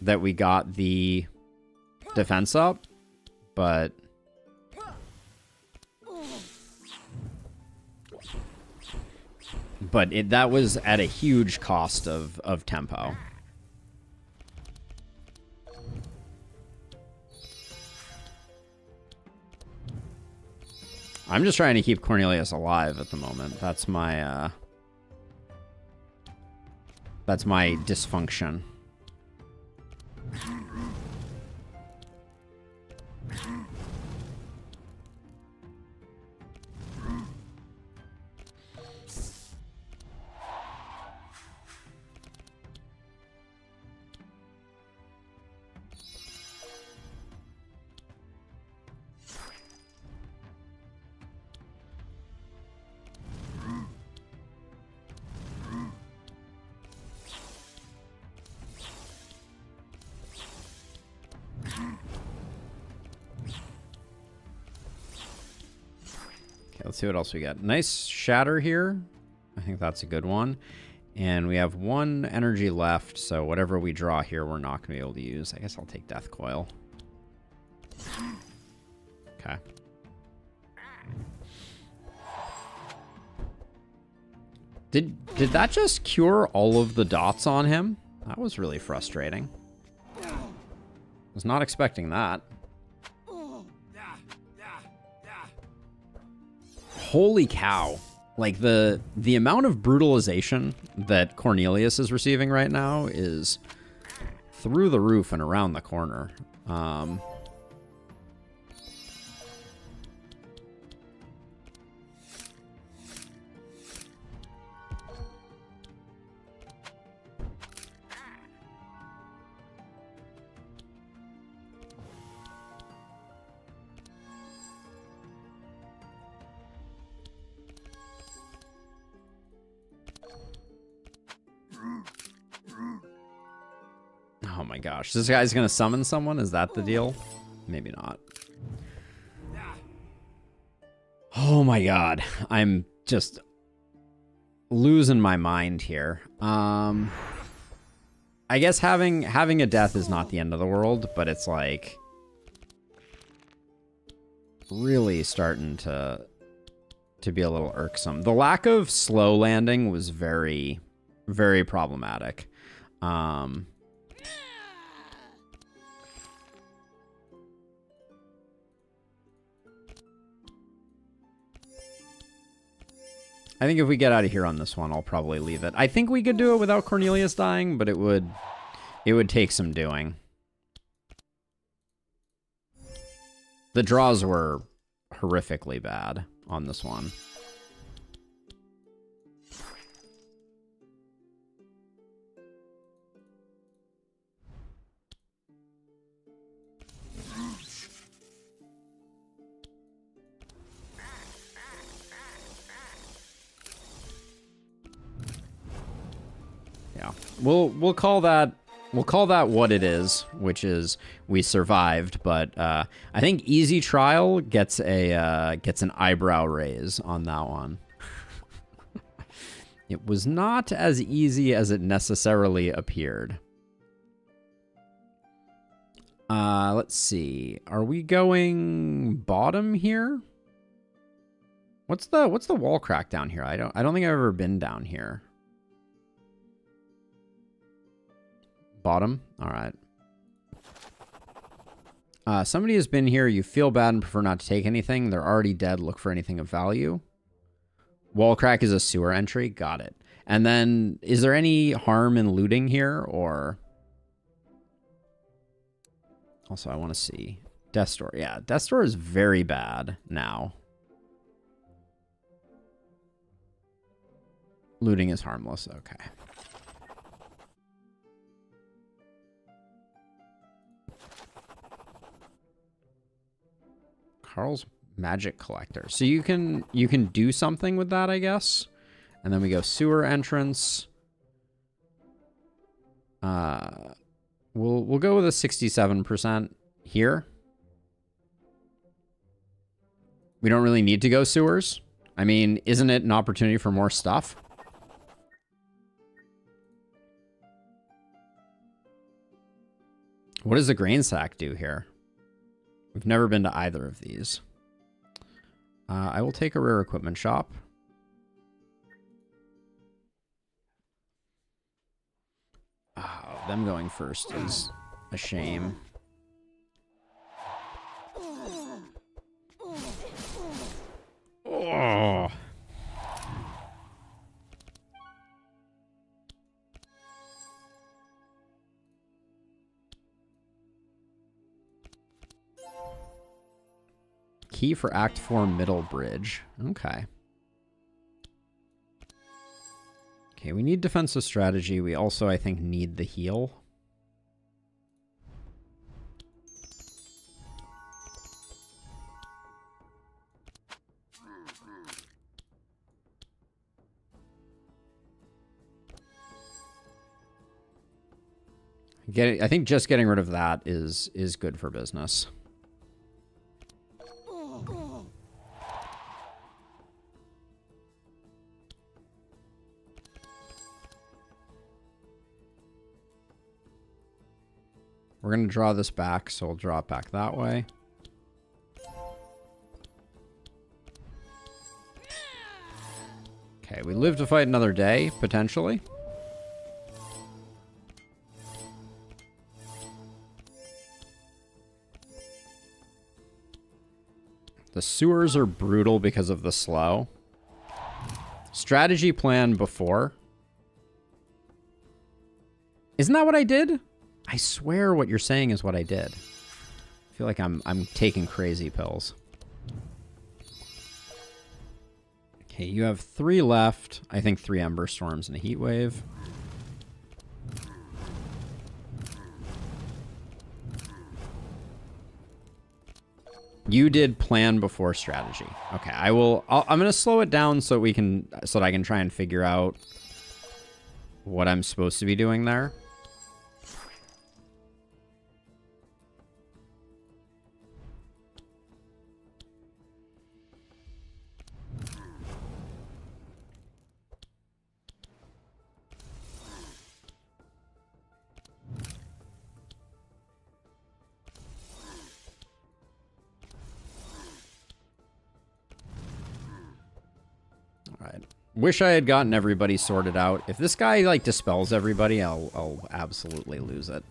that we got the defense up, but that was at a huge cost of tempo. I'm just trying to keep Cornelius alive at the moment. That's my dysfunction. Let's see what else we got. Nice shatter here. I think that's a good one. And we have one energy left, so whatever we draw here, we're not going to be able to use. I guess I'll take Death Coil. Okay. Did that just cure all of the dots on him? That was really frustrating. Was not expecting that. Holy cow. Like, the amount of brutalization that Cornelius is receiving right now is through the roof and around the corner. Oh my gosh. This guy's gonna summon someone? Is that the deal? Maybe not. Oh my god. I'm just losing my mind here. I guess having a death is not the end of the world, but it's like really starting to be a little irksome. The lack of slow landing was very, very problematic. I think if we get out of here on this one, I'll probably leave it. I think we could do it without Cornelius dying, but it would take some doing. The draws were horrifically bad on this one. Yeah, we'll call that what it is, which is we survived. But I think easy trial gets an eyebrow raise on that one. It was not as easy as it necessarily appeared. Let's see. Are we going bottom here? What's the wall crack down here? I don't think I've ever been down here. Bottom? All right. Somebody has been here. You feel bad and prefer not to take anything. They're already dead. Look for anything of value. Wall crack is a sewer entry. Got it. And then, is there any harm in looting here, or... Also, I want to see. Death Store. Yeah, Death Store is very bad now. Looting is harmless. Okay. Carl's magic collector. So you can do something with that, I guess. And then we go sewer entrance. We'll go with a 67% here. We don't really need to go sewers. I mean, isn't it an opportunity for more stuff? What does the grain sack do here? We've never been to either of these. I will take a rare equipment shop. Oh, them going first is a shame. Oh. Key for Act 4 Middle Bridge. Okay. Okay, we need defensive strategy. We also, I think, need the heal. I think just getting rid of that is good for business. We're going to draw this back, so we'll draw it back that way. Okay, we live to fight another day, potentially. The sewers are brutal because of the slow. Strategy plan before. Isn't that what I did? I swear what you're saying is what I did. I feel like I'm taking crazy pills. Okay, you have 3 left. I think 3 Ember Storms and a Heat Wave. You did plan before strategy. Okay, I'm going to slow it down so that I can try and figure out what I'm supposed to be doing there. Wish I had gotten everybody sorted out. If this guy, like, dispels everybody, I'll absolutely lose it.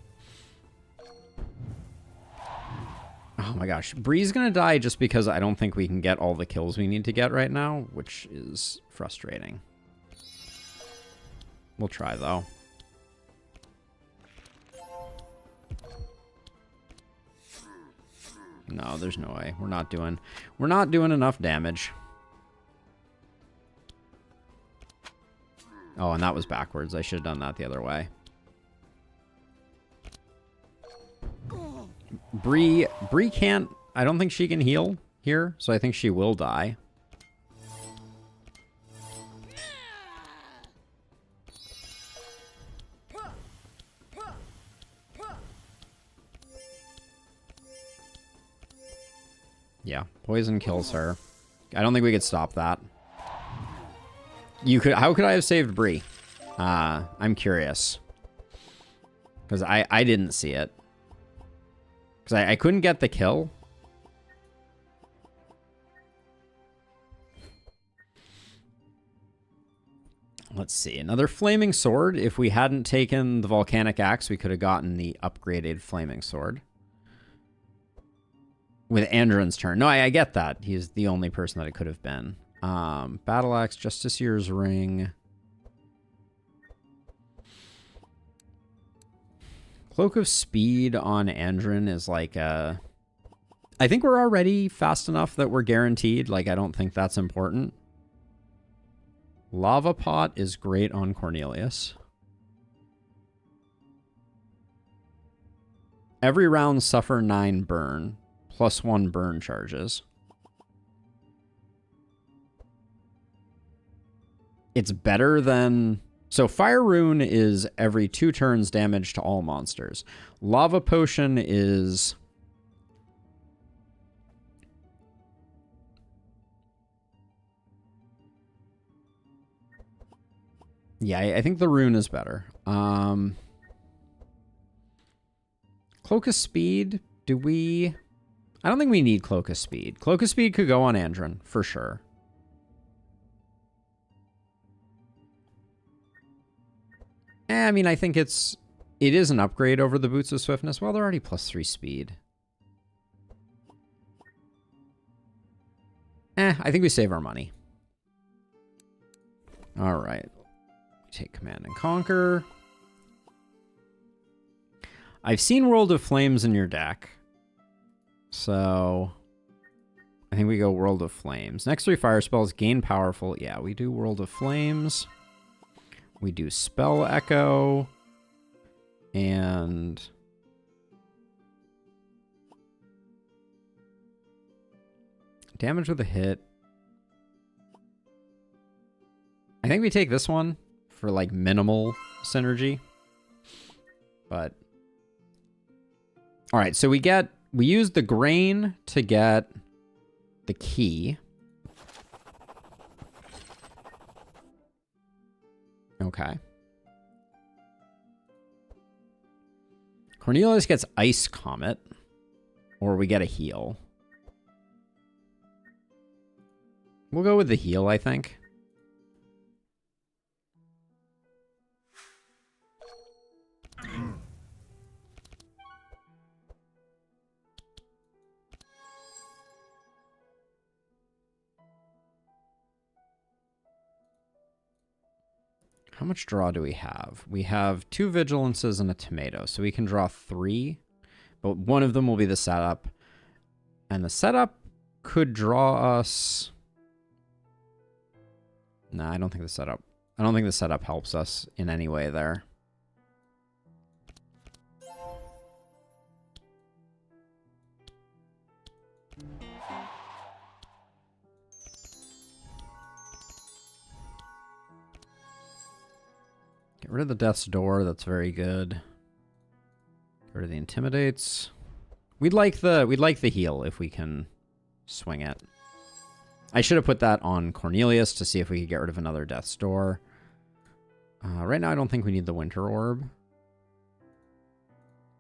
Oh my gosh. Bree's gonna die just because I don't think we can get all the kills we need to get right now, which is frustrating. We'll try, though. No, there's no way. We're not doing enough damage. Oh, and that was backwards. I should have done that the other way. Bree can't... I don't think she can heal here, so I think she will die. Yeah, poison kills her. I don't think we could stop that. How could I have saved Bree? I'm curious. Because I didn't see it. Because I couldn't get the kill. Let's see. Another flaming sword. If we hadn't taken the volcanic axe, we could have gotten the upgraded flaming sword. With Andron's turn. No, I get that. He's the only person that it could have been. Battle Axe, Justicier's Ring. Cloak of Speed on Andron is like I think we're already fast enough that we're guaranteed. Like, I don't think that's important. Lava Pot is great on Cornelius. Every round suffer 9 burn, plus 1 burn charges. It's better than... So Fire Rune is every 2 turns damage to all monsters. Lava Potion is... Yeah, I think the rune is better. Cloak of Speed, do we... I don't think we need Cloak of Speed. Cloak of Speed could go on Andron, for sure. I mean, I think it is an upgrade over the Boots of Swiftness. Well, they're already plus 3 speed. I think we save our money. All right. Take Command and Conquer. I've seen World of Flames in your deck. So I think we go World of Flames. Next 3 fire spells, gain powerful. Yeah, we do World of Flames. We do Spell Echo. And damage with a hit. I think we take this one for like minimal synergy. But all right, so we use the grain to get the key. Okay. Cornelius gets Ice Comet, or we get a heal. We'll go with the heal, I think. How much draw do we have? We have 2 Vigilances and a Tomato, so we can draw 3, but one of them will be the setup. And the setup could draw us... Nah, I don't think the setup helps us in any way there. Get rid of the Death's Door. That's very good. Get rid of the Intimidates. We'd like the heal if we can swing it. I should have put that on Cornelius to see if we could get rid of another Death's Door. Right now, I don't think we need the Winter Orb.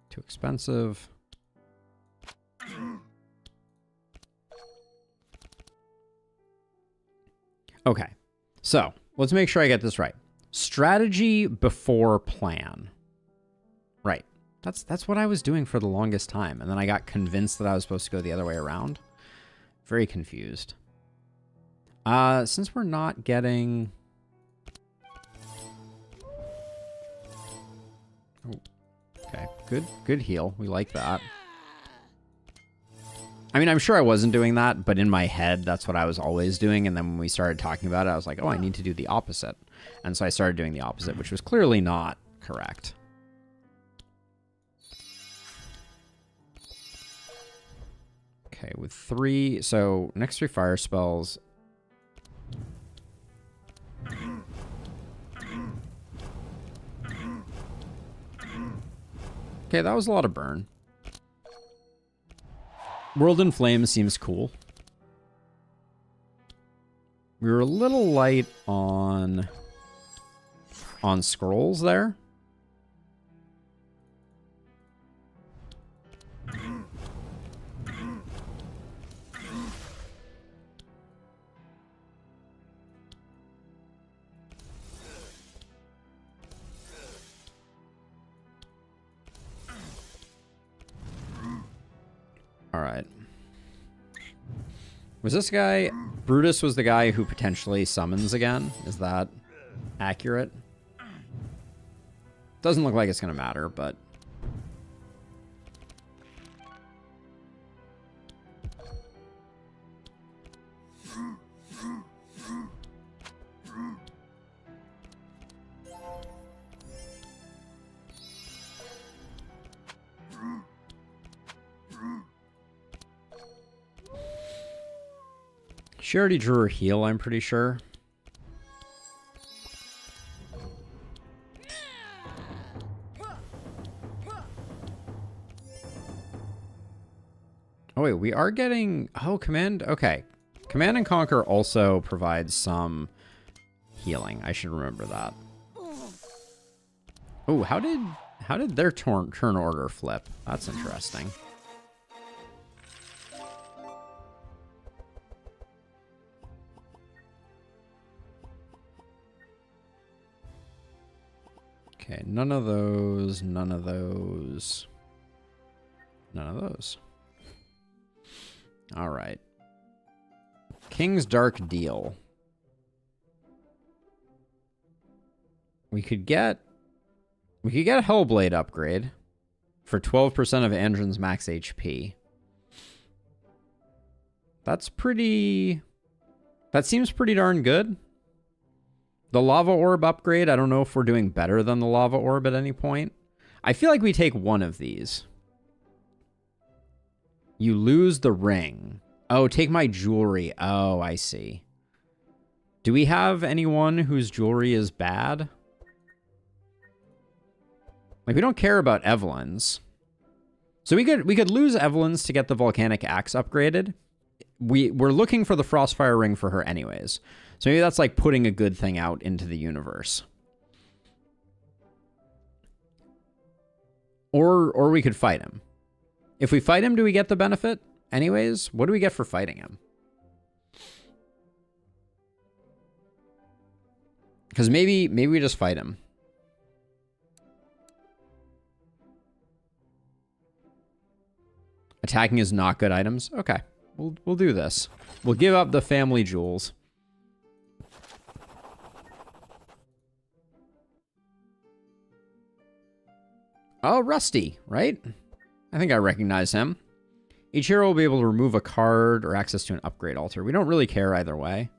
Too expensive. Okay, so let's make sure I get this right. Strategy before plan. Right. That's what I was doing for the longest time. And then I got convinced that I was supposed to go the other way around. Very confused. Since we're not getting... Oh, okay, good heal. We like that. I mean, I'm sure I wasn't doing that, but in my head, that's what I was always doing. And then when we started talking about it, I was like, oh, I need to do the opposite. And so I started doing the opposite, which was clearly not correct. Okay, with 3... So, next 3 fire spells... Okay, that was a lot of burn. World in Flames seems cool. We were a little light on scrolls there. All right. Was this guy... Brutus was the guy who potentially summons again? Is that accurate? Doesn't look like it's going to matter, but... She already drew her heal, I'm pretty sure. Oh wait, we are getting... Oh, Command... Okay. Command and Conquer also provides some healing. I should remember that. Oh, how did their turn order flip? That's interesting. Okay, none of those, none of those, none of those. All right. King's Dark Deal. We could get a Hellblade upgrade for 12% of Andron's max HP. That's pretty... That seems pretty darn good. The Lava Orb upgrade, I don't know if we're doing better than the Lava Orb at any point. I feel like we take one of these. You lose the ring. Oh, take my jewelry. Oh, I see. Do we have anyone whose jewelry is bad? Like, we don't care about Evelyn's. So we could lose Evelyn's to get the Volcanic Axe upgraded. We're looking for the Frostfire Ring for her anyways. So maybe that's like putting a good thing out into the universe. Or we could fight him. If we fight him, do we get the benefit anyways? What do we get for fighting him? Because maybe we just fight him. Attacking is not good items. Okay, we'll do this. We'll give up the family jewels. Oh, Rusty, right? I think I recognize him. Each hero will be able to remove a card or access to an upgrade altar. We don't really care either way.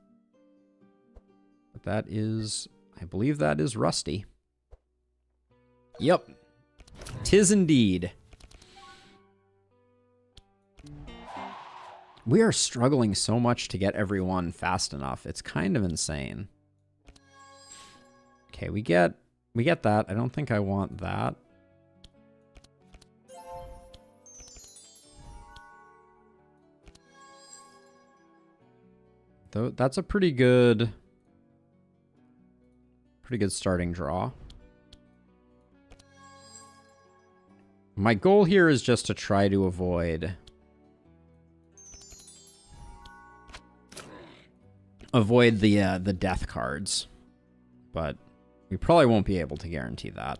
But that is, I believe that is Rusty. Yep. 'Tis indeed. We are struggling so much to get everyone fast enough. It's kind of insane. Okay, we get that. I don't think I want that. Though that's a pretty good starting draw. My goal here is just to try to avoid the death cards, but we probably won't be able to guarantee that.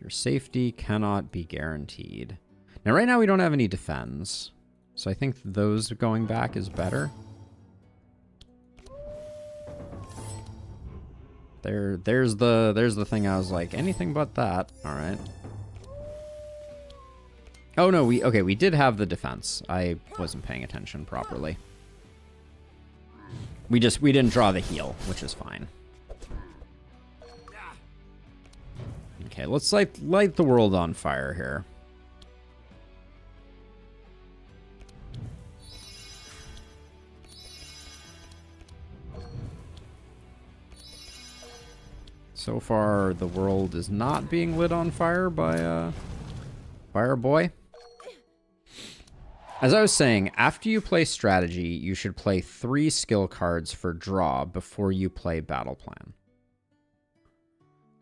Your safety cannot be guaranteed. Now, right now we don't have any defense, so I think those going back is better. There's the thing I was like, anything but that. All right. Oh no, we did have the defense. I wasn't paying attention properly. We didn't draw the heal, which is fine. Okay, let's light the world on fire here. So far, the world is not being lit on fire by our boy. As I was saying, after you play strategy, you should play 3 skill cards for draw before you play battle plan.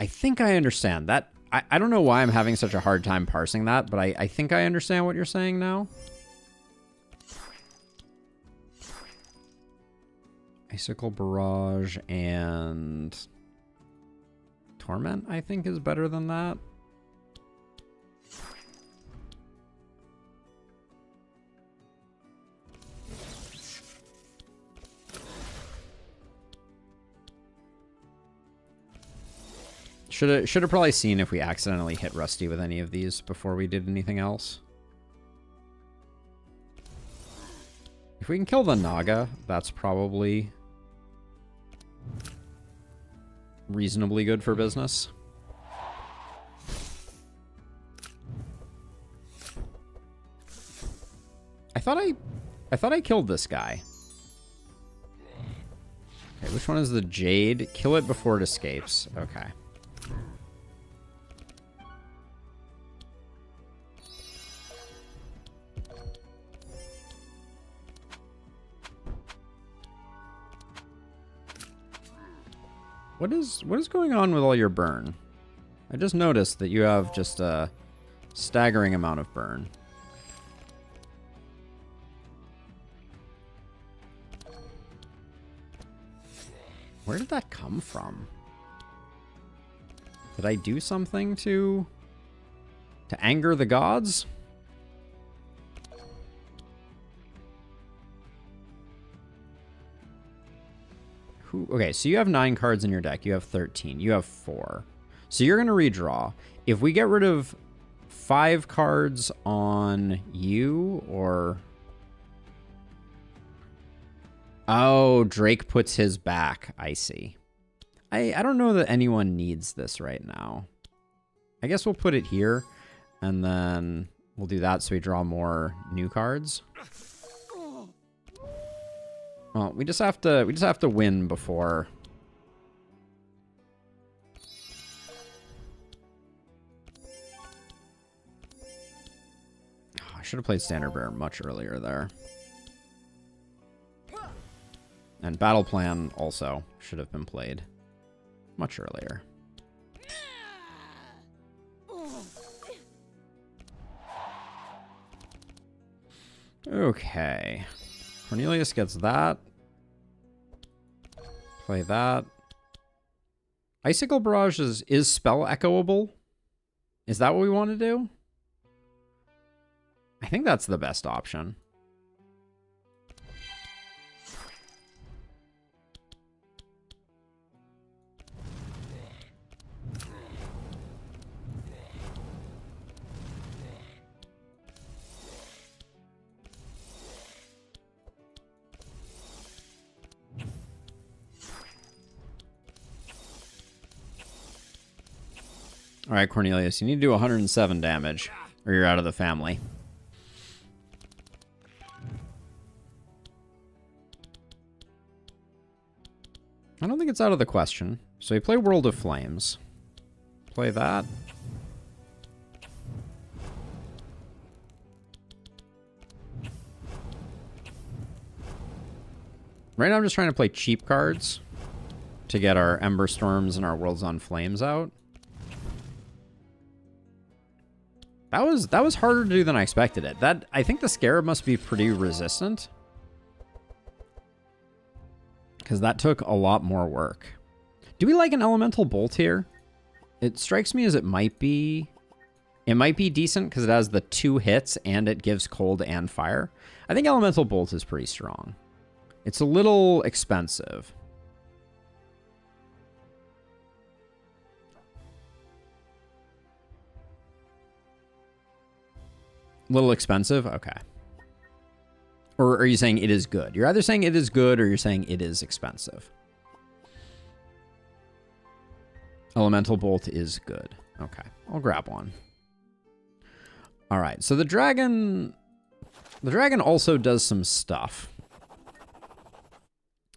I think I understand that. I don't know why I'm having such a hard time parsing that, but I think I understand what you're saying now. Icicle Barrage and Torment, I think, is better than that. Should have probably seen if we accidentally hit Rusty with any of these before we did anything else. If we can kill the Naga, that's probably reasonably good for business. I thought I killed this guy. Okay, which one is the Jade? Kill it before it escapes. Okay. What is going on with all your burn? I just noticed that you have just a staggering amount of burn. Where did that come from? Did I do something to anger the gods? Okay, so you have 9 cards in your deck. You have 13. You have 4. So you're going to redraw. If we get rid of 5 cards on you, or... Oh, Drake puts his back. I see. I don't know that anyone needs this right now. I guess we'll put it here, and then we'll do that so we draw more new cards. Well, we just have to win before. Oh, I should have played Standard Bearer much earlier there. And Battle Plan also should have been played much earlier. Okay. Cornelius gets that. Play that. Icicle Barrage is spell echoable? Is that what we want to do? I think that's the best option. All right, Cornelius, you need to do 107 damage, or you're out of the family. I don't think it's out of the question. So you play World of Flames. Play that. Right now I'm just trying to play cheap cards to get our Ember Storms and our Worlds on Flames out. That was harder to do than I expected it. I think the Scarab must be pretty resistant, because that took a lot more work. Do we like an Elemental Bolt here? It strikes me as it might be decent because it has the 2 hits and it gives cold and fire. I think Elemental Bolt is pretty strong. It's a little expensive. Little expensive? Okay. Or are you saying it is good? You're either saying it is good or you're saying it is expensive. Elemental Bolt is good. Okay. I'll grab one. All right. So the dragon also does some stuff.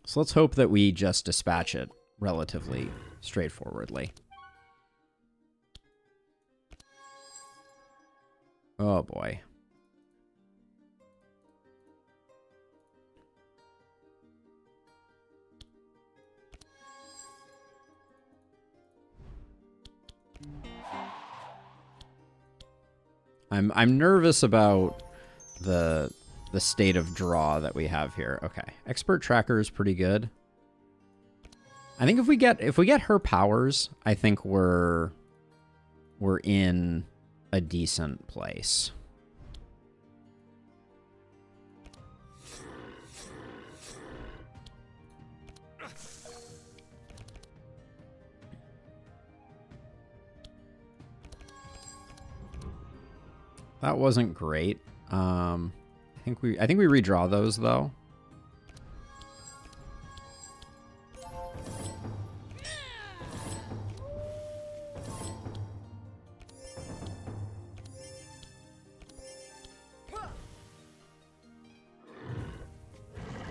So let's hope that we just dispatch it relatively straightforwardly. Oh boy. I'm nervous about the state of draw that we have here. Okay. Expert Tracker is pretty good. I think if we get her powers, I think we're in a decent place. That wasn't great. I think we redraw those though.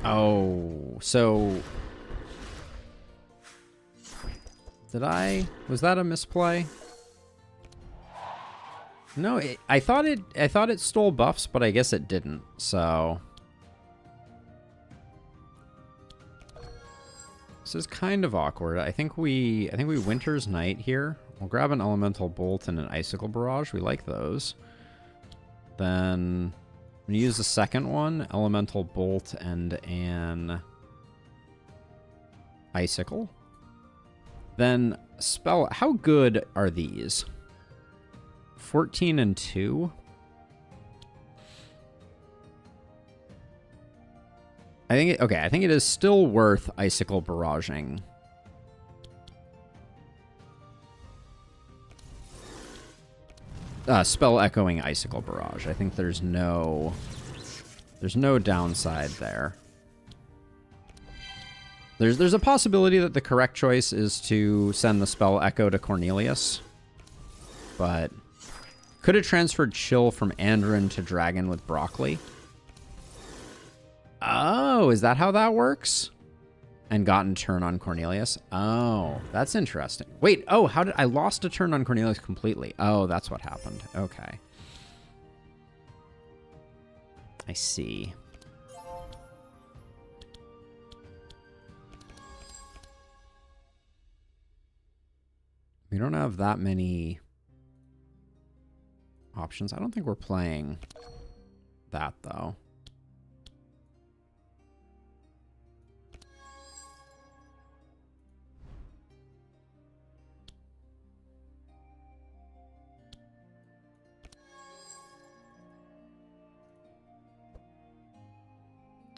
Oh, so... Was that a misplay? No, I thought it stole buffs, but I guess it didn't, so... This is kind of awkward. I think we Winter's Night here. We'll grab an Elemental Bolt and an Icicle Barrage. We like those. Then I'm gonna use the second one, Elemental Bolt and an Icicle. Then spell. How good are these? 14 and 2. I think it is still worth Icicle Barraging. Spell Echoing Icicle Barrage. I think there's no downside there. There's a possibility that the correct choice is to send the spell Echo to Cornelius, but could have transferred Chill from Andrin to Dragon with Broccoli. Oh, is that how that works? And gotten turn on Cornelius. Oh, that's interesting. Wait, oh, how did I lost a turn on Cornelius completely? Oh, that's what happened. Okay. I see. We don't have that many options. I don't think we're playing that, though.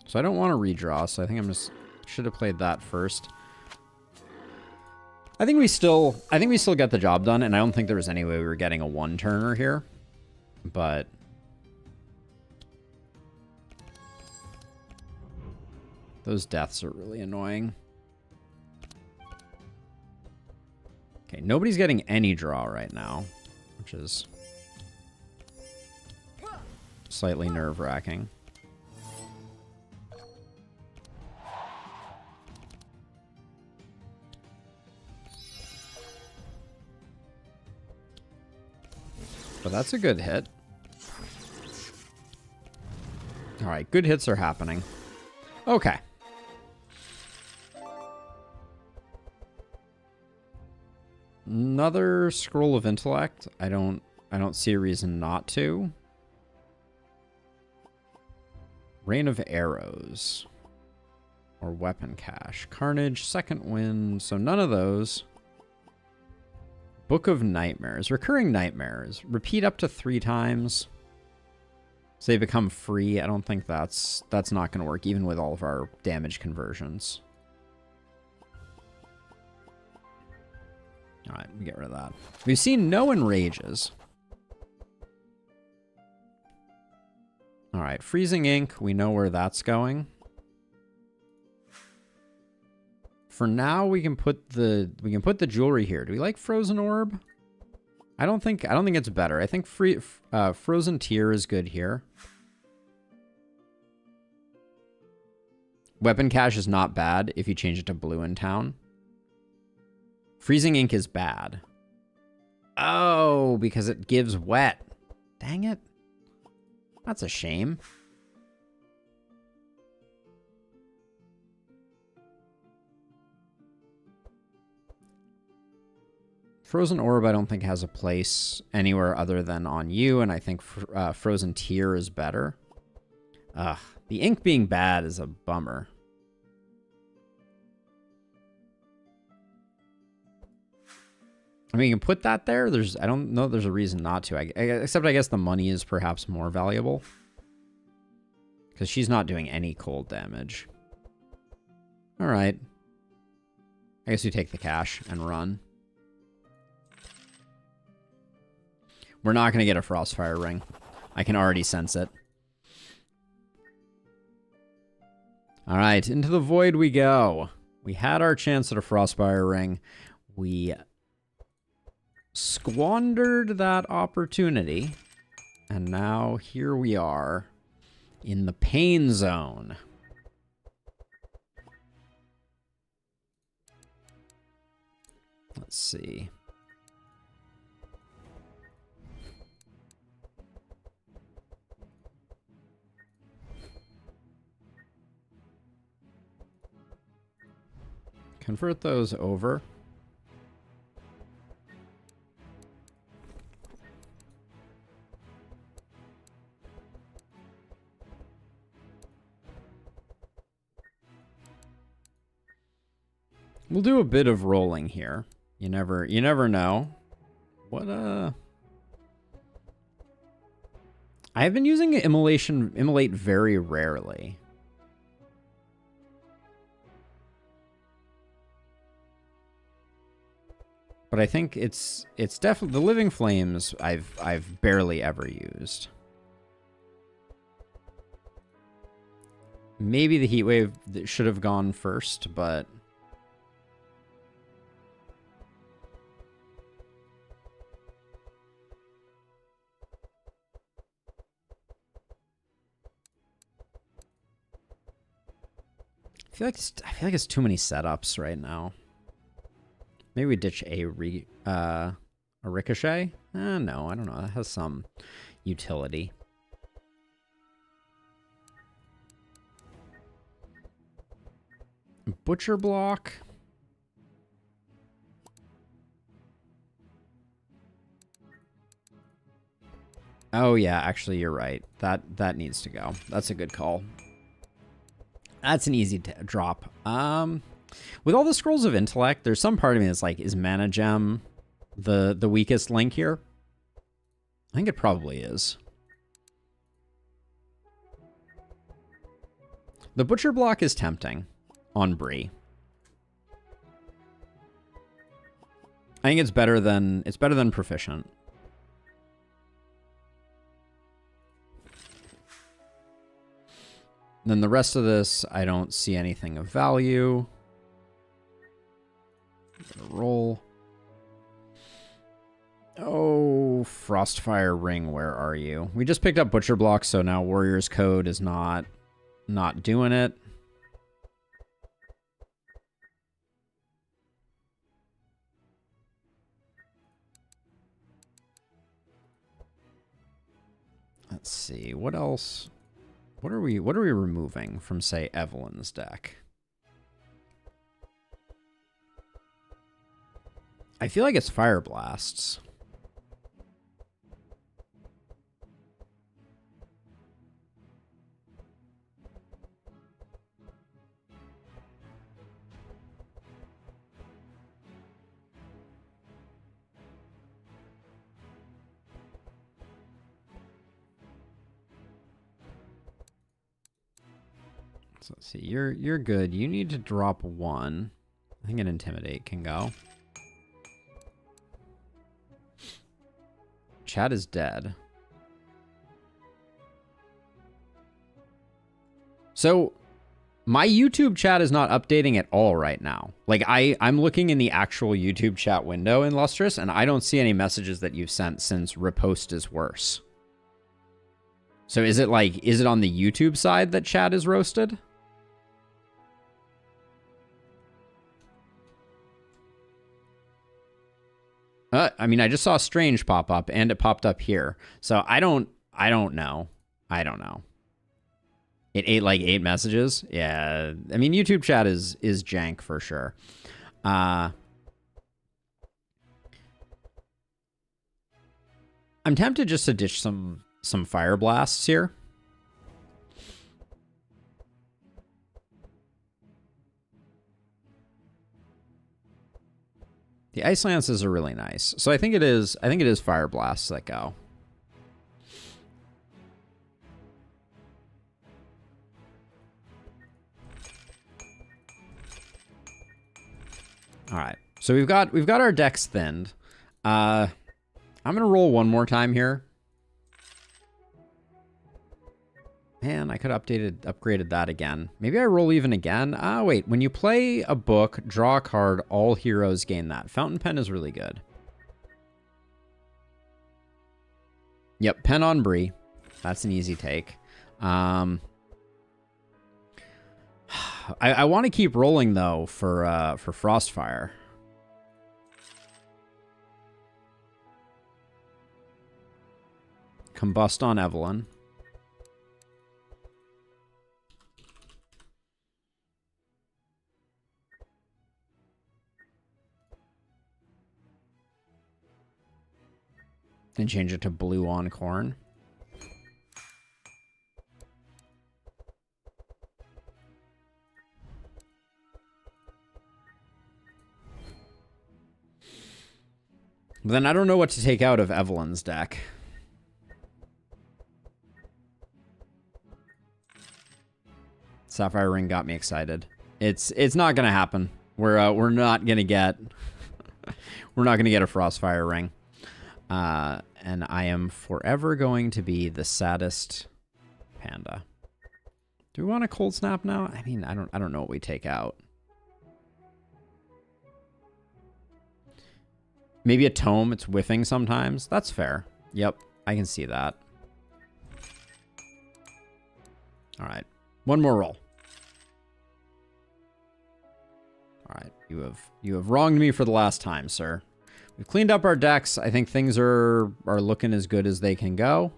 So I don't want to redraw, so I think should have played that first. I think we still get the job done, and I don't think there was any way we were getting a one-turner here. But those deaths are really annoying. Okay, nobody's getting any draw right now, which is slightly nerve-wracking. But that's a good hit. All right, good hits are happening. Okay. Another Scroll of Intellect. I don't see a reason not to. Rain of Arrows. Or Weapon Cache. Carnage, Second Wind. So none of those. Book of Nightmares. Recurring Nightmares. Repeat up to 3 times. So they become free. I don't think that's not going to work, even with all of our damage conversions. Alright, we get rid of that. We've seen no Enrages. Alright, Freezing Ink. We know where that's going. For now, we can put the jewelry here. Do we like Frozen Orb? I don't think it's better. I think Frozen Tear is good here. Weapon Cache is not bad if you change it to Blue in Town. Freezing Ink is bad. Oh, because it gives wet. Dang it. That's a shame. Frozen Orb, I don't think has a place anywhere other than on you, and I think Frozen Tear is better. Ugh, the ink being bad is a bummer. I mean, you can put that there. I don't know if there's a reason not to. Except I guess the money is perhaps more valuable. Because she's not doing any cold damage. Alright. I guess we take the cash and run. We're not going to get a Frostfire Ring. I can already sense it. Alright, into the void we go. We had our chance at a Frostfire Ring. We squandered that opportunity. And now here we are in the pain zone. Let's see. Convert those over. We'll do a bit of rolling here. You never know. What I've been using immolate very rarely. But I think it's definitely the Living Flames I've barely ever used. Maybe the Heat Wave should have gone first, but I feel like it's too many setups right now. Maybe we ditch a ricochet? No, I don't know. That has some utility. Butcher block. Oh yeah, actually you're right. That needs to go. That's a good call. That's an easy drop. With all the Scrolls of Intellect, there's some part of me that's like, is Mana Gem the weakest link here? I think it probably is. The Butcher block is tempting on Bree. I think it's better than Proficient. Then the rest of this, I don't see anything of value. Roll. Oh, Frostfire Ring, where are you? We just picked up Butcher Block, so now Warrior's Code is not doing it. Let's see, what else? What are we removing from, say, Evelyn's deck? I feel like it's Fire Blasts. So let's see. You're good. You need to drop one. I think an Intimidate can go. Chat is dead. So my YouTube chat is not updating at all right now. Like I'm looking in the actual YouTube chat window in Lustrous, and I don't see any messages that you've sent since Riposte is worse. So is it on the YouTube side that chat is roasted? I mean, I just saw Strange pop up, and it popped up here. So I don't know. I don't know. It ate like 8 messages. Yeah. I mean, YouTube chat is jank for sure. I'm tempted just to ditch some Fire Blasts here. The Ice Lances are really nice. So I think it is Fire Blasts that go. All right. So we've got our decks thinned. I'm going to roll one more time here. Man, I could have upgraded that again. Maybe I roll even again. Wait. When you play a book, draw a card, all heroes gain that. Fountain Pen is really good. Yep, Pen on Bree. That's an easy take. I want to keep rolling, though, for Frostfire. Combust on Evelyn. And change it to blue on Corn. But then I don't know what to take out of Evelyn's deck. Sapphire Ring got me excited. It's not gonna happen. We're not gonna get we're not gonna get a Frostfire Ring. And I am forever going to be the saddest panda. Do we want a Cold Snap now? I mean, I don't know what we take out. Maybe a Tome. It's whiffing sometimes. That's fair. Yep, I can see that. All right, one more roll. All right, you have wronged me for the last time, sir. We've cleaned up our decks. I think things are looking as good as they can go.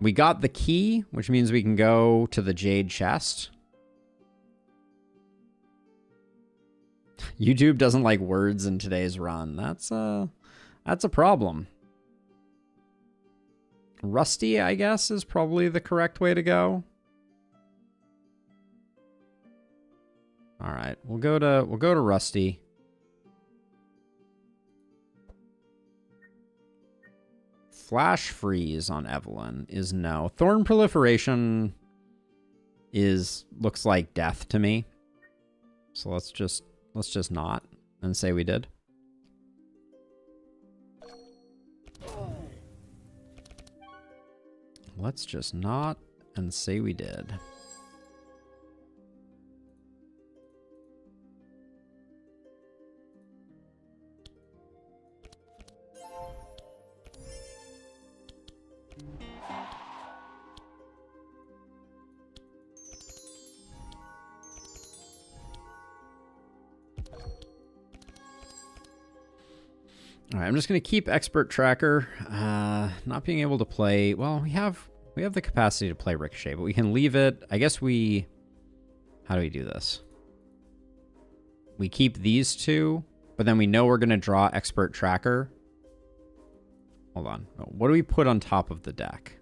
We got the key, which means we can go to the Jade Chest. YouTube doesn't like words in today's run. That's a problem. Rusty, I guess, is probably the correct way to go. All right, we'll go to Rusty. Flash Freeze on Evelyn is no. Thorn Proliferation looks like death to me. So let's just not and say we did. Let's just not and say we did. All right, I'm just going to keep Expert Tracker. Not being able to play... Well, we have the capacity to play Ricochet, but we can leave it. I guess we... How do we do this? We keep these two, but then we know we're going to draw Expert Tracker. Hold on. What do we put on top of the deck?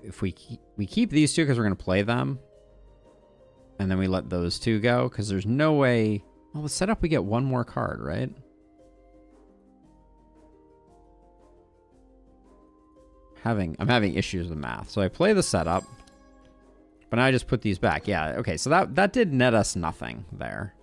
If we keep these two because we're going to play them, and then we let those two go, because there's no way... Well, the setup, we get one more card, right? I'm having issues with math. So I play the setup, but now I just put these back. Yeah, okay, so that did net us nothing there.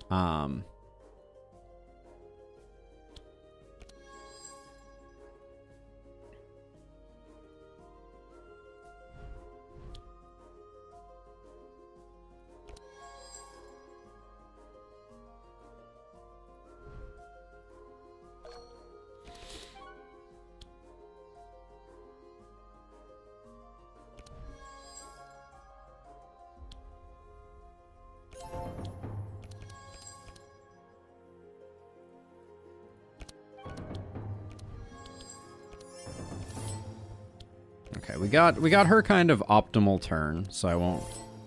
Okay, we got her kind of optimal turn, so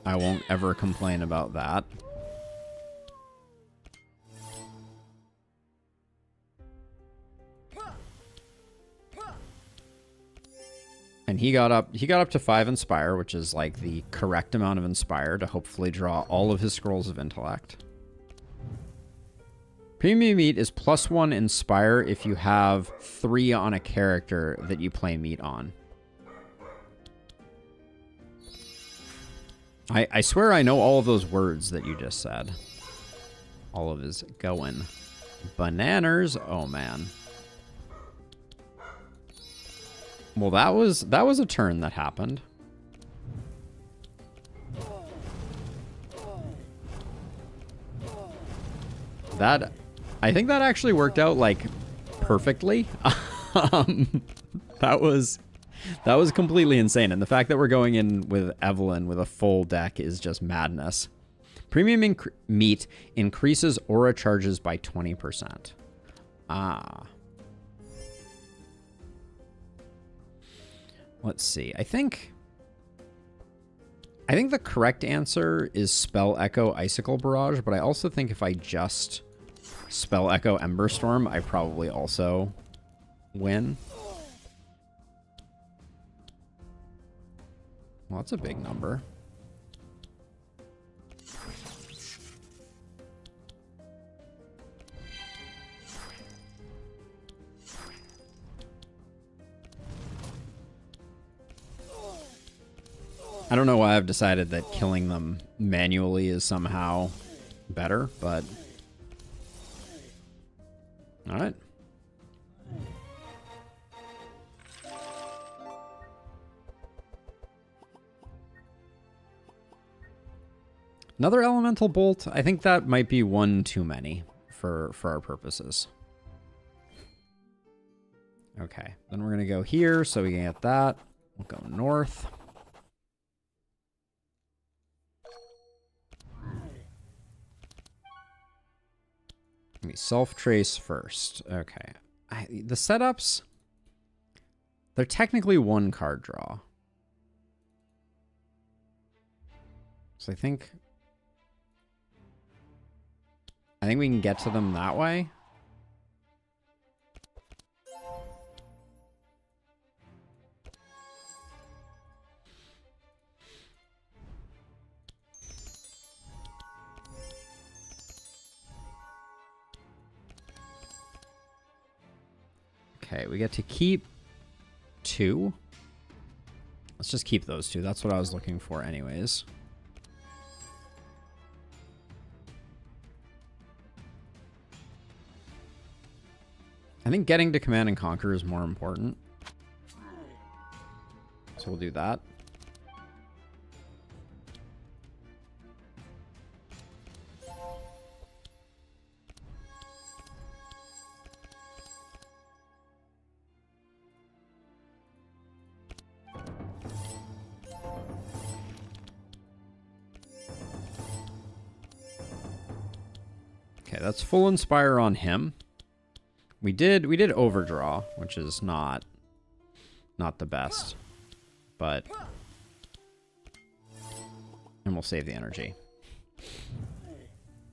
I won't ever complain about that. And he got up to 5 Inspire, which is like the correct amount of Inspire to hopefully draw all of his Scrolls of Intellect. Premium Meat is +1 Inspire if you have 3 on a character that you play Meat on. I swear I know all of those words that you just said. All of his going. Bananas. Oh, man. Well, that was a turn that happened. I think that actually worked out, like, perfectly. That was completely insane. And the fact that we're going in with Evelyn with a full deck is just madness. Premium Meat increases aura charges by 20%. Ah. Let's see. I think the correct answer is Spell Echo Icicle Barrage, but I also think if I just Spell Echo Ember Storm, I probably also win. Well, that's a big number. I don't know why I've decided that killing them manually is somehow better, but... Alright. Another Elemental Bolt. I think that might be one too many for our purposes. Okay, then we're going to go here so we can get that. We'll go north. Let me self-trace first. Okay. The setups, they're technically one card draw. So I think we can get to them that way. Okay, we get to keep 2. Let's just keep those 2. That's what I was looking for anyways. I think getting to Command and Conquer is more important. So we'll do that. Okay, that's full Inspire on him. We did overdraw, which is not the best, but and we'll save the energy.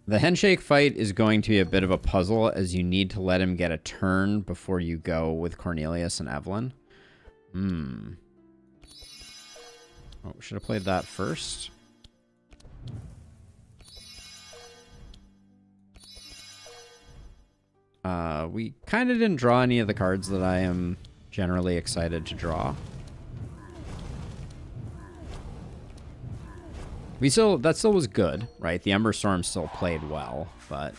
The handshake fight is going to be a bit of a puzzle as you need to let him get a turn before you go with Cornelius and Evelyn. Oh, should have played that first. We kind of didn't draw any of the cards that I am generally excited to draw. That still was good, right? The Ember Storm still played well, but...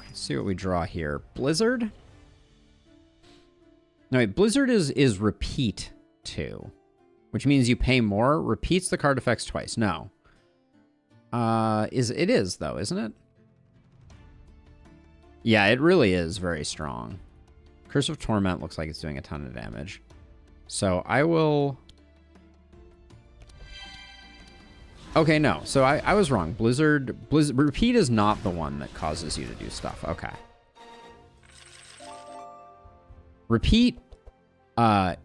Let's see what we draw here. Blizzard? No, wait, Blizzard is repeat 2, which means you pay more. Repeats the card effects twice. No. It is, though, isn't it? Yeah, it really is very strong. Curse of Torment looks like it's doing a ton of damage. So I will... Okay, no. So I was wrong. Blizzard Repeat is not the one that causes you to do stuff. Okay. Repeat up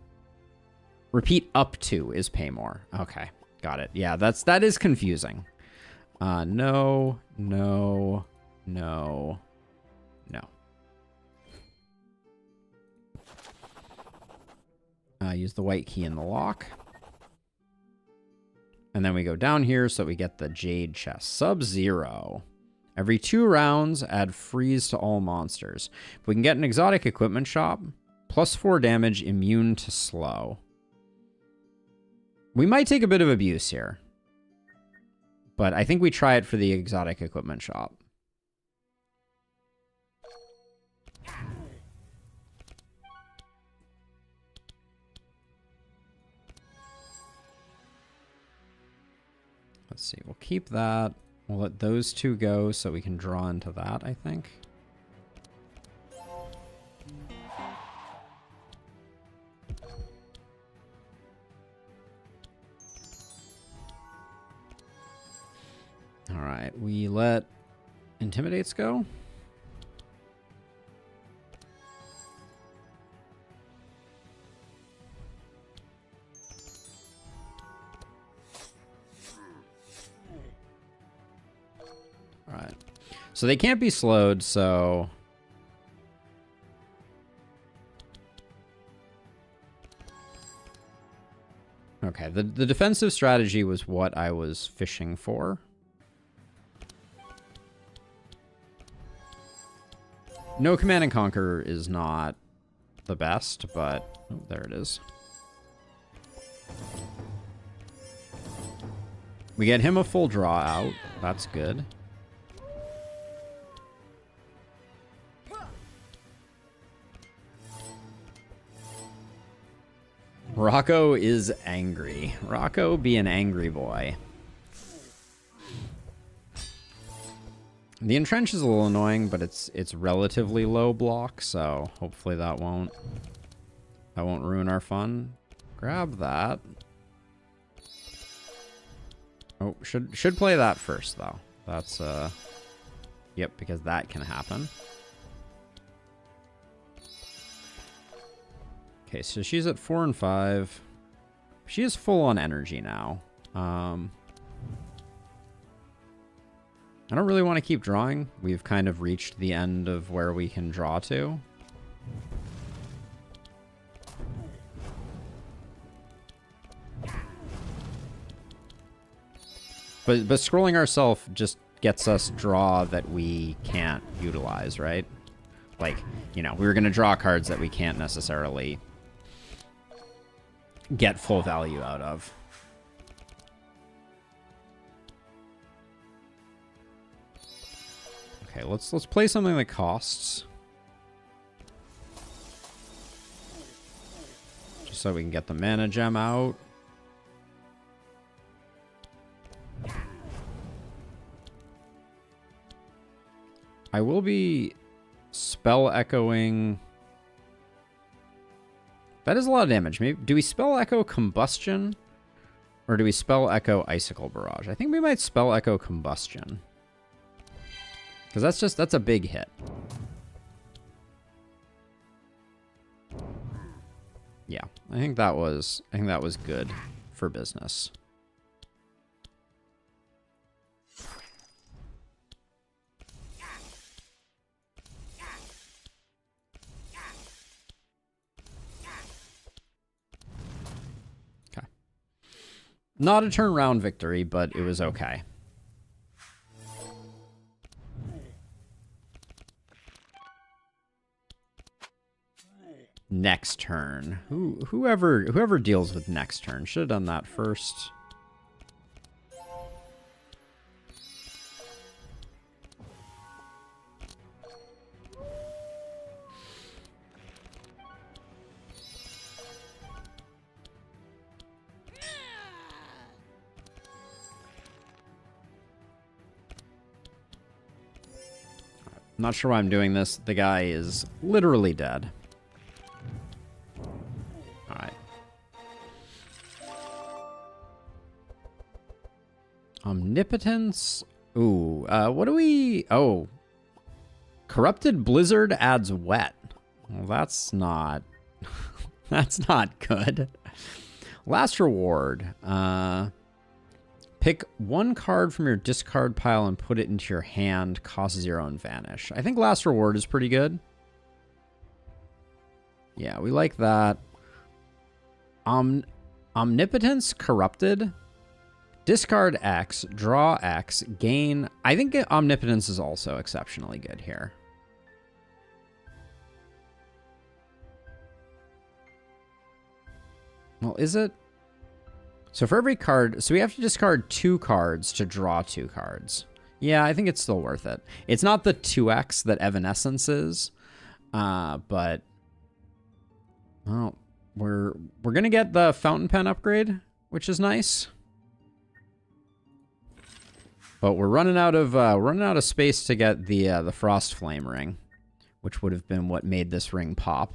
to is pay more. Okay, got it. Yeah, that is confusing. No. Use the white key in the lock. And then we go down here so we get the Jade Chest. Sub-Zero. Every 2 rounds, add freeze to all monsters. If we can get an exotic equipment shop, +4 damage, immune to slow. We might take a bit of abuse here, but I think we try it for the exotic equipment shop. Let's see, we'll keep that. We'll let those 2 go so we can draw into that, I think. we let Intimidates go. Alright. So they can't be slowed, so... Okay, the defensive strategy was what I was fishing for. No Command and Conquer is not the best, but... Oh, there it is. We get him a full draw out. That's good. Rocco is angry. Rocco be an angry boy. The entrench is a little annoying, but it's relatively low block, so hopefully that won't ruin our fun. Grab that. Oh, should play that first though. That's yep, because that can happen. Okay, so she's at 4 and 5. She is full on energy now. I don't really want to keep drawing. We've kind of reached the end of where we can draw to. But scrolling ourselves just gets us draw that we can't utilize, right? Like, you know, we were going to draw cards that we can't necessarily get full value out of. Okay, let's play something that costs. Just so we can get the mana gem out. I will be spell echoing. That is a lot of damage. Maybe do we spell echo combustion? Or do we spell echo icicle barrage? I think we might spell echo combustion. Because that's a big hit. Yeah, I think that was good for business. Okay. Not a turnaround victory, but it was okay. Next turn. Whoever deals with next turn should have done that first. I'm not sure why I'm doing this. The guy is literally dead. Omnipotence. Ooh, what do we... Oh. Corrupted Blizzard adds wet. Well, that's not... that's not good. Last reward. Pick one card from your discard pile and put it into your hand. Causes your own vanish. I think last reward is pretty good. Yeah, we like that. Omnipotence Corrupted. Discard X, draw X, gain... I think Omnipotence is also exceptionally good here. Well, is it? So for every card... So we have to discard 2 cards to draw 2 cards. Yeah, I think it's still worth it. It's not the 2X that Evanescence is, but... Well, we're going to get the Fountain Pen upgrade, which is nice. But we're running out of space to get the Frost Flame ring, which would have been what made this ring pop.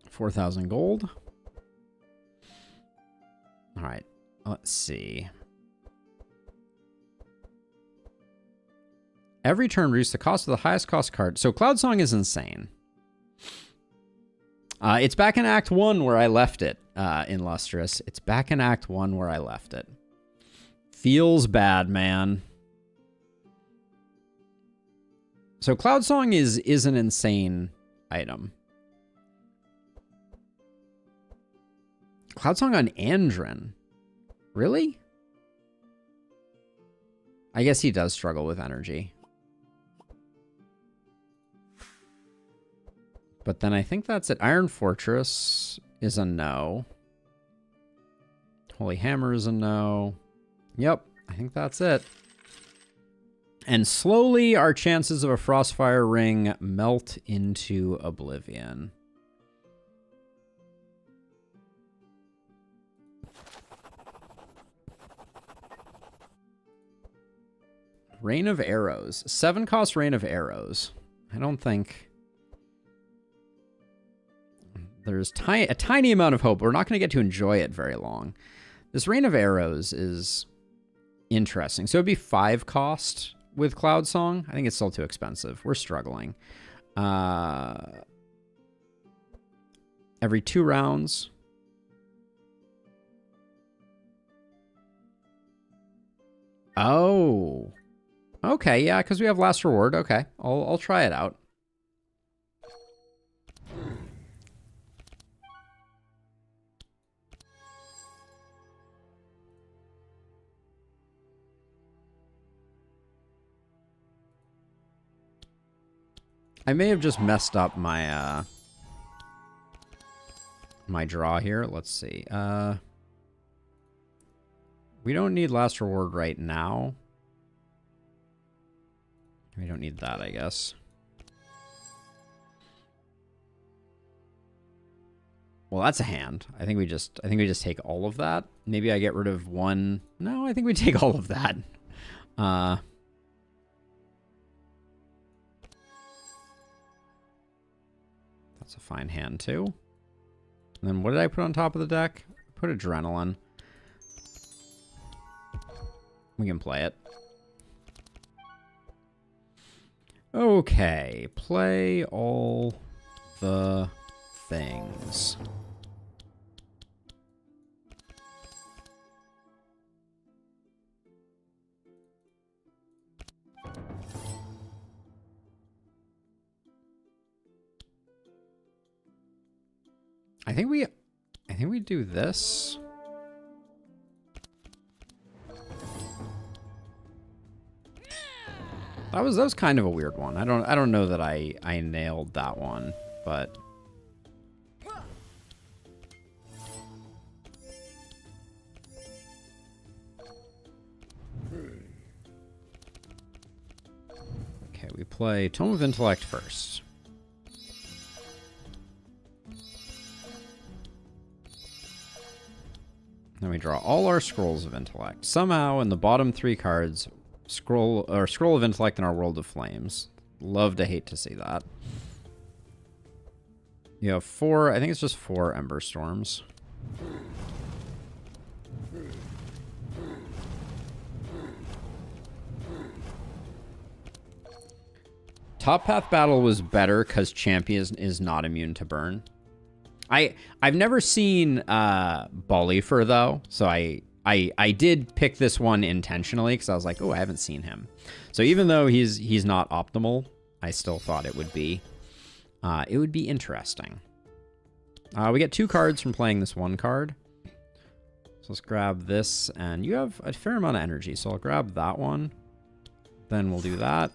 4,000 gold. All right, Let's see. Every turn reduce the cost of the highest cost card. So Cloud Song is insane. It's back in Act 1 where I left it in Lustrous. It's back in Act 1 where I left it. Feels bad, man. So Cloud Song is an insane item. Cloud Song on Andrin. Really? I guess he does struggle with energy. But then I think that's it. Iron Fortress is a no. Holy Hammer is a no. Yep, I think that's it. And slowly our chances of a Frostfire Ring melt into oblivion. Rain of Arrows. 7 cost Rain of Arrows. I don't think... There's a tiny amount of hope. We're not going to get to enjoy it very long. This Rain of Arrows is interesting. So it'd be 5 cost with Cloud Song. I think it's still too expensive. We're struggling. Every 2 rounds. Oh. Okay, yeah, because we have Last Reward. Okay, I'll try it out. I may have just messed up my my draw here. Let's see. We don't need Last Reward right now. We don't need that, I guess. Well, that's a hand. I think we just take all of that. Maybe I get rid of 1. No, I think we take all of that. That's a fine hand, too. And then what did I put on top of the deck? I put Adrenaline. We can play it. Okay, play all the things. I think we do this. That was kind of a weird one. I don't know that I nailed that one, but okay, we play Tome of Intellect first. Then we draw all our Scrolls of Intellect. Somehow, in the bottom 3 cards, Scroll of Intellect in our World of Flames. Love to hate to see that. You have 4, I think it's just 4 Ember Storms. Top Path Battle was better because Champion is not immune to burn. I've never seen Bolifer though, so I did pick this one intentionally because I was like, oh, I haven't seen him. So even though he's not optimal, I still thought it would be interesting. We get 2 cards from playing this 1 card. So let's grab this, and you have a fair amount of energy, so I'll grab that one. Then we'll do that.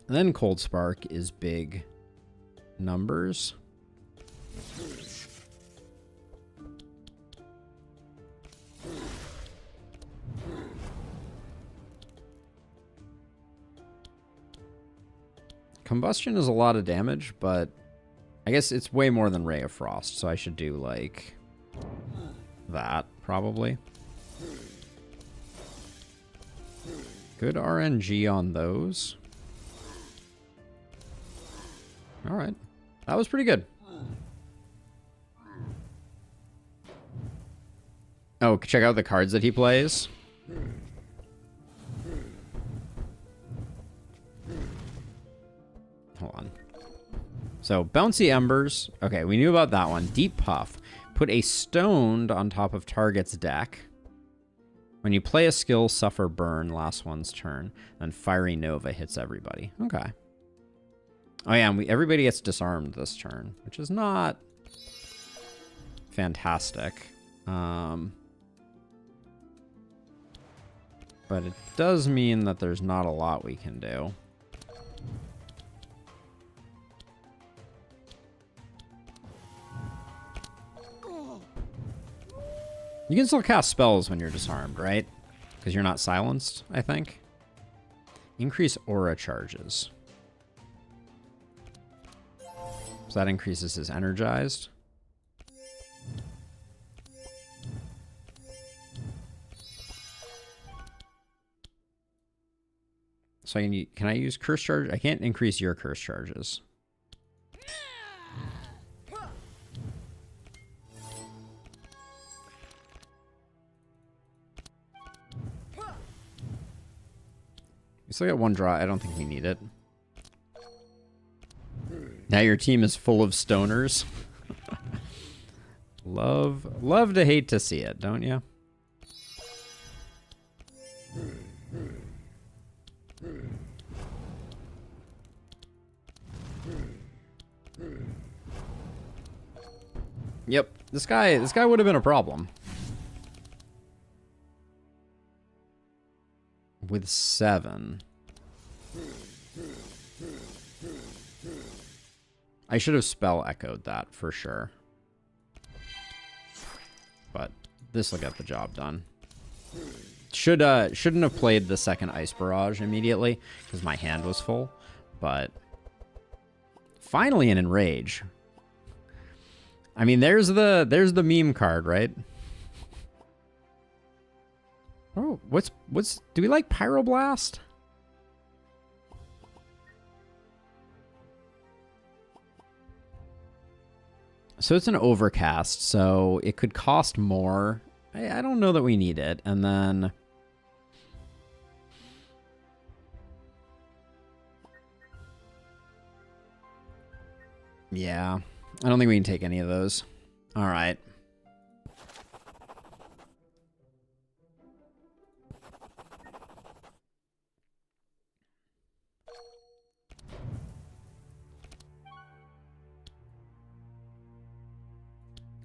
And then Cold Spark is big numbers. Combustion is a lot of damage, but I guess it's way more than Ray of Frost, so I should do, like, that, probably. Good RNG on those. Alright. That was pretty good. Oh, check out the cards that he plays. Hold on. So, Bouncy Embers. Okay, we knew about that one. Deep Puff. Put a stoned on top of target's deck. When you play a skill, suffer burn last one's turn. Then Fiery Nova hits everybody. Okay. Oh yeah, and everybody gets disarmed this turn, which is not fantastic. But it does mean that there's not a lot we can do. You can still cast spells when you're disarmed, right? Because you're not silenced, I think. Increase aura charges. So that increases his energized. So can I use curse charge? I can't increase your curse charges. We still got one draw. I don't think we need it. Now your team is full of stoners. Love to hate to see it, don't you? Yep, this guy would have been a problem. With 7. I should have spell echoed that for sure. But this will get the job done. Shouldn't have played the second Ice Barrage immediately because my hand was full. But finally an Enrage. I mean, there's the meme card, right? Oh, do we like Pyroblast? So it's an Overcast, so it could cost more. I don't know that we need it. And then yeah, I don't think we can take any of those. All right.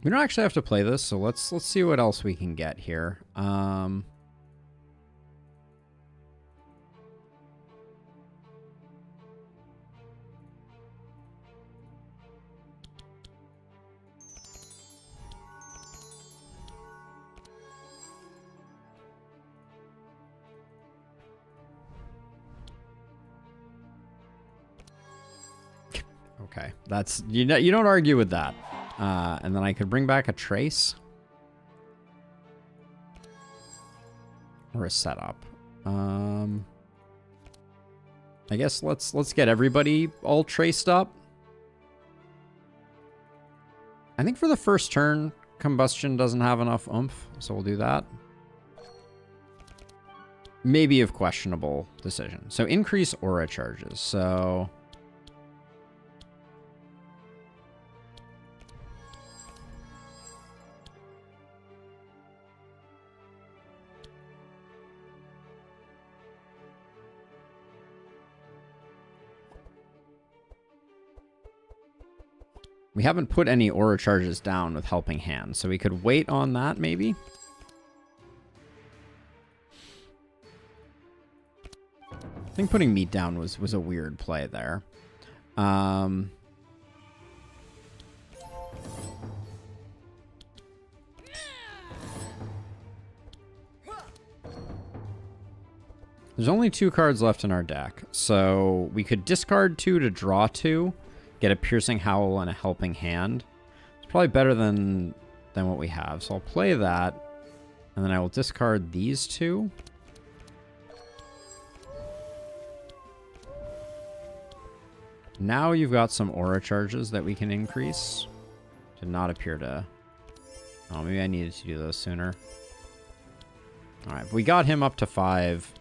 We don't actually have to play this, so let's see what else we can get here. Okay, that's you don't argue with that. And then I could bring back a Trace. Or a setup. I guess let's get everybody all traced up. I think for the first turn, Combustion doesn't have enough oomph, so we'll do that. Maybe of questionable decision. So increase aura charges. So we haven't put any aura charges down with Helping Hand, so we could wait on that, maybe? I think putting meat down was a weird play there. There's only 2 cards left in our deck, so we could discard 2 to draw 2. Get a Piercing Howl and a Helping Hand. It's probably better than what we have. So I'll play that. And then I will discard these 2. Now you've got some aura charges that we can increase. Did not appear to... Oh, maybe I needed to do those sooner. All right, we got him up to 5.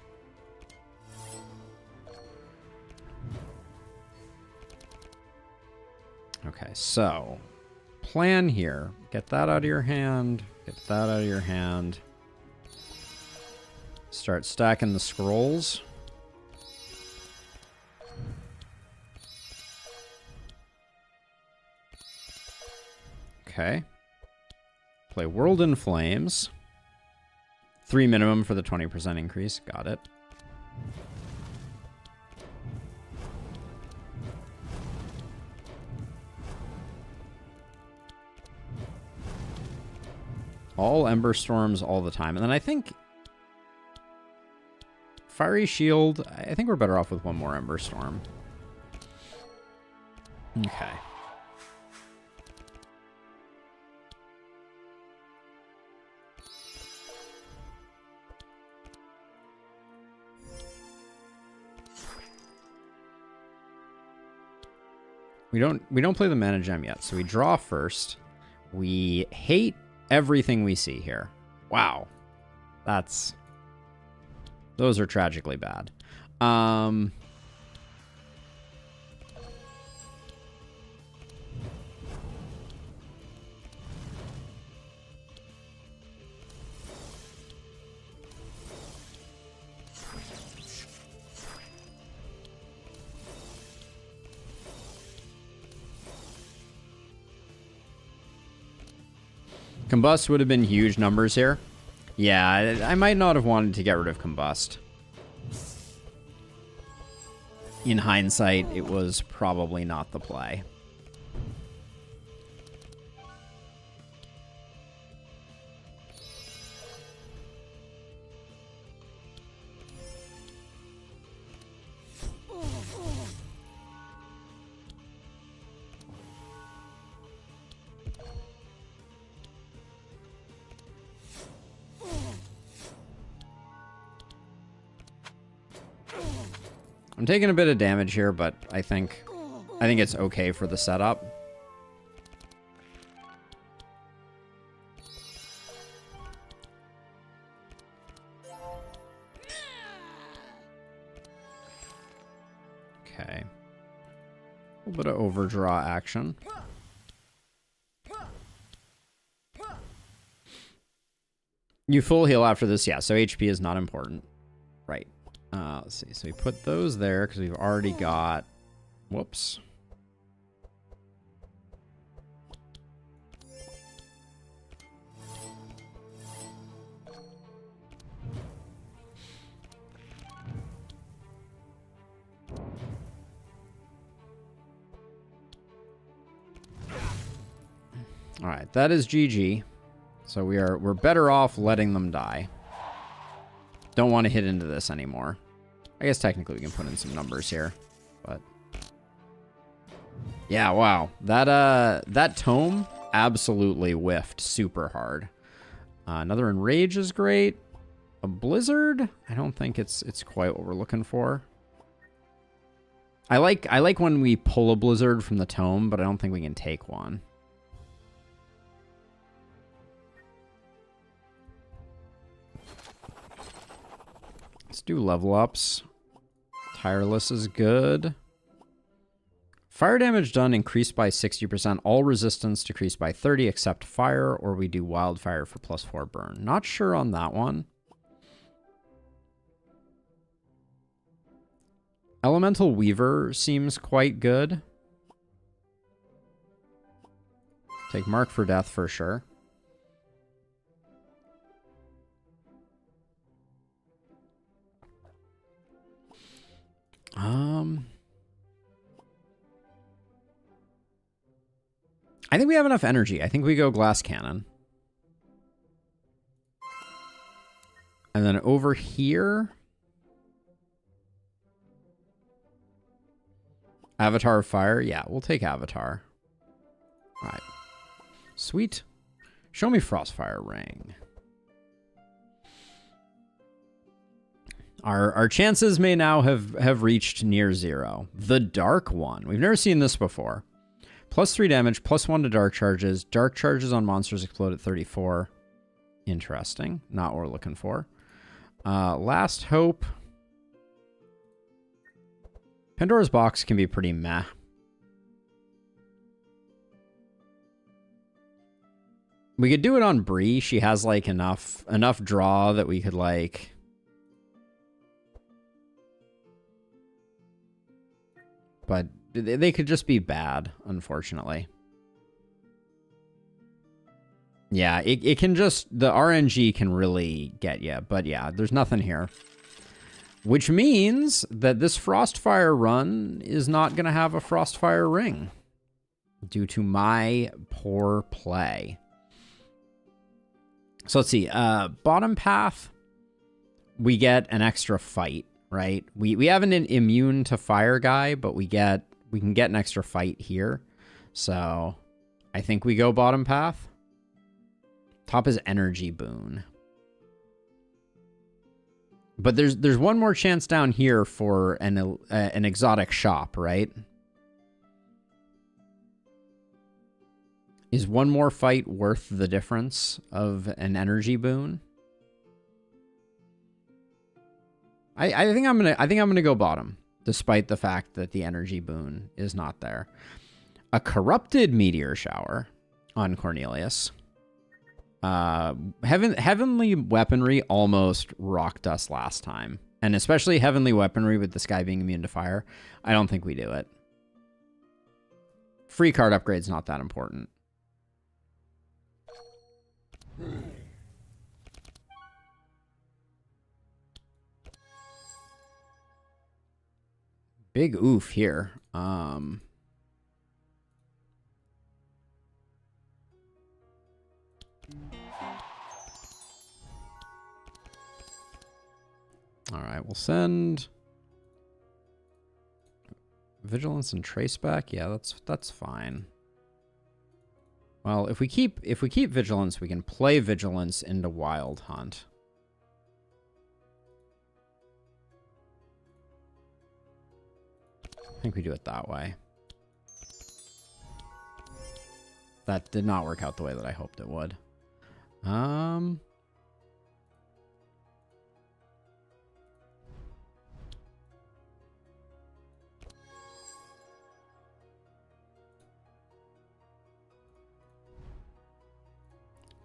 Okay, so plan here. Get that out of your hand. Get that out of your hand. Start stacking the scrolls. Okay. Play World in Flames. 3 minimum for the 20% increase. Got it. All Ember Storms all the time. And then I think Fiery Shield, I think we're better off with one more Ember Storm. Okay. We don't play the mana gem yet, so we draw first. We hate everything we see here. Wow. Those are tragically bad. Combust would have been huge numbers here. Yeah, I might not have wanted to get rid of Combust. In hindsight, it was probably not the play. I'm taking a bit of damage here, but I think it's okay for the setup. Okay. A little bit of overdraw action. You full heal after this, yeah, so HP is not important. Right. Let's see. So we put those there because we've already got... Whoops. All right, that is GG. So we're better off letting them die. Don't want to hit into this anymore. I guess technically we can put in some numbers here, but yeah, wow. That tome absolutely whiffed super hard. Another Enrage is great. A Blizzard? I don't think it's quite what we're looking for. I like when we pull a Blizzard from the tome, but I don't think we can take one. Let's do level ups. Tireless is good. Fire damage done increased by 60%. All resistance decreased by 30 except fire, or we do wildfire for +4 burn. Not sure on that one. Elemental Weaver seems quite good. Take Mark for Death for sure. I think we have enough energy. I think we go Glass Cannon. And then over here... Avatar of Fire? Yeah, we'll take Avatar. All right. Sweet. Show me Frostfire Ring. Our chances may now have reached near 0. The Dark One. We've never seen this before. +3 damage, +1 to dark charges. Dark charges on monsters explode at 34. Interesting. Not what we're looking for. Last Hope. Pandora's Box can be pretty meh. We could do it on Bree. She has like enough draw that we could like... But they could just be bad, unfortunately. Yeah, it can just... The RNG can really get you. But yeah, there's nothing here. Which means that this Frostfire run is not going to have a Frostfire ring. Due to my poor play. So let's see. Bottom path, we get an extra fight, right? We have an immune to fire guy, but we can get an extra fight here. So I think we go bottom path. Top is energy boon. But there's one more chance down here for an exotic shop, right? Is one more fight worth the difference of an energy boon? I think I'm gonna go bottom, despite the fact that the energy boon is not there. A corrupted meteor shower on Cornelius. Heavenly weaponry almost rocked us last time, and especially heavenly weaponry with this guy being immune to fire. I don't think we do it. Free card upgrade's not that important. Big oof here. All right, we'll send Vigilance and Traceback. Yeah, that's fine. Well, if we keep Vigilance, we can play Vigilance into Wild Hunt. I think we do it that way. That did not work out the way that I hoped it would.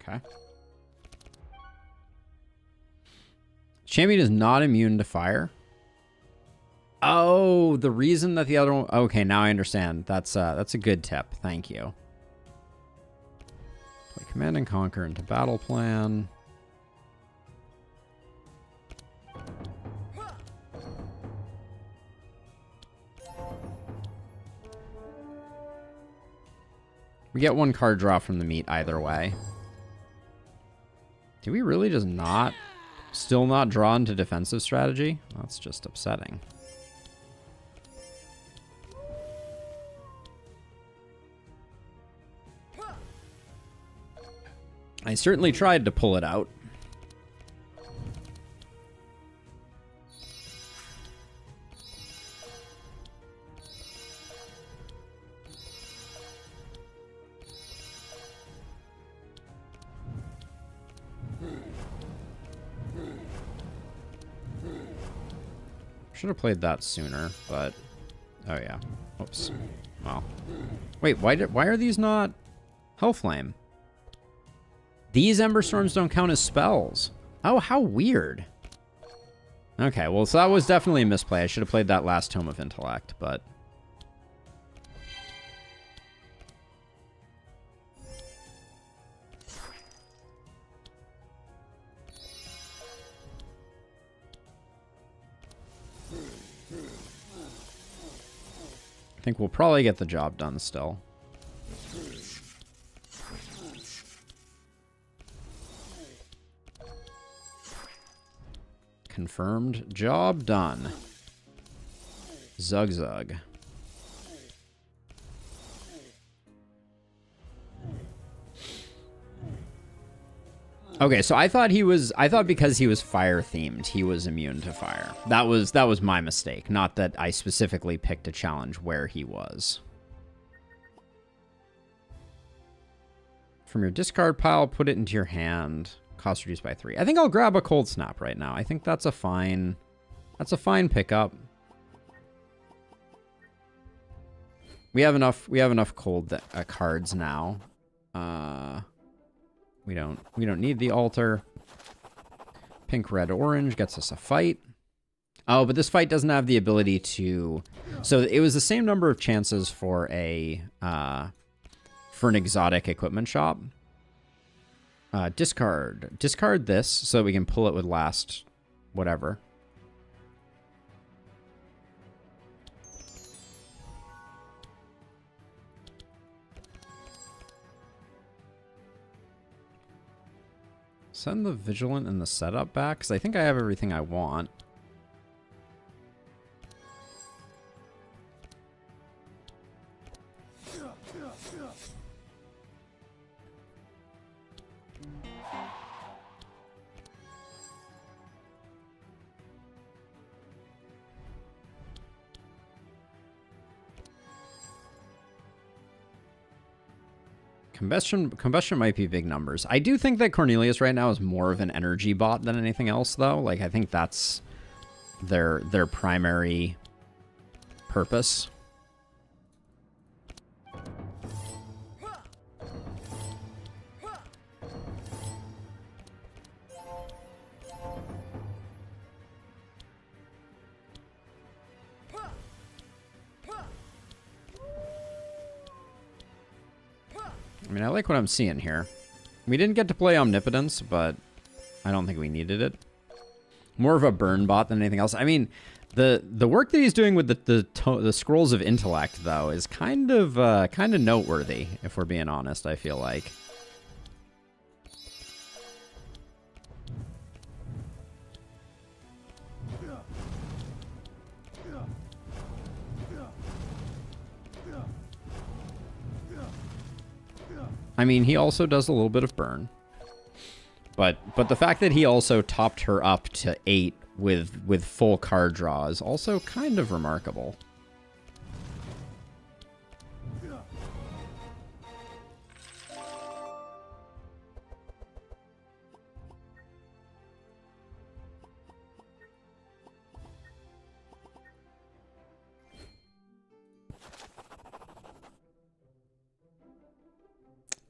Okay. Champion is not immune to fire. Oh, the reason that the other one... Okay, now I understand. That's a good tip. Thank you. Play Command and Conquer into Battle Plan. We get one card draw from the meat either way. Do we really just still not draw into defensive strategy? That's just upsetting. I certainly tried to pull it out. Should have played that sooner, but... Oh, yeah. Oops. Well. Wait, why are these not... Hellflame? These Ember Storms don't count as spells. Oh, how weird. Okay, well, so that was definitely a misplay. I should have played that last Tome of Intellect, but... I think we'll probably get the job done still. Confirmed. Job done. Zug zug. Okay, so I thought because he was fire themed, he was immune to fire. That was my mistake, not that I specifically picked a challenge where he was. From your discard pile, put it into your hand. cost reduced by 3. I think I'll grab a Cold Snap right now. I think that's a fine pickup. We have enough cold cards now. We don't need the altar. Pink, red, orange gets us a fight. Oh, but this fight doesn't have the ability to. So it was the same number of chances for an exotic equipment shop. Discard this so that we can pull it with last whatever. Send the Vigilant and the setup back, because I think I have everything I want. Combustion might be big numbers. I do think that Cornelius right now is more of an energy bot than anything else, though. Like, I think that's their primary purpose. I mean, I like what I'm seeing here. We didn't get to play Omnipotence, but I don't think we needed it. More of a burn bot than anything else. I mean, the work that he's doing with the Scrolls of Intellect, though, is kind of noteworthy, if we're being honest, I feel like. I mean, he also does a little bit of burn. But the fact that he also topped her up to 8 with full card draw is also kind of remarkable.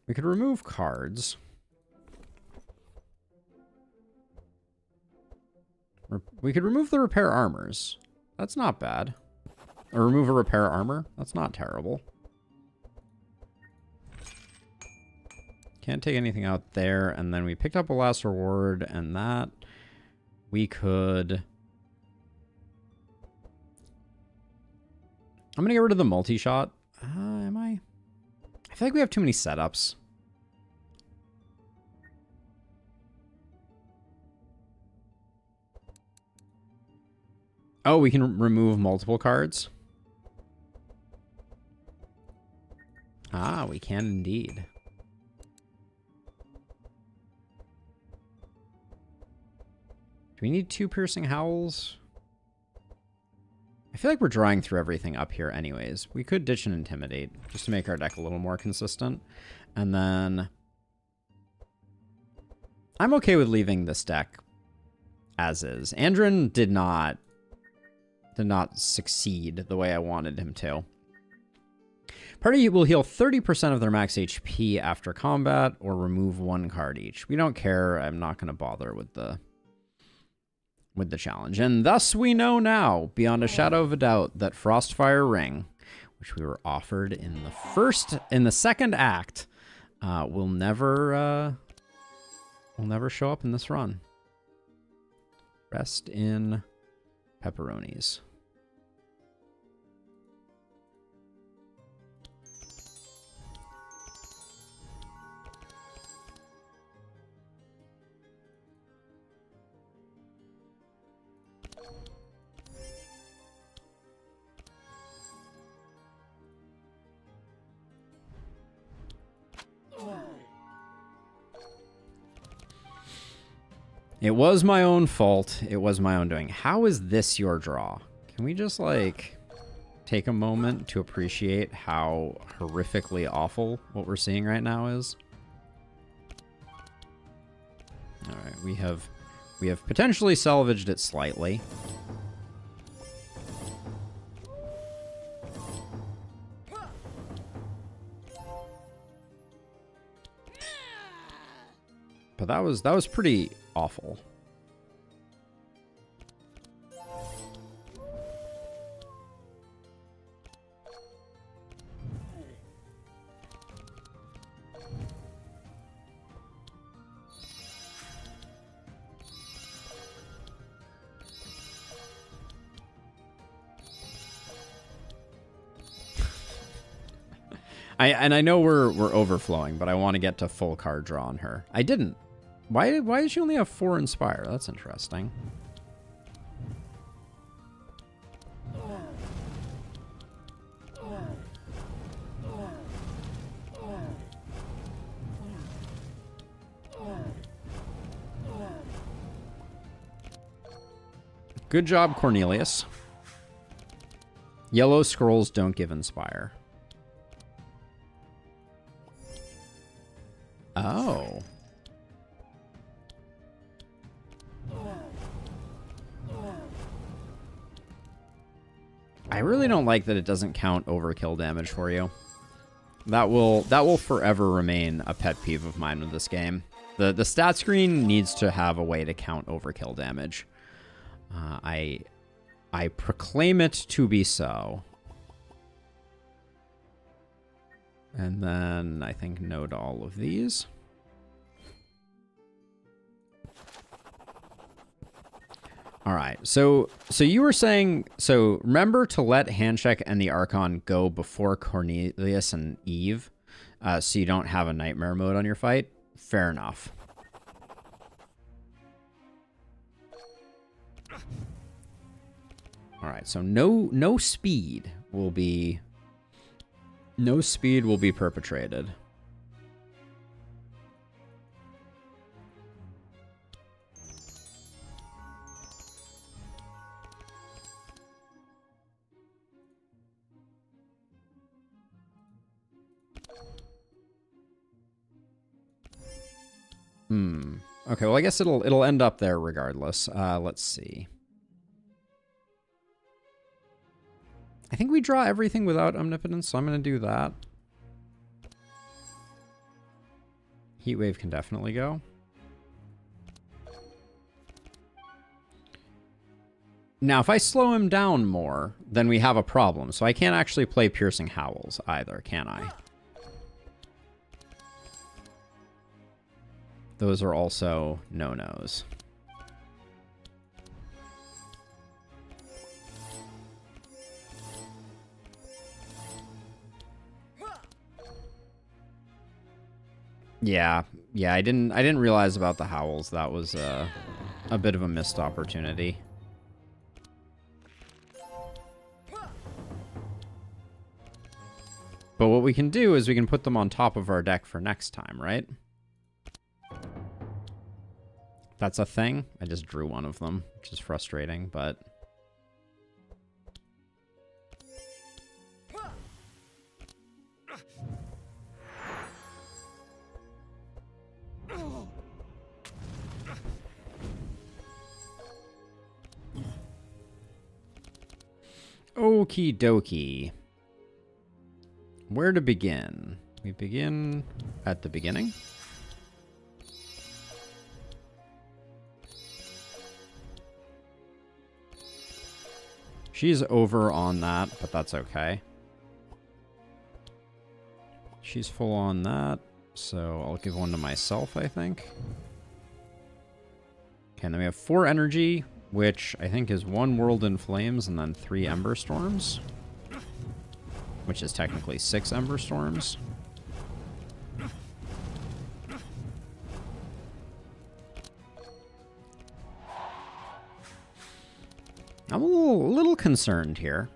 We could remove cards. We could remove the repair armors. That's not bad. Or remove a repair armor. That's not terrible. Can't take anything out there. And then we picked up a last reward, and that we could... I'm going to get rid of the multi-shot. Am I? I feel like we have too many setups. Oh, we can remove multiple cards? Ah, we can indeed. Do we need 2 Piercing Howls? I feel like we're drawing through everything up here anyways. We could ditch and Intimidate just to make our deck a little more consistent. And then I'm okay with leaving this deck as is. Andrin did not succeed the way I wanted him to. Party will heal 30% of their max HP after combat or remove 1 card each. We don't care. I'm not going to bother with the challenge. And thus we know now, beyond a shadow of a doubt, that Frostfire Ring, which we were offered in the second act, will never show up in this run. Rest in pepperonis. It was my own fault. It was my own doing. How is this your draw? Can we just, like, take a moment to appreciate how horrifically awful what we're seeing right now is? we have potentially salvaged it slightly. But that was pretty awful. I know we're overflowing, but I want to get to full card draw on her. I didn't. Why does she only have 4 Inspire? That's interesting. Good job, Cornelius. Yellow scrolls don't give Inspire. Oh. I really don't like that it doesn't count overkill damage for you. That will forever remain a pet peeve of mine with this game. The stat screen needs to have a way to count overkill damage. I proclaim it to be so. And then I think no to all of these. All right, so you were saying, so remember to let Handcheck and the Archon go before Cornelius and Eve, so you don't have a nightmare mode on your fight? Fair enough. All right, so no speed will be perpetrated. Okay, well, I guess it'll end up there regardless. Let's see. I think we draw everything without Omnipotence, so I'm going to do that. Heatwave can definitely go. Now, if I slow him down more, then we have a problem. So I can't actually play Piercing Howls either, can I? Those are also no-nos. Yeah, I didn't realize about the Howls. That was a bit of a missed opportunity. But what we can do is we can put them on top of our deck for next time, right? That's a thing. I just drew one of them, which is frustrating, but... Okie dokie. Where to begin? We begin at the beginning. She's over on that, but that's okay. She's full on that, so I'll give one to myself, I think. Okay, and then we have 4 energy, which I think is 1 World in Flames and then 3 Ember Storms. Which is technically 6 Ember Storms. I'm a little concerned here.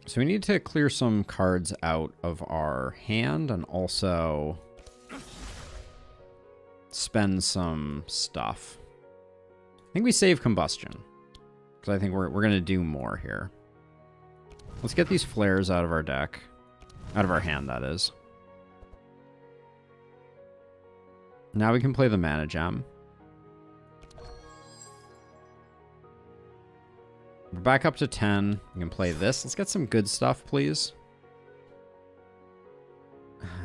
So we need to clear some cards out of our hand and also spend some stuff. I think we save combustion, because I think we're going to do more here. Let's get these flares out of our deck. Out of our hand, that is. Now we can play the mana gem. We're back up to 10. We can play this. Let's get some good stuff, please.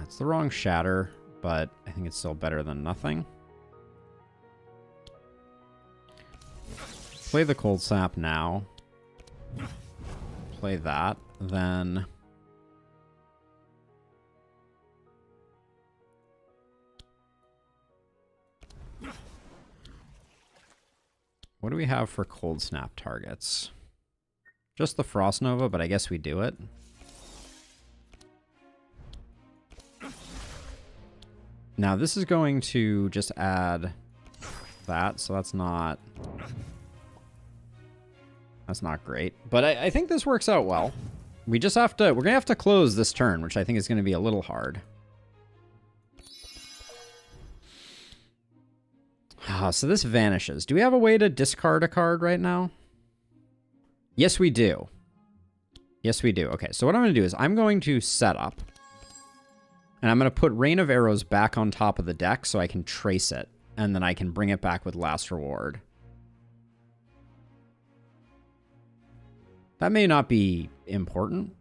It's the wrong shatter, but I think it's still better than nothing. Play the cold snap now. Play that, then... What do we have for cold snap targets? Just the Frost Nova, but I guess we do it. Now this is going to just add that, so that's not great. But I think this works out well. We just have to, we're gonna have to close this turn, which I think is gonna be a little hard. So this vanishes. Do we have a way to discard a card right now? Yes, we do. Yes, we do. Okay, so what I'm going to do is I'm going to set up. And I'm going to put Rain of Arrows back on top of the deck so I can trace it. And then I can bring it back with Last Reward. That may not be important.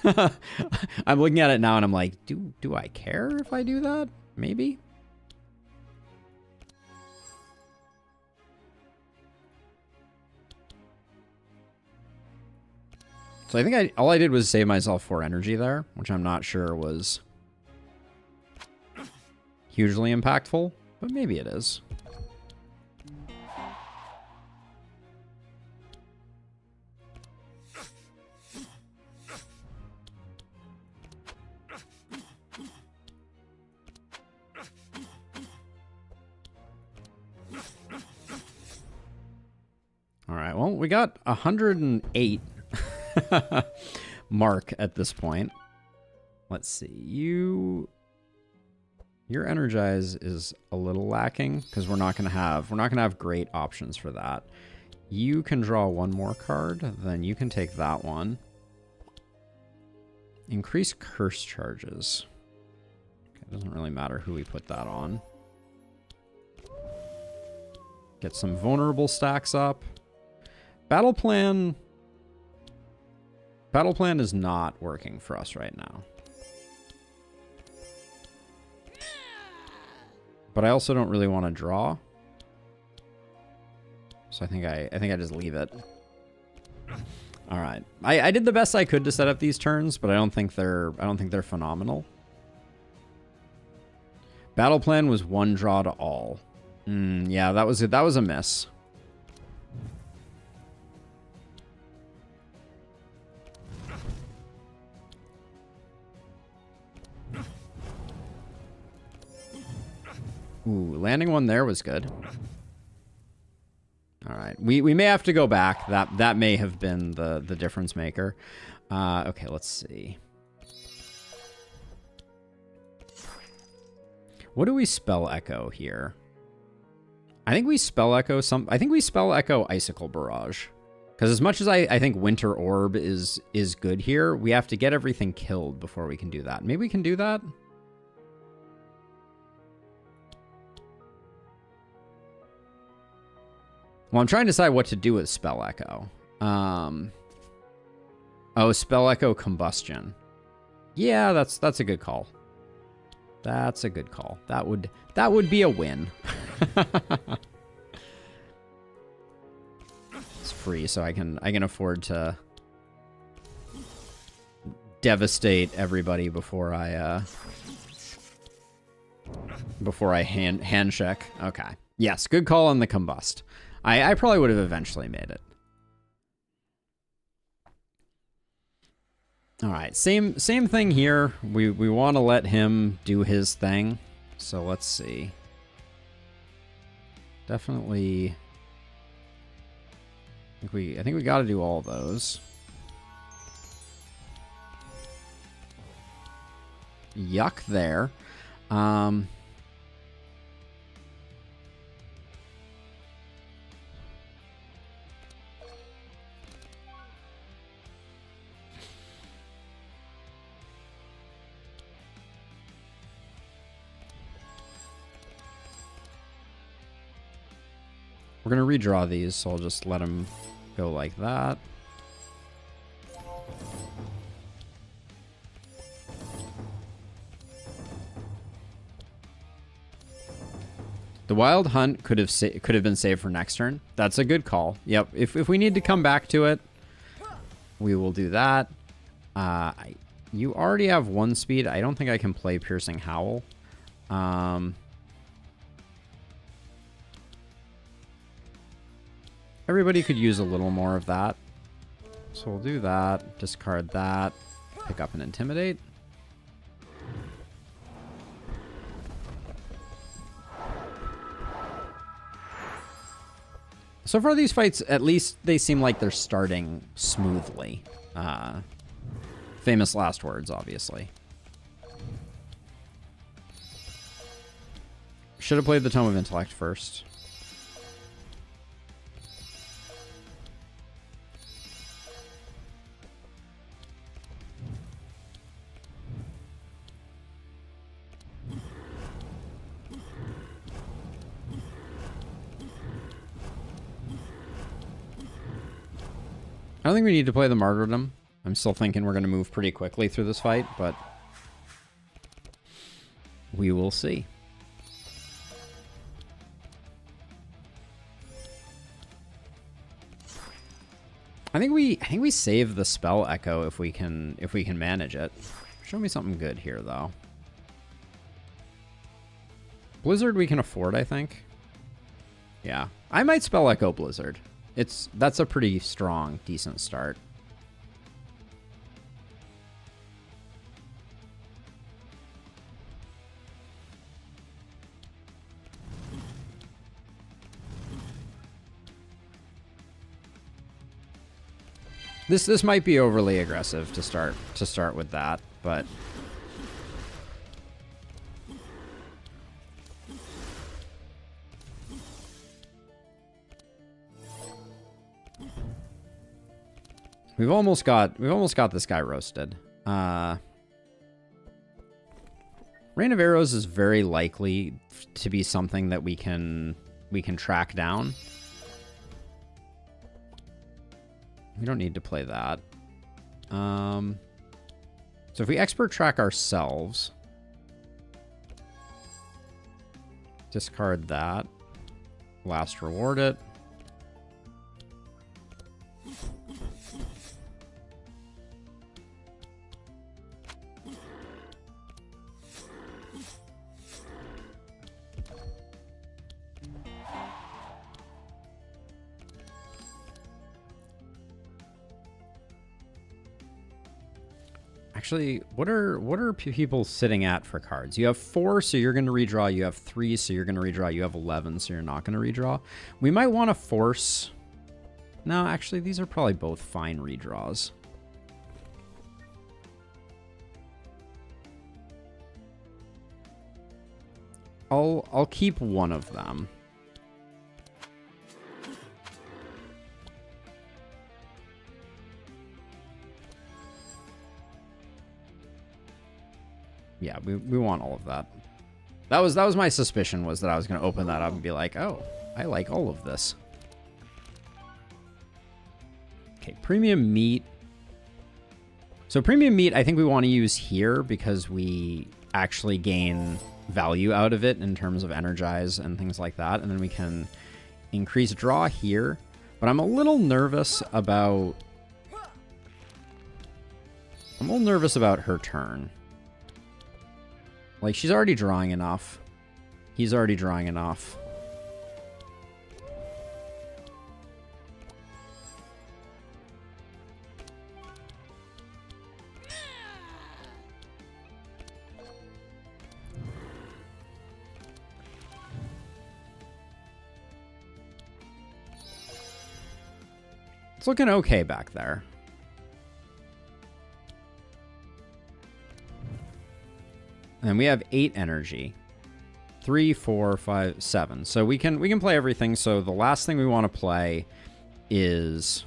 I'm looking at it now and I'm like, do I care if I do that? Maybe. So I think all I did was save myself 4 energy there, which I'm not sure was hugely impactful, but maybe it is. All right, well, we got 108 mark at this point. Let's see. Your energize is a little lacking because we're not gonna have great options for that. You can draw one more card, then you can take that one. Increase curse charges. Okay, it doesn't really matter who we put that on. Get some vulnerable stacks up. Battle plan is not working for us right now. But I also don't really want to draw. So I think I just leave it. All right. I did the best I could to set up these turns, but I don't think they're phenomenal. Battle plan was 1 draw to all. Yeah, that was a miss. Ooh, landing one there was good. All right, we may have to go back. That may have been the difference maker. Okay, let's see. What do we spell echo here? I think we spell echo Icicle Barrage. Because as much as I think Winter Orb is good here, we have to get everything killed before we can do that. Maybe we can do that. Well, I'm trying to decide what to do with Spell Echo. Oh, Spell Echo Combustion. Yeah, that's a good call. That's a good call. That would be a win. It's free, so I can afford to devastate everybody before I hand check. Okay. Yes, good call on the combust. I probably would have eventually made it. All right, same thing here. We want to let him do his thing. So let's see. Definitely. I think we got to do all those. Yuck there. We're going to redraw these, so I'll just let them go like that. The Wild Hunt could have been saved for next turn. That's a good call. Yep. If we need to come back to it, we will do that. You already have 1 speed. I don't think I can play Piercing Howl. Everybody could use a little more of that. So we'll do that. Discard that. Pick up and Intimidate. So far, these fights, at least they seem like they're starting smoothly. Famous last words, obviously. Should have played the Tome of Intellect first. I don't think we need to play the Martyrdom. I'm still thinking we're going to move pretty quickly through this fight, but we will see. I think we save the Spell Echo if we can manage it. Show me something good here though. Blizzard we can afford, I think. Yeah. I might Spell Echo Blizzard. That's a pretty strong, decent start. This might be overly aggressive to start with that, but we've almost got this guy roasted. Rain of Arrows is very likely to be something that we can track down. We don't need to play that. So if we expert track ourselves, discard that, last reward it. Actually, what are people sitting at for cards? You have 4, so you're going to redraw. You have 3, so you're going to redraw. You have 11, so you're not going to redraw. We might want to force... No, actually, these are probably both fine redraws. I'll keep one of them. Yeah, we want all of that. That was my suspicion, was that I was going to open that up and be like, oh, I like all of this. Okay, Premium Meat. So Premium Meat, I think we want to use here because we actually gain value out of it in terms of Energize and things like that. And then we can increase draw here. But I'm a little nervous about... her turn. Like, she's already drawing enough. He's already drawing enough. It's looking okay back there. And we have 8 energy. 3, 4, 5, 7. So we can play everything. So the last thing we want to play is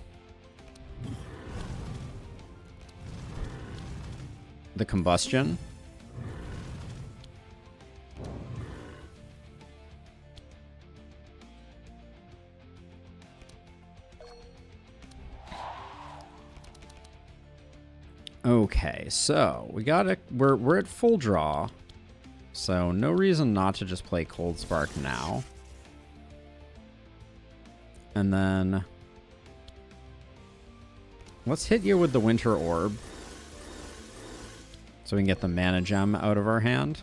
the Combustion. Okay, so we're at full draw, so no reason not to just play Cold Spark now. And then let's hit you with the Winter Orb so we can get the Mana Gem out of our hand.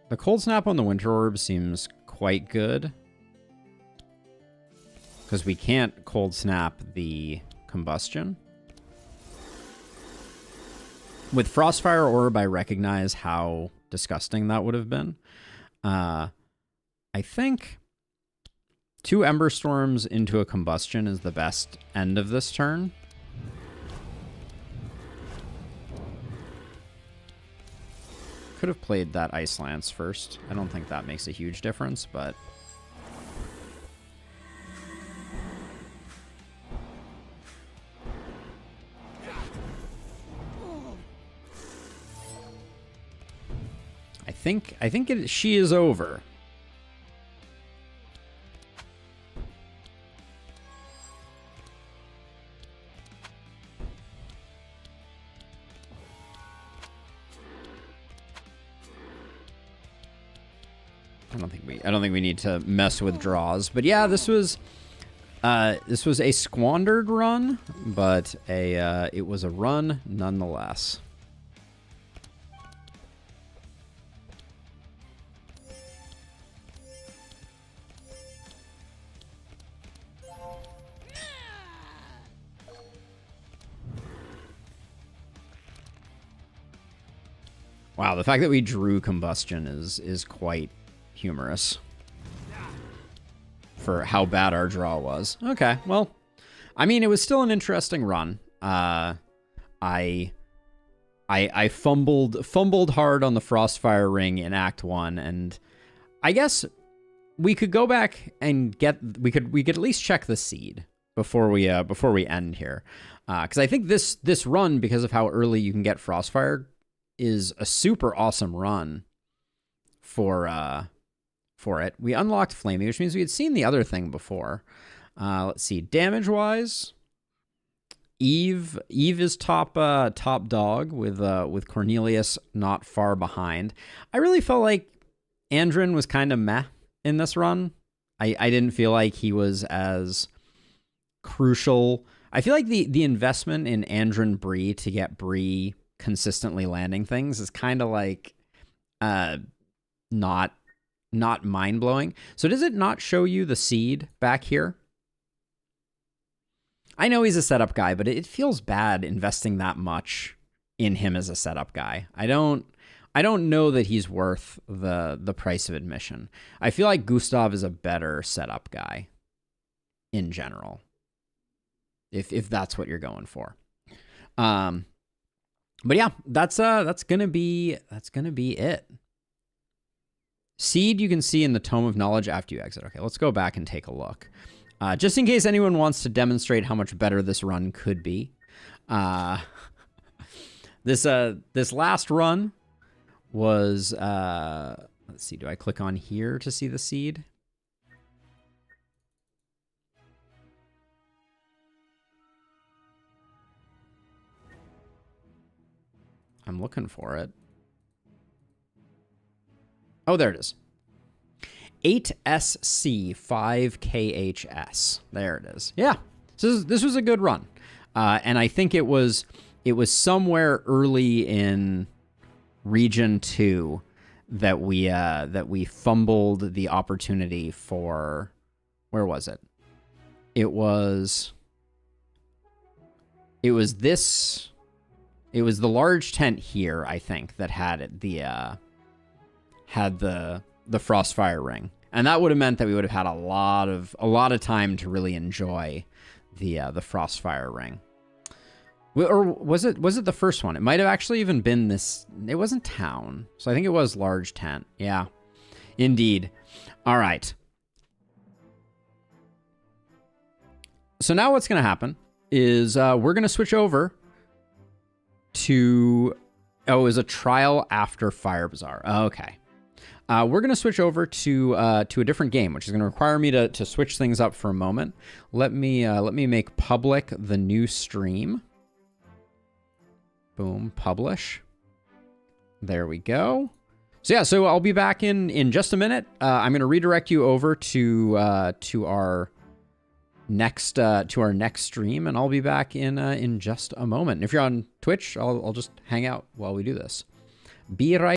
The Cold Snap on the Winter Orb seems quite good because we can't Cold Snap the Combustion. With Frostfire Orb, I recognize how disgusting that would have been. I think 2 Ember Storms into a Combustion is the best end of this turn. Could have played that Ice Lance first. I don't think that makes a huge difference, but... I think she is over. I don't think we need to mess with draws, but yeah, this was a squandered run, but it was a run nonetheless. Wow, the fact that we drew Combustion is quite humorous for how bad our draw was. Okay, well, I mean, it was still an interesting run. I fumbled hard on the Frostfire Ring in Act 1, and I guess we could go back and we could at least check the seed before we end here, because I think this run, because of how early you can get Frostfire, is a super awesome run for it. We unlocked Flamey, which means we had seen the other thing before. Let's see, damage wise, Eve is top dog with Cornelius not far behind. I really felt like Andrin was kind of meh in this run. I didn't feel like he was as crucial. I feel like the investment in Andrin Bree to get Bree consistently landing things is kind of like not mind-blowing. So does it not show you the seed back here? I know he's a setup guy, but it feels bad investing that much in him as a setup guy. I don't know that he's worth the price of admission. I feel like Gustav is a better setup guy in general, if that's what you're going for. But yeah, that's gonna be it. Seed you can see in the Tome of Knowledge after you exit. Okay, let's go back and take a look. Just in case anyone wants to demonstrate how much better this run could be. This last run was, let's see, do I click on here to see the seed? I'm looking for it. Oh, there it is. 8SC5KHS. There it is. Yeah. So this was a good run. And I think it was somewhere early in Region 2 that we fumbled the opportunity for, where was it? It was the large tent here, I think, that had the Frostfire Ring, and that would have meant that we would have had a lot of time to really enjoy the Frostfire Ring. Or was it the first one? It might have actually even been this. It wasn't town, so I think it was large tent. Yeah, indeed. All right. So now what's going to happen is we're going to switch over to, it was a trial after Fire Bazaar. Okay. We're going to switch over to a different game, which is going to require me to switch things up for a moment. Let me make public the new stream. Boom, publish. There we go. So yeah, so I'll be back in just a minute. I'm going to redirect you over to our next stream, and I'll be back in just a moment. And if you're on Twitch, I'll just hang out while we do this. Be right